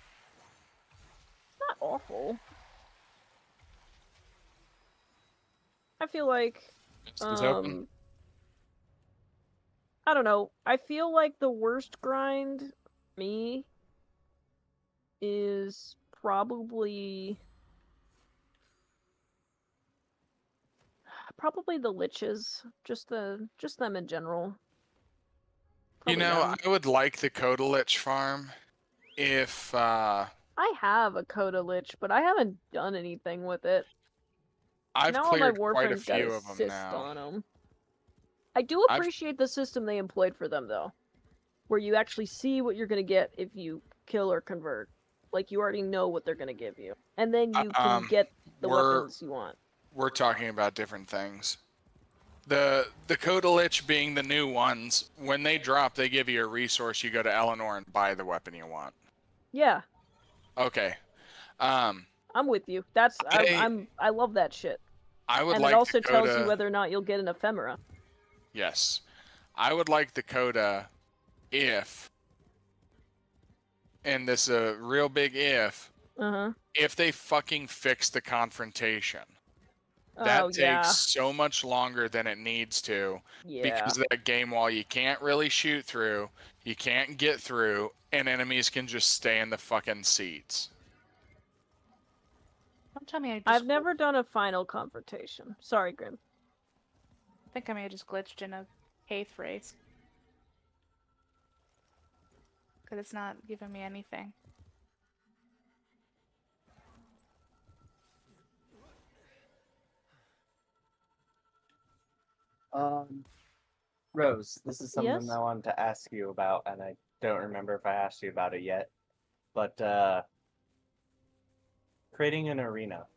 awful. I feel like, I don't know. I feel like the worst grind for me is probably the liches, just them in general. Probably I would like the Coda Lich farm if I have a Coda Lich, but I haven't done anything with it. I've now cleared all my quite a Warframe's got few of them assist now. on them. I do appreciate the system they employed for them, though, where you actually see what you're going to get if you kill or convert. Like, you already know what they're going to give you. And then you can get the weapons you want. We're talking about different things. The Coda Lich being the new ones, when they drop, they give you a resource. You go to Eleanor and buy the weapon you want. Yeah. Okay. I'm with you. I love that shit. I would and like it also the Coda... tells you whether or not you'll get an ephemera. Yes. I would like the Coda if, and this is a real big if, if they fucking fix the confrontation. That takes so much longer than it needs to. Yeah. Because that game wall you can't really shoot through, you can't get through, and enemies can just stay in the fucking seats. Don't tell me I've never done a final confrontation. Sorry, Grim. I think I may have just glitched in a Haith race. Because it's not giving me anything. Rose, this is something I wanted to ask you about, and I don't remember if I asked you about it yet. But, creating an arena.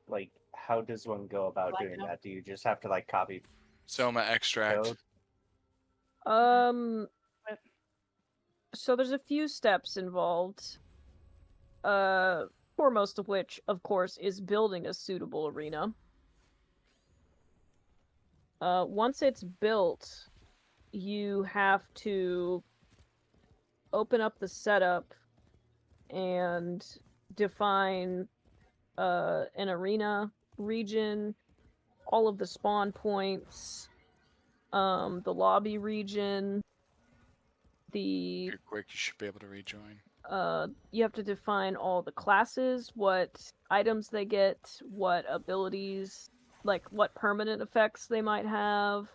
Like, how does one go about doing that? Do you just have to, like, copy Soma extract? Code? So there's a few steps involved. Foremost of which, of course, is building a suitable arena. Once it's built, you have to open up the setup and define an arena region, all of the spawn points, the lobby region, You're quick, you should be able to rejoin. You have to define all the classes, what items they get, what abilities, like what permanent effects they might have.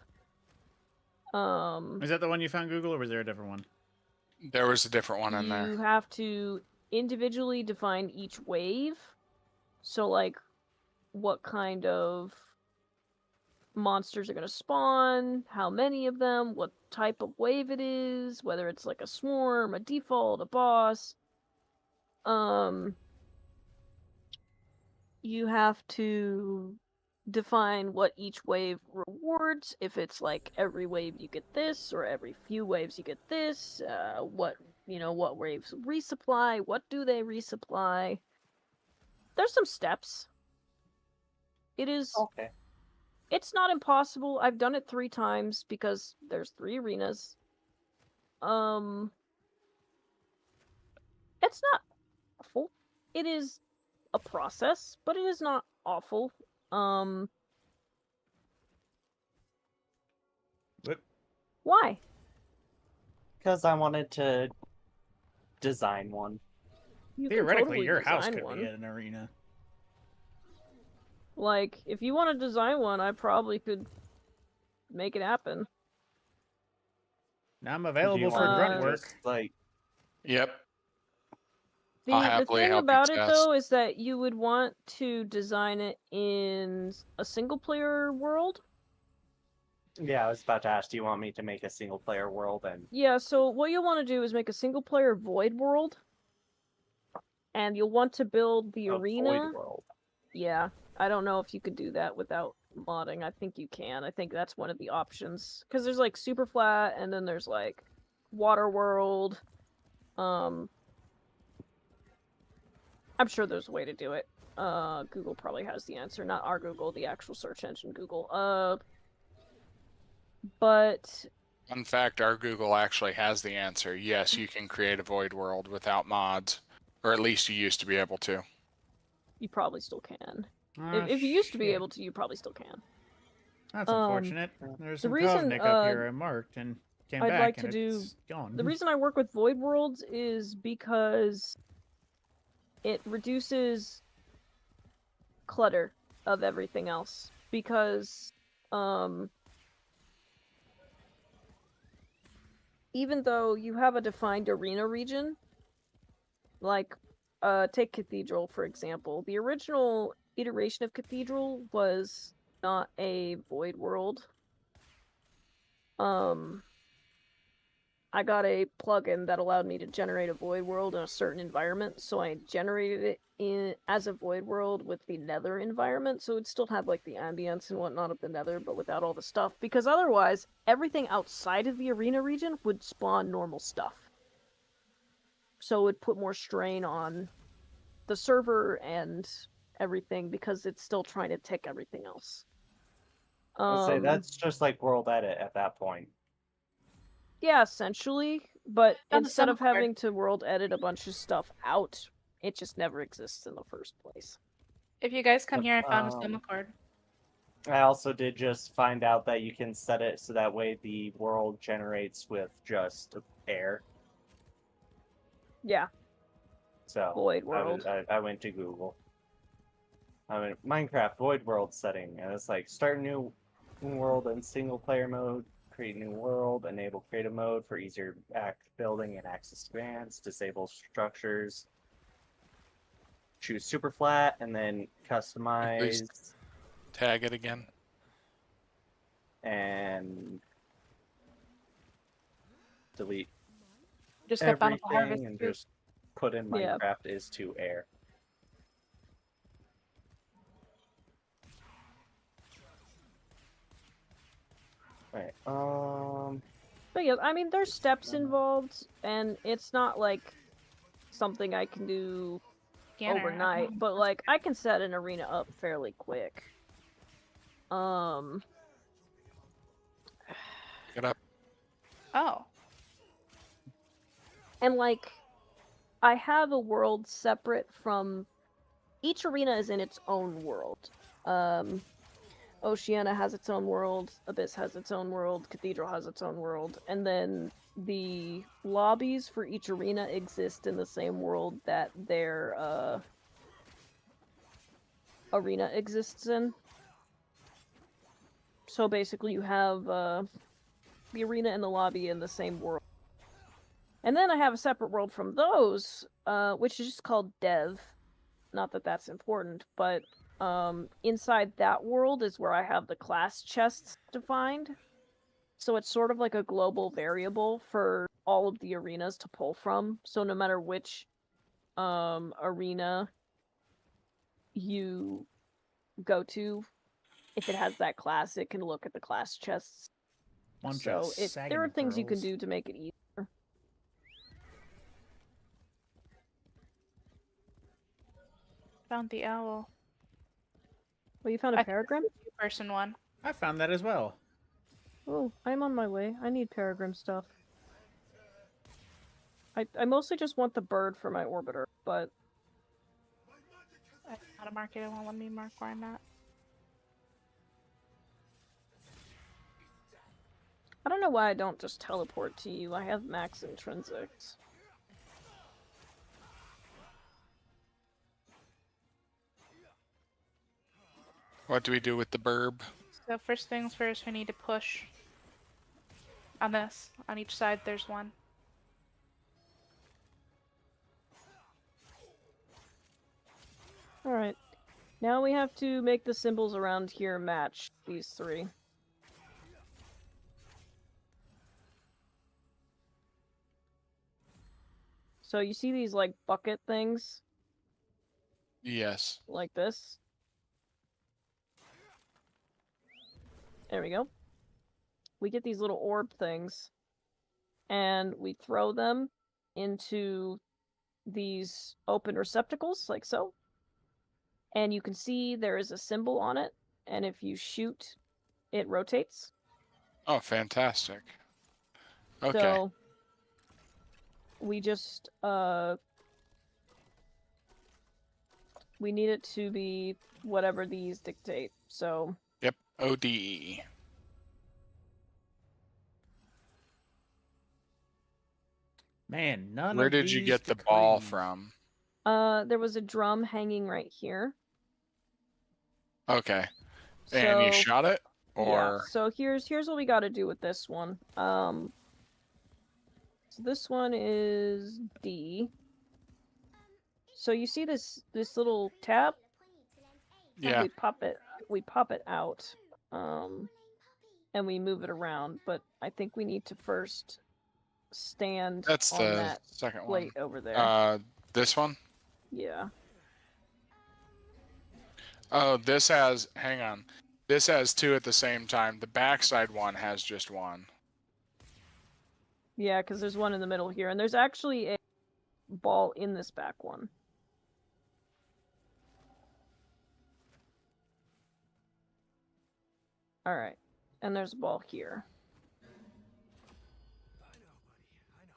Is that the one you found, Google, or was there a different one? There was a different one in there. You have to individually define each wave. So, like, what kind of monsters are going to spawn, how many of them, what type of wave it is, whether it's like a swarm, a default, a boss. You have to define what each wave rewards, if it's like every wave you get this, or every few waves you get this, what waves resupply, what do they resupply. There's some steps. It is... Okay. It's not impossible. I've done it 3 times because there's 3 arenas. It's not awful. It is a process, but it is not awful. What? Why? Because I wanted to design one. Theoretically, your house could be an arena. Like, if you want to design one, I probably could make it happen. Now I'm available for grunt work. Like, yep. The thing about it, though, is that you would want to design it in a single-player world. Yeah, I was about to ask, do you want me to make a single-player world? And yeah, so what you'll want to do is make a single-player void world. And you'll want to build the arena. Void world. Yeah. I don't know if you could do that without modding. I think you can. I think that's one of the options. Because there's, like, super flat, and then there's, like, water world. I'm sure there's a way to do it. Google probably has the answer. Not our Google, the actual search engine Google. But... Fun fact, our Google actually has the answer. Yes, you can create a void world without mods. Or at least you used to be able to. You probably still can. If you used to be able to, you probably still can. That's unfortunate. There's the some reason, Kovnik up here I marked and came I'd back like and to do it's gone. the reason I work with Void Worlds is because it reduces clutter of everything else. Because even though you have a defined arena region, like take Cathedral for example, the original iteration of Cathedral was not a Void World. I got a plugin that allowed me to generate a Void World in a certain environment, so I generated it as a Void World with the Nether environment, so it'd still have like the ambience and whatnot of the Nether, but without all the stuff, because otherwise, everything outside of the arena region would spawn normal stuff. So it would put more strain on the server and everything, because it's still trying to tick everything else. I'd say that's just like World Edit at that point. Yeah, essentially, but instead of having to world edit a bunch of stuff out, it just never exists in the first place. If you guys come here, I found a summer cord. I also did just find out that you can set it so that way the world generates with just air. Yeah. So Void World. I went to Google. I went Minecraft Void World setting, and it's like start a new world in single player mode. Create new world, enable creative mode for easier building and access to bands, disable structures, choose super flat, and then customize. Tag it again. And delete just everything and just put in Minecraft is to air. Right. But yeah, I mean, there's steps involved, and it's not like something I can do overnight. But like, I can set an arena up fairly quick. Get up. Oh. And like, I have a world separate from. Each arena is in its own world. Oceania has its own world, Abyss has its own world, Cathedral has its own world, and then the lobbies for each arena exist in the same world that their arena exists in. So basically you have the arena and the lobby in the same world. And then I have a separate world from those, which is just called Dev. Not that that's important, but inside that world is where I have the class chests defined. So it's sort of like a global variable for all of the arenas to pull from. So no matter which arena you go to, if it has that class, it can look at the class chests. So there are things you can do to make it easier. Found the owl. Well, you found a paragram? Person one. I found that as well. Oh, I'm on my way. I need paragram stuff. I mostly just want the bird for my orbiter, but... I don't know how to mark it. It won't let me mark where I'm at. I don't know why I don't just teleport to you. I have max intrinsics. What do we do with the burb? So first things first, we need to push on this. On each side, there's one. Alright. Now we have to make the symbols around here match these three. So you see these, like, bucket things? Yes. Like this? There we go. We get these little orb things, and we throw them into these open receptacles, like so. And you can see there is a symbol on it, and if you shoot, it rotates. Oh, fantastic. Okay. So, we just, we need it to be whatever these dictate, so... Yep. ODE. Man, none Where of did you these get the ball decrees. from? There was a drum hanging right here. Okay. So, And you shot it? yeah. Or So here's what we got to do with this one. So this one is D. So you see this little tab? yeah. We pop it out. And we move it around, but I think we need to first stand That's on the that second plate one. over there. This one? Yeah. Oh, this has, hang on. This has two at the same time. The backside one has just one. Yeah, because there's one in the middle here, and there's actually a ball in this back one. Alright, and there's a ball here.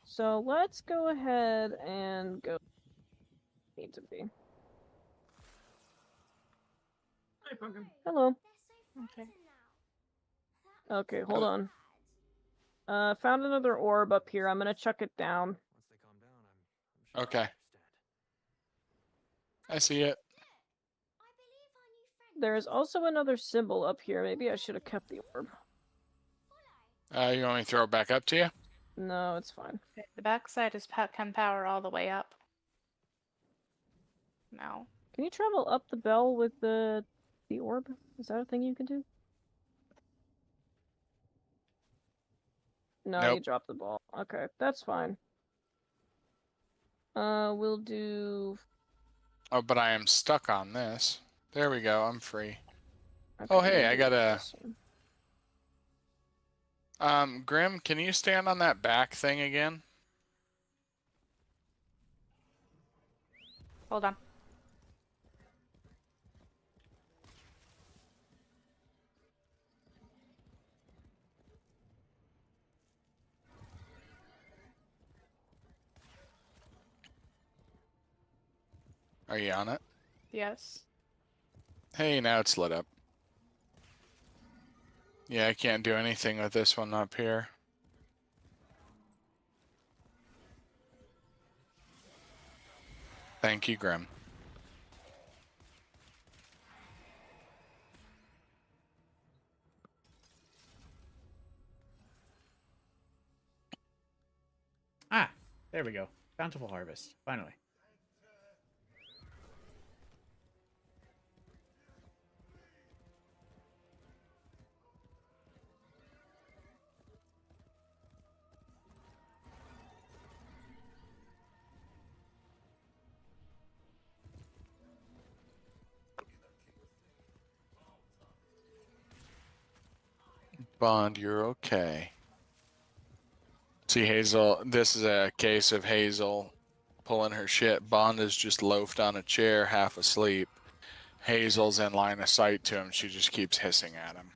So let's go ahead and go. Need to be. Hi, Pumpkin. Hello. Okay. Okay, hold on. Found another orb up here. I'm gonna chuck it down. Okay. I see it. There's also another symbol up here. Maybe I should have kept the orb. You want me to throw it back up to you? No, it's fine. Okay, the backside is can power all the way up. No. Can you travel up the bell with the orb? Is that a thing you can do? No, Nope. you dropped the ball. Okay, that's fine. We'll do... Oh, but I am stuck on this. There we go. I'm free. Okay, Oh, hey, I got a... this one. Grim, can you stand on that back thing again? Hold on. Are you on it? Yes. Hey, now it's lit up. Yeah, I can't do anything with this one up here. Thank you, Grim. Ah, there we go. Bountiful harvest. Finally. Bond, you're okay. See, Hazel, this is a case of Hazel pulling her shit. Bond is just loafed on a chair, half asleep. Hazel's in line of sight to him. She just keeps hissing at him.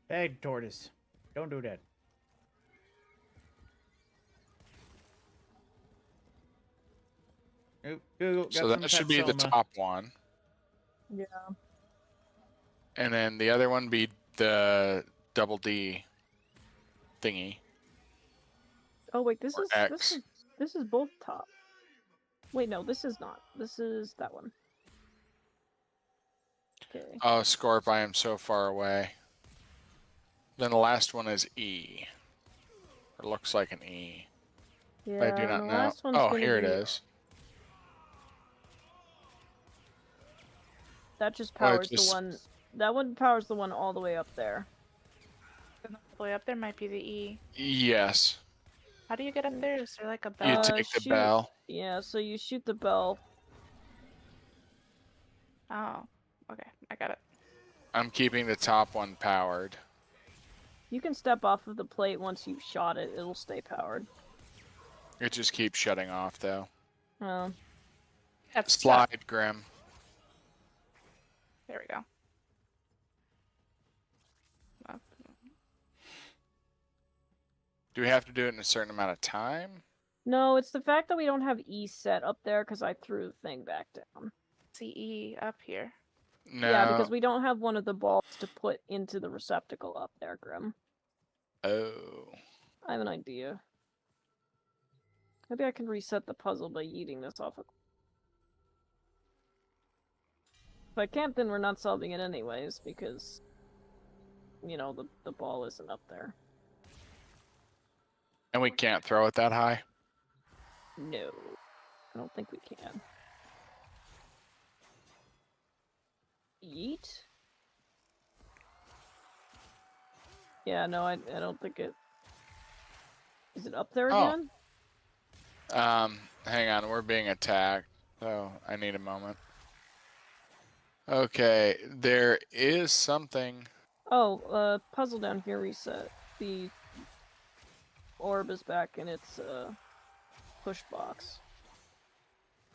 Hey, tortoise. Don't do that. Google, So that should be the top one. Yeah. And then the other one be the double D thingy. Oh wait, this Or is X. this is both top. Wait, no, this is not. This is that one. Okay. Oh, Scorp, I am so far away. Then the last one is E. Or looks like an E. Yeah, I do not the know. last one's Oh, gonna here it be- is. That just Well, it powers just- the one. That one powers the one all the way up there. And all the way up there might be the E. Yes. How do you get up there? Is there like a bell? You take the shoot. bell. Yeah, so you shoot the bell. Oh, okay, I got it. I'm keeping the top one powered. You can step off of the plate once you've shot it. It'll stay powered. It just keeps shutting off, though. Oh. That's Slide, Grim. There we go. Up. Do we have to do it in a certain amount of time? No, it's the fact that we don't have E set up there because I threw the thing back down. CE up here. No. Yeah, because we don't have one of the balls to put into the receptacle up there, Grim. Oh. I have an idea. Maybe I can reset the puzzle by eating this off of... If I can't, then we're not solving it anyways, because... You know, the ball isn't up there. And we can't throw it that high? No. I don't think we can. Yeet? Yeah, no, I don't think it... Is it up there again? Hang on, we're being attacked, so I need a moment. Okay, there is something... Oh, puzzle down here reset. The orb is back in its, push box.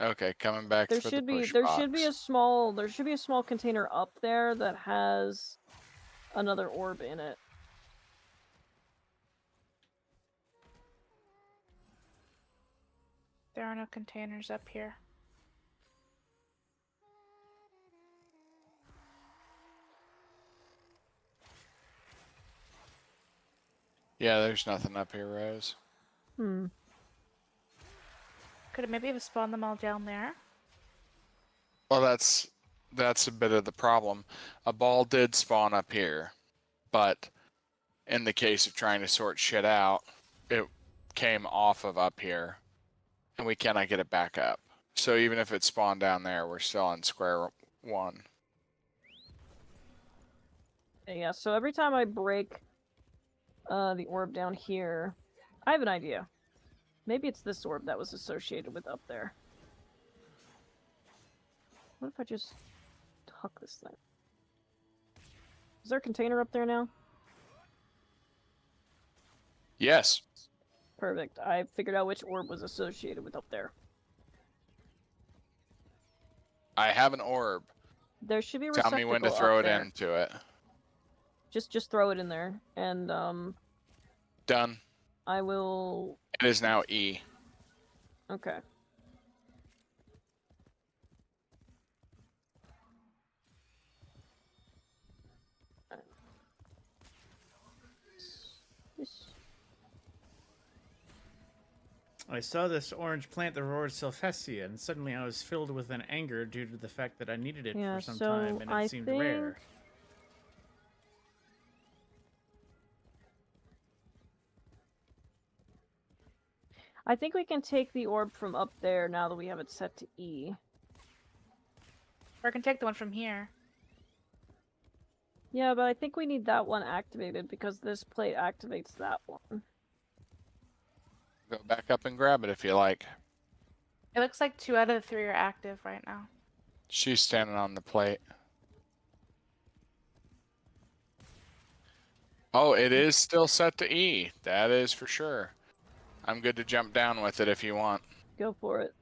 Okay, coming back There for should the be push there box. should be a small container up there that has another orb in it. There are no containers up here. Yeah, there's nothing up here, Rose. Hmm. Could it maybe have spawned them all down there? Well, that's a bit of the problem. A ball did spawn up here, but in the case of trying to sort shit out, it came off of up here, and we cannot get it back up. So even if it spawned down there, we're still on square one. Yeah, so every time I break the orb down here, I have an idea. Maybe it's this orb that was associated with up there. What if I just tuck this thing? Is there a container up there now? Yes. Perfect. I figured out which orb was associated with up there. I have an orb. There should be a Tell receptacle me when to throw up it there. into it. Just throw it in there, and Done. I will... It is now E. Okay. I saw this orange plant that roared Sylphesia, and suddenly I was filled with an anger due to the fact that I needed it for some time, and it seemed rare. I think we can take the orb from up there now that we have it set to E. Or I can take the one from here. Yeah, but I think we need that one activated because this plate activates that one. Go back up and grab it if you like. It looks like 2 out of the 3 are active right now. She's standing on the plate. Oh, it is still set to E. That is for sure. I'm good to jump down with it if you want. Go for it.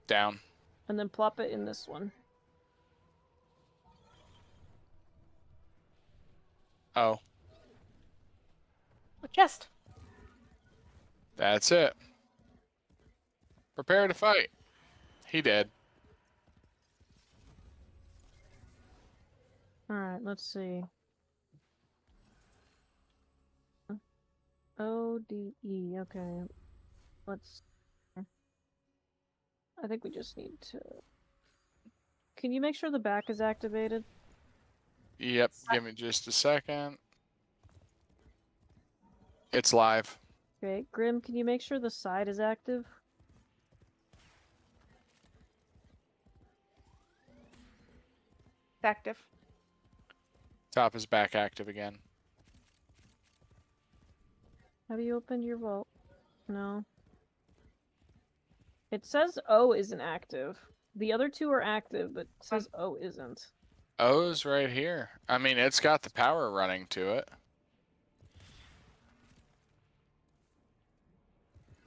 Down. And then plop it in this one. Oh. A chest. That's it. Prepare to fight. He did. Alright, let's see. O-D-E, okay. Let's... I think we just need to... Can you make sure the back is activated? Yep, give me just a second. It's live. Okay, Grim, can you make sure the side is active? It's active. Top is back active again. Have you opened your vault? No. It says O isn't active. The other two are active, but it says O isn't. O's right here. I mean, it's got the power running to it.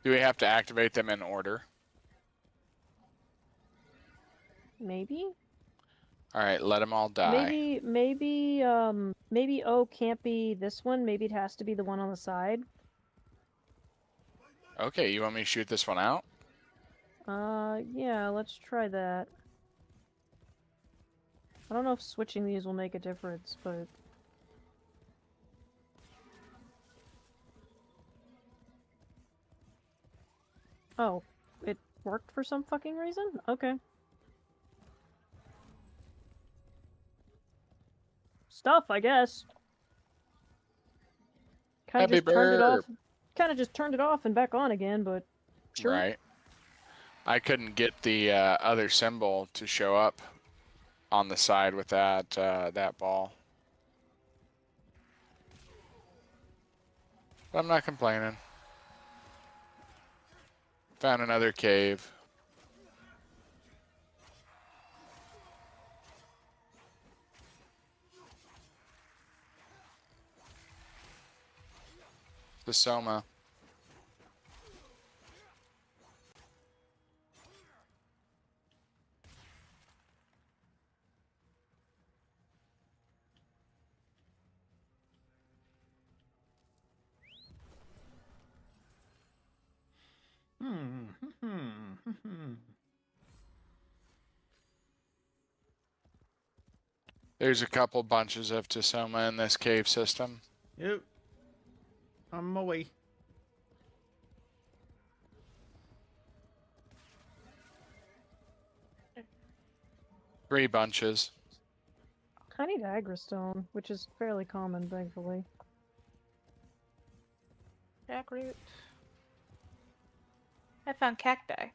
Do we have to activate them in order? Maybe? Alright, let them all die. Maybe O can't be this one. Maybe it has to be the one on the side. Okay, you want me to shoot this one out? Yeah, let's try that. I don't know if switching these will make a difference, but... Oh, it worked for some fucking reason? Okay. Stuff, I guess. Kind of just turned it off. Kind of just turned it off and back on again, but sure. Right. I couldn't get the other symbol to show up on the side with that that ball. But I'm not complaining. Found another cave. The Soma. There's a couple bunches of Tasoma in this cave system. Yep. On my way. Three bunches. I need agrostone, which is fairly common, thankfully. Jackroot. I found cacti.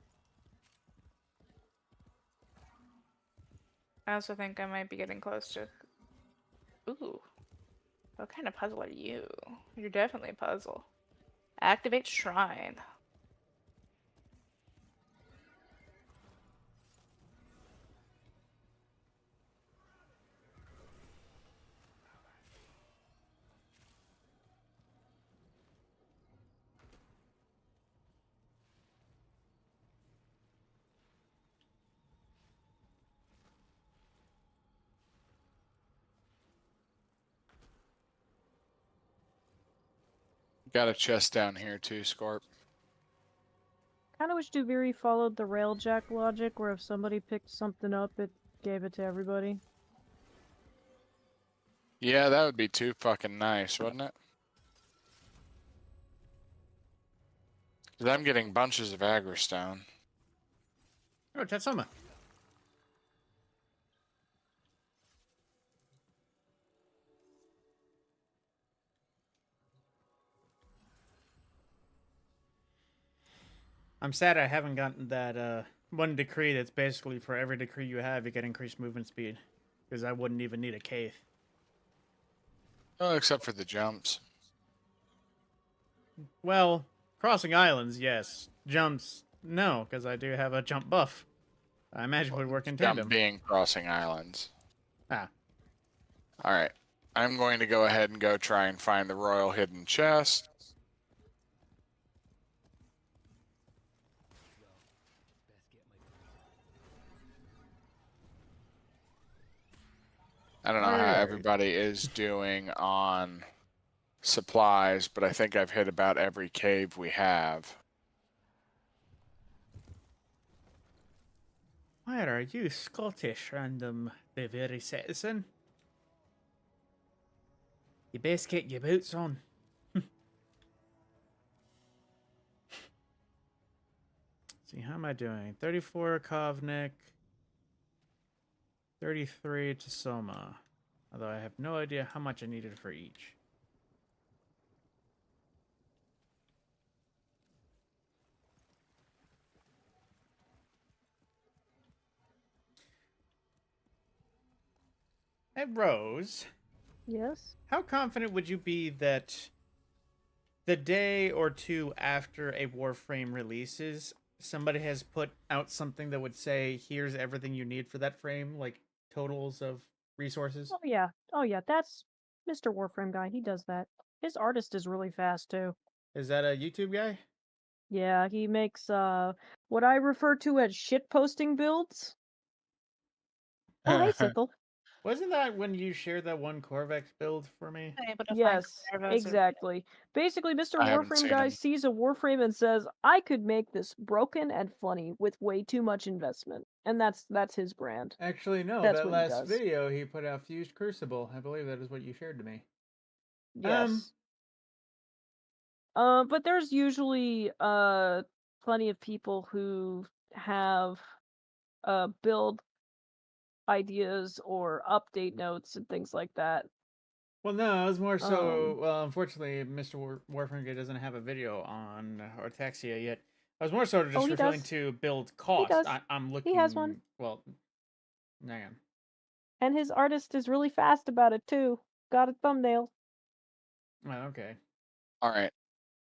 I also think I might be getting close to... Ooh. What kind of puzzle are you? You're definitely a puzzle. Activate shrine. Got a chest down here too, Scorp. Kind of wish Duviri followed the railjack logic, where if somebody picked something up, it gave it to everybody. Yeah, that would be too fucking nice, wouldn't it? Because I'm getting bunches of agrostone. Oh, Tatsuma. I'm sad I haven't gotten that one decree that's basically for every decree you have, you get increased movement speed. Because I wouldn't even need a cave. Oh, except for the jumps. Well, crossing islands, yes. Jumps, no, because I do have a jump buff. I imagine would work in tandem. Jump being crossing islands. Ah. Alright. I'm going to go ahead and go try and find the royal hidden chest. I don't know how everybody is doing on supplies, but I think I've hit about every cave we have. Where are you, Scottish random very citizen? You best get your boots on. See, how am I doing? 34 Kovnik. 33 to Soma. Although I have no idea how much I needed for each. Hey, Rose. Yes? How confident would you be that the day or two after a Warframe releases, somebody has put out something that would say, here's everything you need for that frame, like totals of resources? Oh yeah, that's Mr. Warframe guy, he does that. His artist is really fast too. Is that a YouTube guy? Yeah, he makes what I refer to as shit posting builds. Oh, hey, Sickle. Wasn't that when you shared that one Corvex build for me? Yes, exactly. Basically, Mr. I haven't Warframe seen guy him. sees a Warframe and says, "I could make this broken and funny with way too much investment," and that's his brand. Actually, no. That's that what he last does. video he put out Fused Crucible. I believe that is what you shared to me. Yes. But there's usually plenty of people who have build ideas or update notes and things like that. Well, no, it was more so. Well, unfortunately, Mr. Warframe doesn't have a video on Ortaxia yet. I was more so just referring to build cost. I'm looking. He has one. Well, hang on. And his artist is really fast about it too. Got a thumbnail. Oh, okay. All right.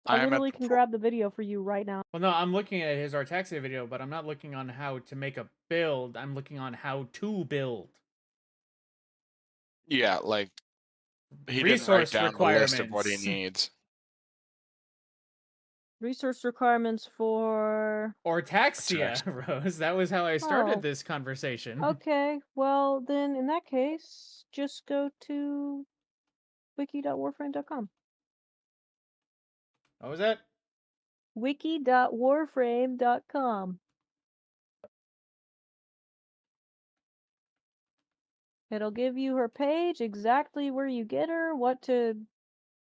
I literally can grab the video for you right now. Well, no, I'm looking at his Artaxia video, but I'm not looking on how to make a build. I'm looking on how to build. Yeah, like he didn't write down a list of what he needs. Resource requirements for Ortaxia, Rose. That was how I started this conversation. Okay, well then in that case, just go to wiki.warframe.com. What was that? Wiki.warframe.com. It'll give you her page, exactly where you get her, what to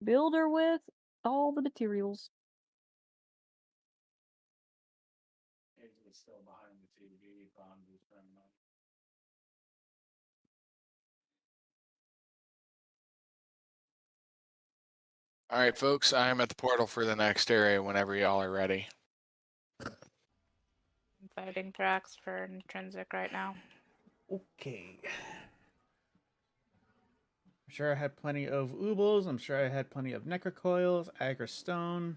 build her with, all the materials. Still behind the TV, All right, folks, I am at the portal for the next area whenever y'all are ready. Inviting Thrax for intrinsic right now. Okay. I'm sure I had plenty of Oobles. I'm sure I had plenty of Necrocoils, Agra Stone,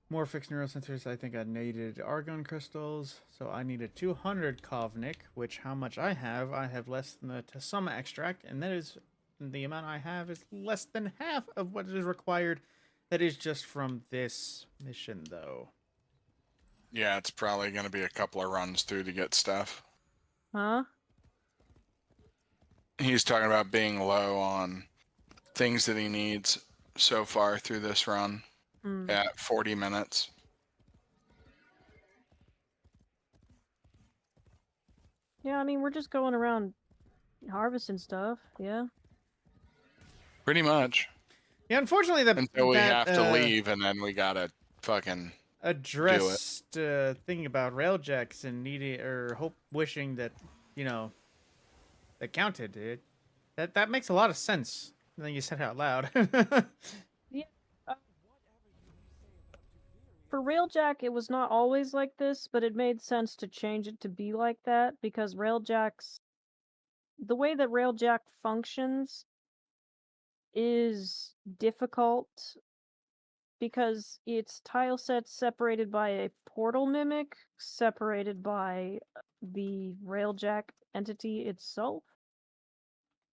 more fixed neurosensors. I think I needed Argon Crystals. So I needed 200 Kovnik, which how much I have less than the Tasuma extract, and that is the amount I have is less than half of what is required. That is just from this mission, though. Yeah, it's probably going to be a couple of runs through to get stuff. Huh? He's talking about being low on things that he needs so far through this run at 40 minutes. Yeah, I mean, we're just going around harvesting stuff, yeah. Pretty much. Yeah, unfortunately, until we have to leave, and then we gotta fucking addressed thing about railjacks and needing or wishing that that counted, dude. That makes a lot of sense. And then you said it out loud. Yeah. For Railjack, it was not always like this, but it made sense to change it to be like that because the way that Railjack functions is difficult because it's tile sets separated by a portal mimic, separated by the Railjack entity itself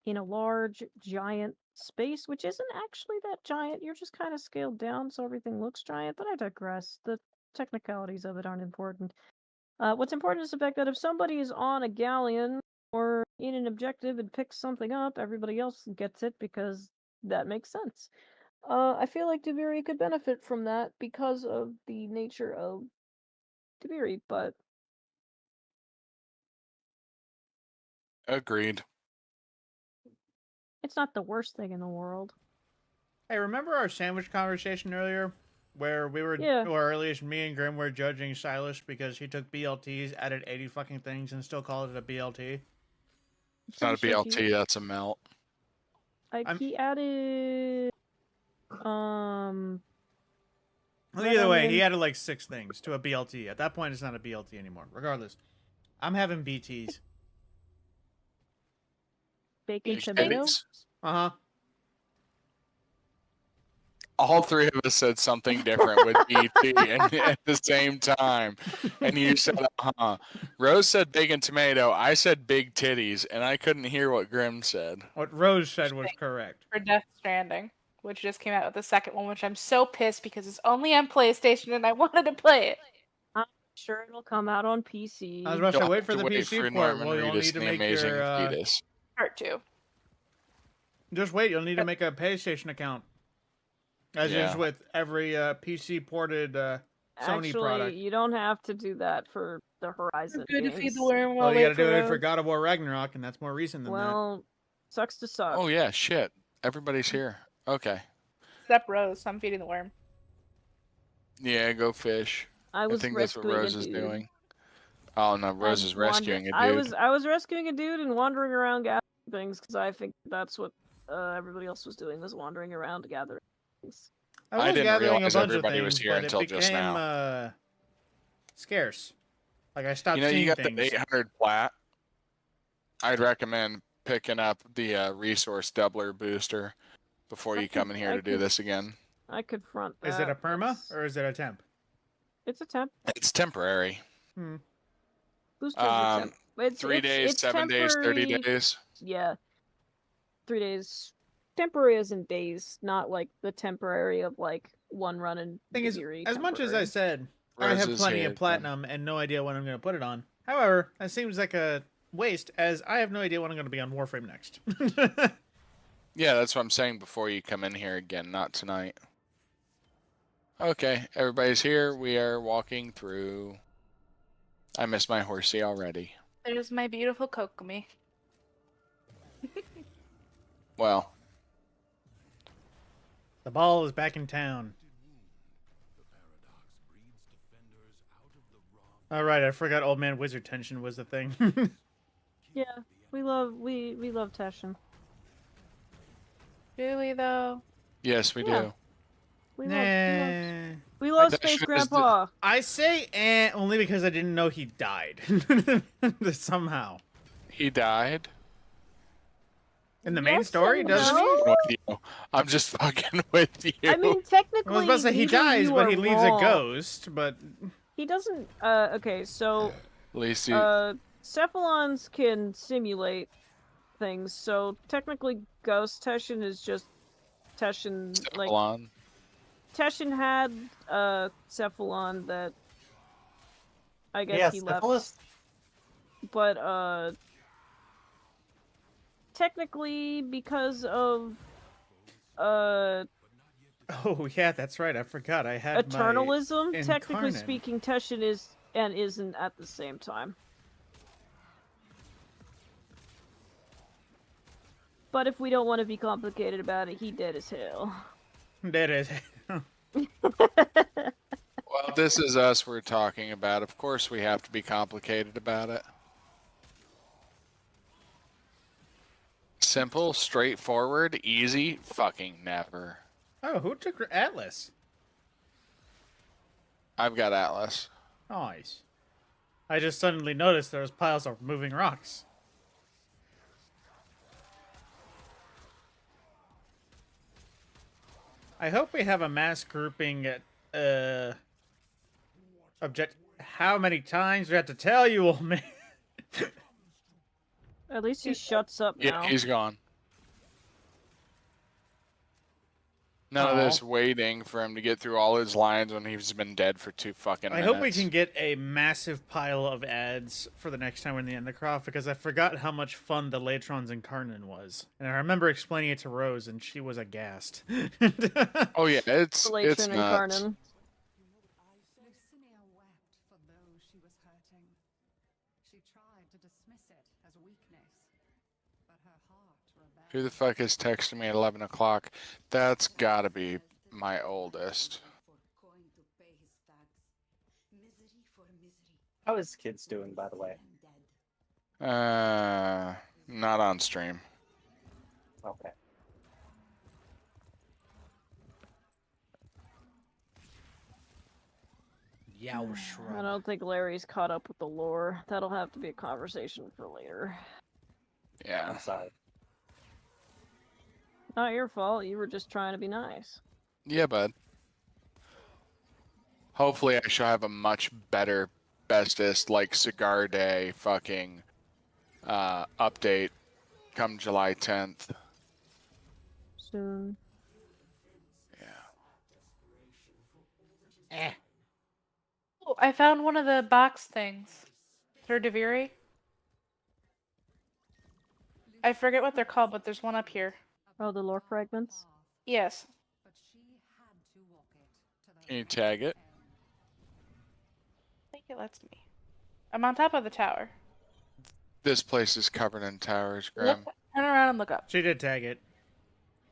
in a large, giant space, which isn't actually that giant. You're just kind of scaled down so everything looks giant, but I digress. The technicalities of it aren't important. What's important is the fact that if somebody is on a galleon or in an objective and picks something up, everybody else gets it because that makes sense. I feel like Duviri could benefit from that because of the nature of Duviri, but... Agreed. It's not the worst thing in the world. Hey, remember our sandwich conversation earlier? Where we were, or at least me and Grim were judging Silas because he took BLTs, added 80 fucking things, and still called it a BLT? It's not a BLT, that's a melt. He added... Well, either way, he added like 6 things to a BLT. At that point, it's not a BLT anymore. Regardless, I'm having BTs. Bacon tomato? Uh-huh. All three of us said something different with BT at the same time. And you said, Rose said bacon tomato. I said big titties, and I couldn't hear what Grim said. What Rose said was correct. For Death Stranding, which just came out with the second one, which I'm so pissed because it's only on PlayStation and I wanted to play it. I'm sure it'll come out on PC. I was about to wait for the PC port. Well, you'll need to make your... Part 2. Just wait. You'll need to make a PlayStation account. As is with every PC ported Sony Actually, product. you don't have to do that for the Horizon Good to games. feed the worm Well, while you wait gotta do it for Rose. God of War Ragnarok, and that's more recent than that. Well, sucks to suck. Oh yeah, shit. Everybody's here. Okay. Except Rose, so I'm feeding the worm. Yeah, go fish. I was think that's what rescuing Rose a is dude. doing. Oh no, Rose is rescuing a dude. I was rescuing a dude and wandering around gathering things because I think that's what everybody else was doing, was wandering around gathering things. I was didn't gathering realize a bunch everybody of was things, here but until it just became now. Scarce. Like I stopped You know, seeing you got things. the 800 plat. I'd recommend picking up the resource doubler booster before you come in here to do this again. I could front that. Is it a perma or is it a temp? It's a temp. It's temporary. Boosters are temp. 3 days, it's 7 days, 30 days. Yeah. 3 days. Temporary as in days, not like the temporary of like one run and Thing is, as much as I said, I have plenty of platinum and no idea when I'm going to put it on. However, that seems like a waste, as I have no idea when I'm going to be on Warframe next. Yeah, that's what I'm saying before you come in here again, not tonight. Okay, everybody's here. We are walking through. I miss my horsey already. There's my beautiful Kokomi. Well. The ball is back in town. All right, I forgot Old Man Wizard tension was the thing. Yeah, we love Teshin. Do we though? Yes, we do. We love Space Grandpa. I say only because I didn't know he died. Somehow. He died? In the main story, doesn't he? I'm just fucking with you. I mean, technically, I was about to say he dies, but he leaves a ghost. But he doesn't. Okay, so at least Cephalons can simulate things. So technically, Ghost Teshin is just Teshin. Cephalon. Like Teshin had Cephalon that I guess he left. But technically, because of oh yeah, that's right. I forgot. I had eternalism. Technically speaking, Teshin is and isn't at the same time. But if we don't want to be complicated about it, he dead as hell. Dead as hell. Well, this is us we're talking about. Of course we have to be complicated about it. Simple, straightforward, easy, fucking never. Oh, who took Atlas? I've got Atlas. Nice. I just suddenly noticed there was piles of moving rocks. I hope we have a mass grouping at object. How many times we have to tell you, old man? At least he shuts up now. Yeah, he's gone. None of this waiting for him to get through all his lines when he's been dead for 2 fucking minutes. I hope we can get a massive pile of ads for the next time we're in the Endercroft, because I forgot how much fun the Latrons Incarnate was. And I remember explaining it to Rose, and she was aghast. Oh yeah, it's nuts. Lucinia wept for those she was hurting. She tried to dismiss it as weakness, but her heart rebelled. Who the fuck is texting me at 11 o'clock? That's gotta be my oldest. How is kids doing, by the way? Not on stream. Okay. I don't think Larry's caught up with the lore. That'll have to be a conversation for later. Yeah. I'm sorry. Not your fault. You were just trying to be nice. Yeah, bud. Hopefully I shall have a much better, bestest, like, cigar day fucking update come July 10th. Soon. Yeah. Oh, I found one of the box things. Through Deviri. I forget what they're called, but there's one up here. Oh, the lore fragments? Yes. Can you tag it? I think it lets me. I'm on top of the tower. This place is covered in towers, Grim. Turn around and look up. She did tag it.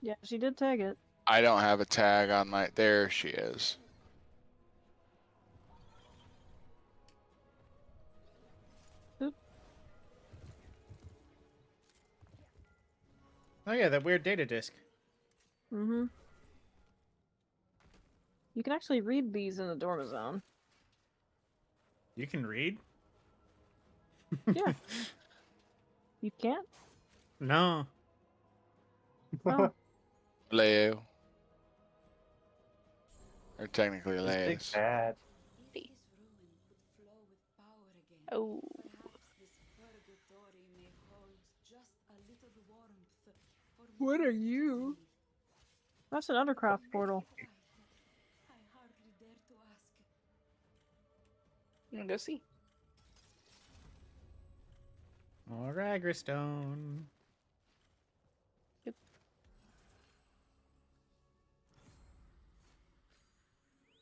Yeah, she did tag it. I don't have a tag on my. There she is. Oop. Oh yeah, that weird data disk. Mm-hmm. You can actually read these in the Dorma Zone. You can read? Yeah. You can't? No. Oh. Leo. Or technically This big Leis. bad. Oh. What are you? That's an Undercraft portal. I'm gonna go see. More Agristone.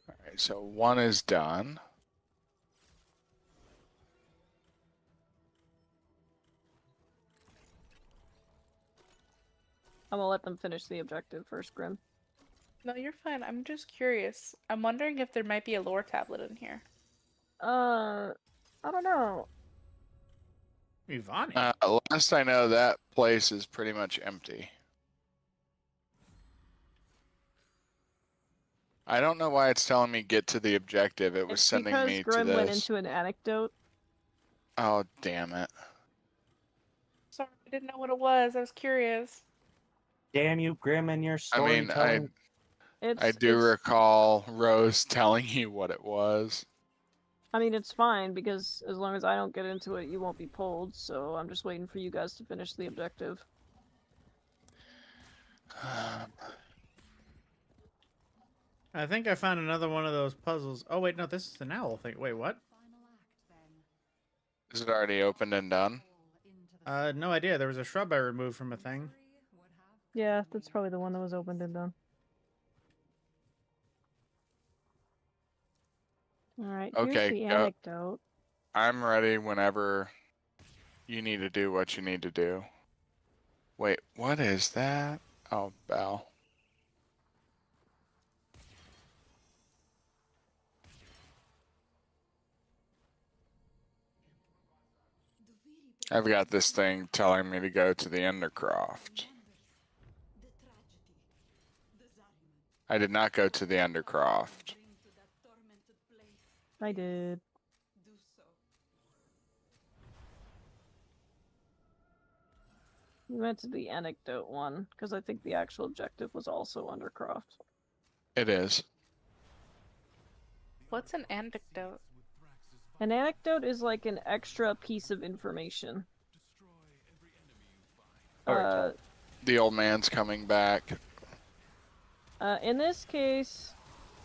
Alright, so one is done. I'm gonna let them finish the objective first, Grim. No, you're fine. I'm just curious. I'm wondering if there might be a lore tablet in here. I don't know. Ivani. Last I know, that place is pretty much empty. I don't know why it's telling me get to the objective. It was It's sending because me to Grim went this. into an anecdote. Oh, damn it. Sorry, I didn't know what it was. I was curious. Damn you, Grim, and your I mean, storytelling. I do recall Rose telling you what it was. I mean, it's fine, because as long as I don't get into it, you won't be pulled, so I'm just waiting for you guys to finish the objective. I think I found another one of those puzzles. Oh wait, no, this is an owl thing. Wait, what? Is it already opened and done? No idea. There was a shrub I removed from a thing. Yeah, that's probably the one that was opened and done. Alright, Okay, here's the go. anecdote. I'm ready whenever you need to do what you need to do. Wait, what is that? Oh, Bell. I've got this thing telling me to go to the Endercroft. I did not go to the Endercroft. I did. We went to the anecdote one, because I think the actual objective was also Undercroft. It is. What's an anecdote? An anecdote is like an extra piece of information. The old man's coming back. In this case,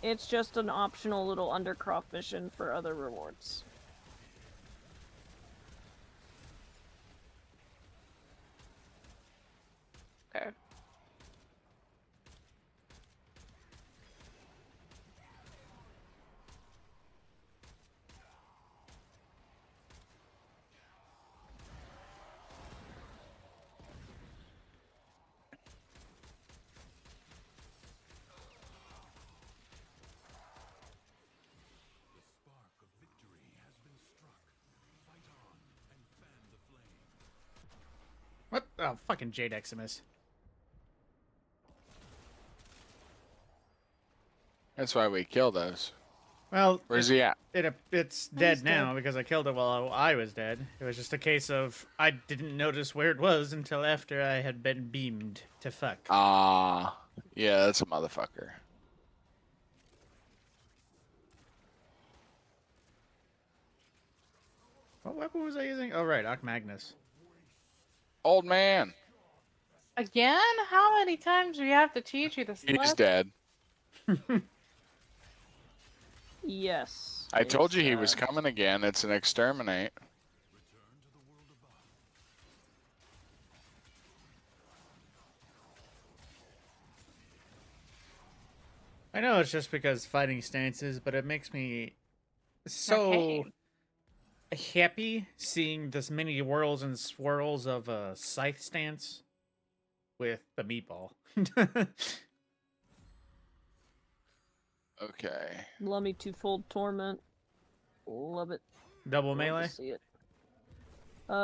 it's just an optional little Undercroft mission for other rewards. Okay. What? Oh, fucking Jade Eximus. That's why we kill those. Well, where's he at? It's dead now because I killed it while I was dead. It was just a case of I didn't notice where it was until after I had been beamed to fuck. Yeah, that's a motherfucker. What weapon was I using? Oh, right, Arch Magnus. Old man. Again? How many times do we have to teach you this? He's dead. Yes. I told you he was coming again. It's an exterminate. I know it's just because fighting stances, but it makes me so happy seeing this many whirls and swirls of a scythe stance with the meatball. Okay. Love me twofold torment. Love it. Double Love melee? to see it.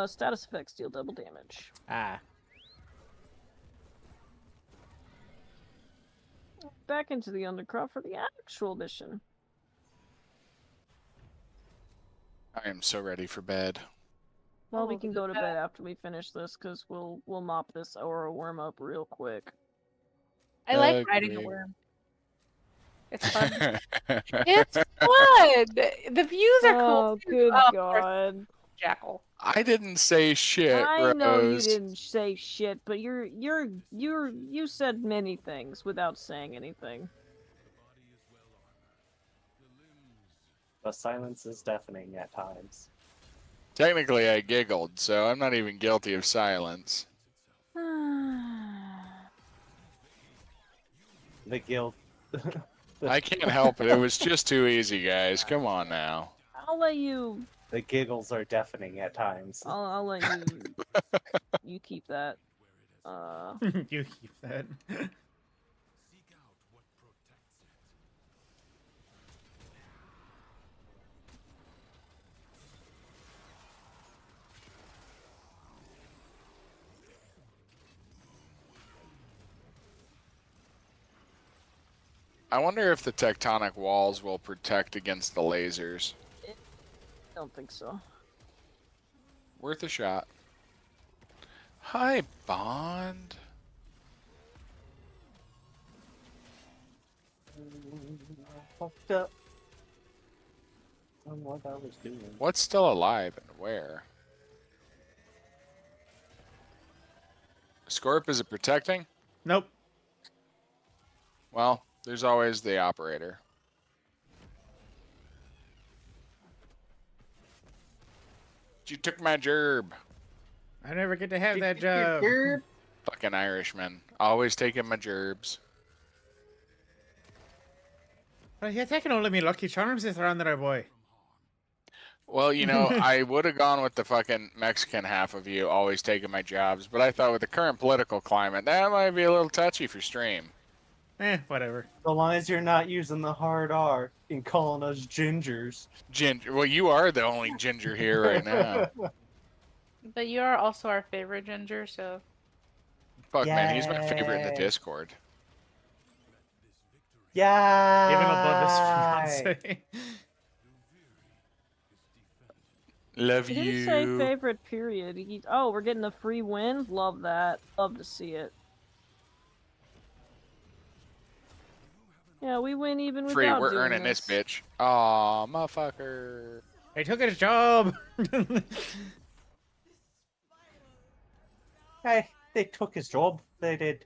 Status effects deal double damage. Ah. Back into the Undercroft for the actual mission. I am so ready for bed. Well, we can go to bed after we finish this, because we'll mop this Aura worm up real quick. I like riding a worm. It's fun. It's fun! The views are cool. Oh, good God. Jackal. I didn't say shit, I know you Rose. didn't say shit, but you said many things without saying anything. The silence is deafening at times. Technically, I giggled, so I'm not even guilty of silence. The guild. I can't help it. It was just too easy, guys. Come on now. I'll let you. The giggles are deafening at times. I'll let you. You keep that. You keep that. I wonder if the tectonic walls will protect against the lasers. I don't think so. Worth a shot. Hi, Bond. Fucked up on what I was doing. What's still alive and where? Scorp, is it protecting? Nope. Well, there's always the operator. You took my gerb. I never get to have that job. Fucking Irishman. Always taking my gerbs. Well, you're taking only me Lucky Charms this round there, boy. Well, you know, I would have gone with the fucking Mexican half of you always taking my jobs, but I thought with the current political climate, that might be a little touchy for stream. Whatever. So long as you're not using the hard R and calling us gingers. Ginger. Well, you are the only ginger here right now. But you are also our favorite ginger, so. Fuck, man, he's my favorite in the Discord. Yeah. Even above his fiance. Love He you. didn't say favorite period. Oh, we're getting a free win? Love that. Love to see it. Yeah, we win even Free, without we're doing earning this bitch. Aw, motherfucker. He took his job. Hey, they took his job. They did.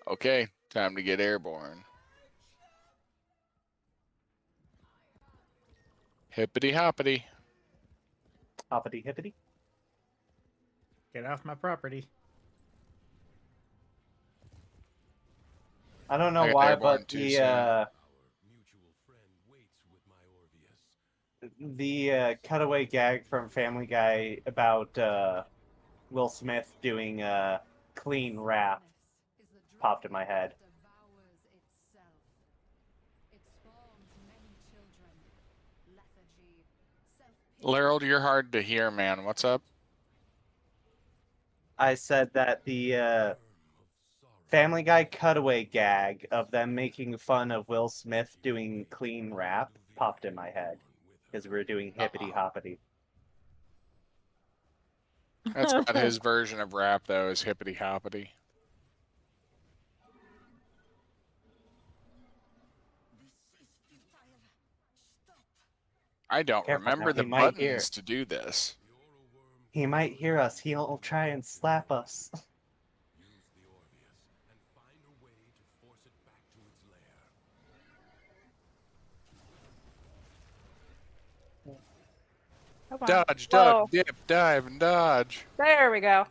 Okay, time to get airborne. Hippity hoppity. Hoppity hippity. Get off my property. I don't know I got why, airborne but too soon. the cutaway gag from Family Guy about Will Smith doing a clean rap popped in my head. Larold, you're hard to hear, man. What's up? I said that the Family Guy cutaway gag of them making fun of Will Smith doing clean rap popped in my head because we were doing hippity hoppity. That's not his version of rap, though, is hippity hoppity. I don't Careful remember now, the he might hear. buttons to do this. He might hear us. He'll try and slap us. Dodge, Whoa. duck, dip, dive, and dodge. There we go.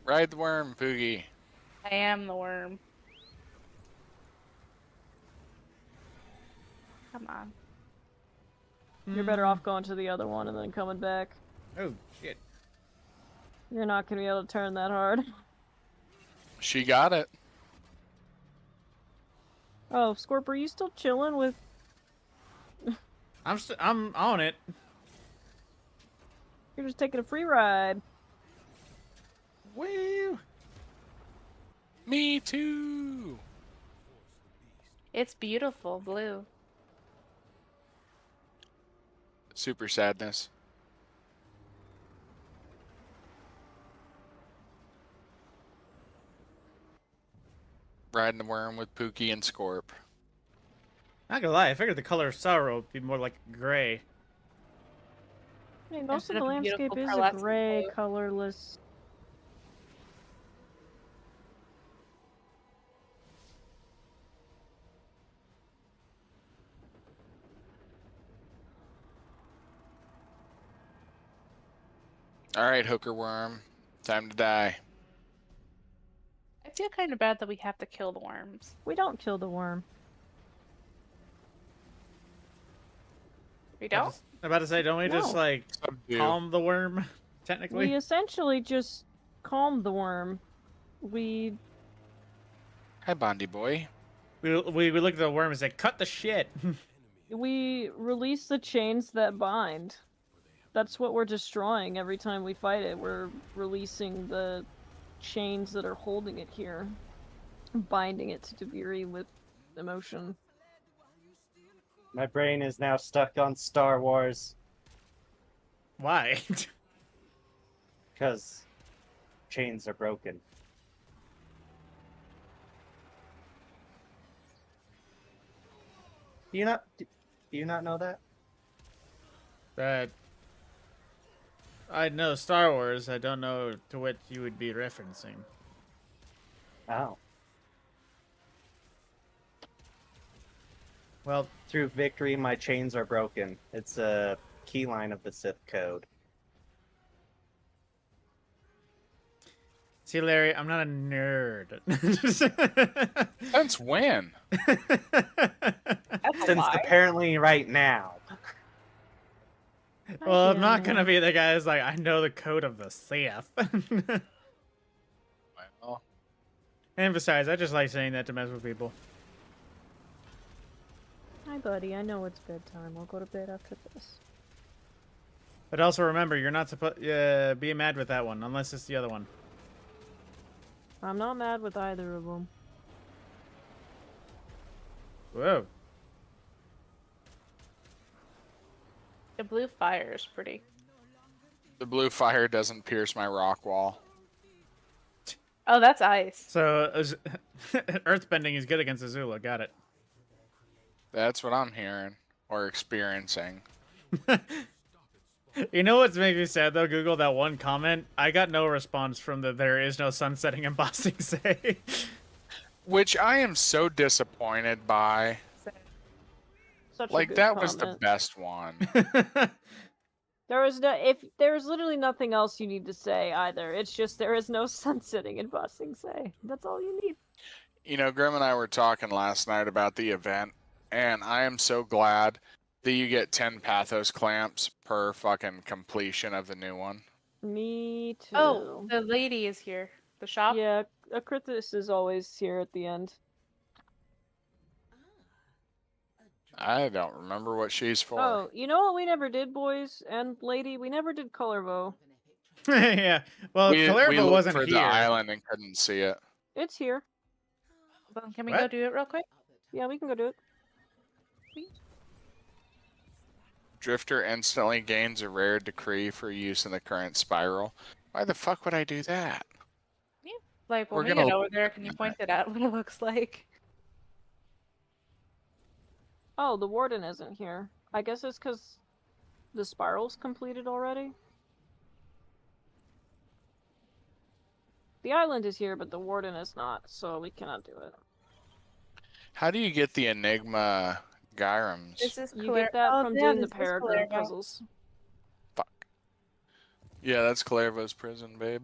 Ride the worm, Poogie. I am the worm. Come on. You're better off going to the other one and then coming back. Oh, shit. You're not gonna be able to turn that hard. She got it. Oh, Scorp, are you still chilling with... I'm on it. You're just taking a free ride. Woo! Me too. It's beautiful blue. Super sadness. Riding the worm with Pookie and Scorp. Not gonna lie, I figured the color of sorrow would be more like gray. I mean, most Instead of the of a landscape beautiful is a pearlescent gray, blue. colorless. Alright, hooker worm. Time to die. I feel kind of bad that we have to kill the worms. We don't kill the worm. We don't? I'm about to say, don't we just, No. like, Subdue. calm the worm, technically? We essentially just calm the worm. We... Hi, Bondy boy. We look at the worm and say, cut the shit! We release the chains that bind. That's what we're destroying every time we fight it. We're releasing the chains that are holding it here. Binding it to Debiri with emotion. My brain is now stuck on Star Wars Why? because chains are broken. Do you not know that? I know Star Wars, I don't know to what you would be referencing. Oh. Well, Through victory, my chains are broken. It's a keyline of the Sith code. see, Larry, I'm not a nerd. Since when? That's a Since lie. apparently right now. Well, I'm not gonna be the guy who's like, I know the code of the Sith. Well, And besides, I just like saying that to mess with people. Hi, buddy. I know it's bedtime. I'll go to bed after this. But also remember, you're not supposed be mad with that one, unless it's the other one. I'm not mad with either of them. Whoa. The blue fire is pretty. the blue fire doesn't pierce my rock wall. Oh, that's ice. So, earthbending is good against Azula. Got it. That's what I'm hearing or experiencing. You know what's making me sad though, Google? That one comment, I got no response from the "there is no sun setting in Ba Sing Se." Which I am so disappointed by. Such a Like, good that was the comment. best one. There's literally nothing else you need to say either. It's just there is no sun setting in Ba Sing Se. That's all you need. You know, Grim and I were talking last night about the event, and I am so glad that you get 10 Pathos clamps per fucking completion of the new one. Me too. Oh, the lady is here. The shop? Yeah, Acrithis is always here at the end. I don't remember what she's for. Oh, you know what we never did, boys and lady? We never did Colorvo. Yeah. Well, we Kalervo looked wasn't for here. the island and couldn't see it. It's here. Well, can we What? go do it real quick? Yeah, we can go do it. Drifter instantly gains a rare decree for use in the current spiral. Why the fuck would I do that? Like, when We're we gonna get over there, can you point it out what it looks like? Oh, the warden isn't here. I guess it's because the spiral's completed already. The island is here, but the warden is not, so we cannot do it. How do you get the Enigma Gyrams? This is You get that from doing the paragraph Paradise. puzzles. Fuck. Yeah, that's Clairvaux's prison, babe.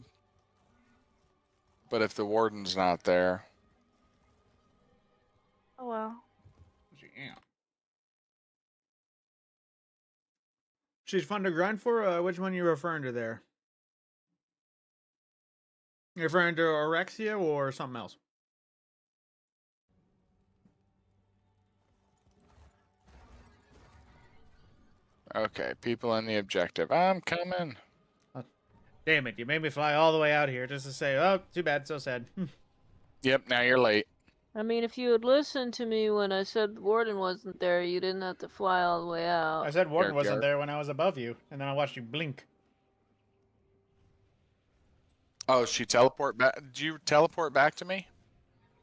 But if the warden's not there, Oh well. Yeah. She's fun to grind for. Which one are you referring to there? You referring to Orexia or something else? okay, people in the objective. I'm coming. Damn it, you made me fly all the way out here just to say, oh, too bad, so sad. Yep, now you're late. I mean, if you had listened to me when I said the warden wasn't there, you didn't have to fly all the way out. I said Warden Yark, wasn't yark. there when I was above you, and then I watched you blink. Oh, she teleport back. Did you teleport back to me?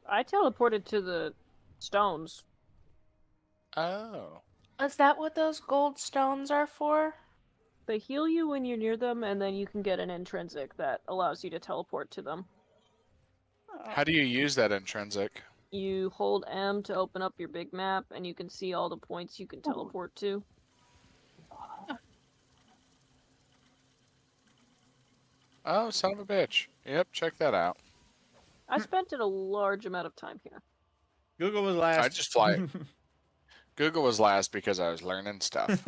I teleported to the stones. Oh. Is that what those gold stones are for? They heal you when you're near them, and then you can get an intrinsic that allows you to teleport to them. How do you use that intrinsic? You hold M to open up your big map, and you can see all the points you can teleport to. Oh, son of a bitch. Yep, check that out. I spent a large amount of time here. Google was last. I just fly. Google was last because I was learning stuff.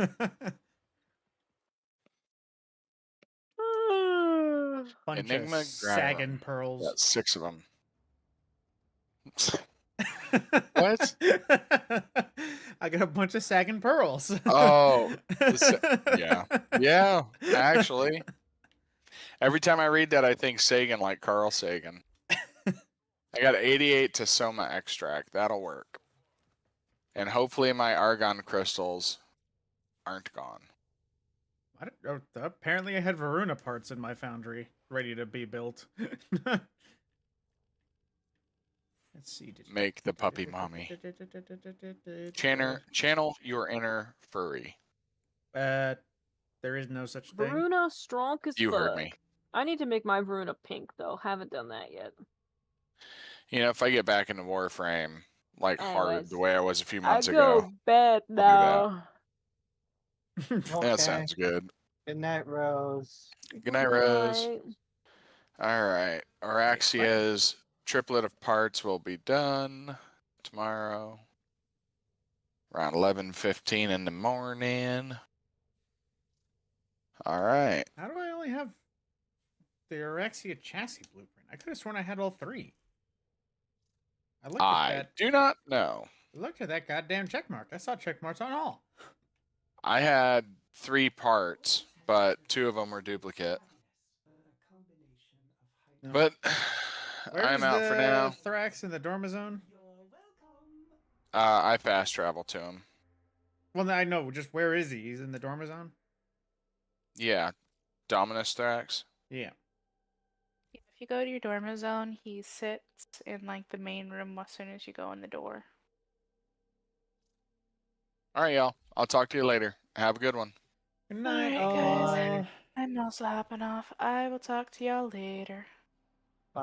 Bunch Enigma of sagging pearls. Got 6 of them. What? I got a bunch of sagging pearls. Oh, yeah. Yeah, actually. Every time I read that, I think Sagan like Carl Sagan. I got 88 to Soma extract. That'll work. And hopefully my argon crystals aren't gone. Apparently I had Varuna parts in my foundry ready to be built. Let's see. Make the puppy mommy. Channel your inner furry. There is no such thing. Varuna strong as You fuck. heard me. I need to make my Varuna pink, though. Haven't done that yet. You know, if I get back into Warframe, like hard the way I was a few months I ago. go bed now. That sounds good. Good night, Rose. Good night, Rose. All right. Araxia's triplet of parts will be done tomorrow around 11:15 in the morning. All right. How do I only have the Orexia chassis blueprint? I could have sworn I had all 3. I do not know. I looked at that goddamn check mark. I saw check marks on all. I had 3 parts, but 2 of them were duplicate. No. But Where's I'm out for now. Thrax in the Dormazone? I fast travel to him. Well, I know. Just where is he? He's in the Dormazone? Yeah. Dominus Thrax. Yeah. If you go to your dorma zone, he sits in like the main room as soon as you go in the door. All right, y'all. I'll talk to you later. Have a good one. Good night, Alright, guys. all. I'm also hopping off. I will talk to y'all later. Bye.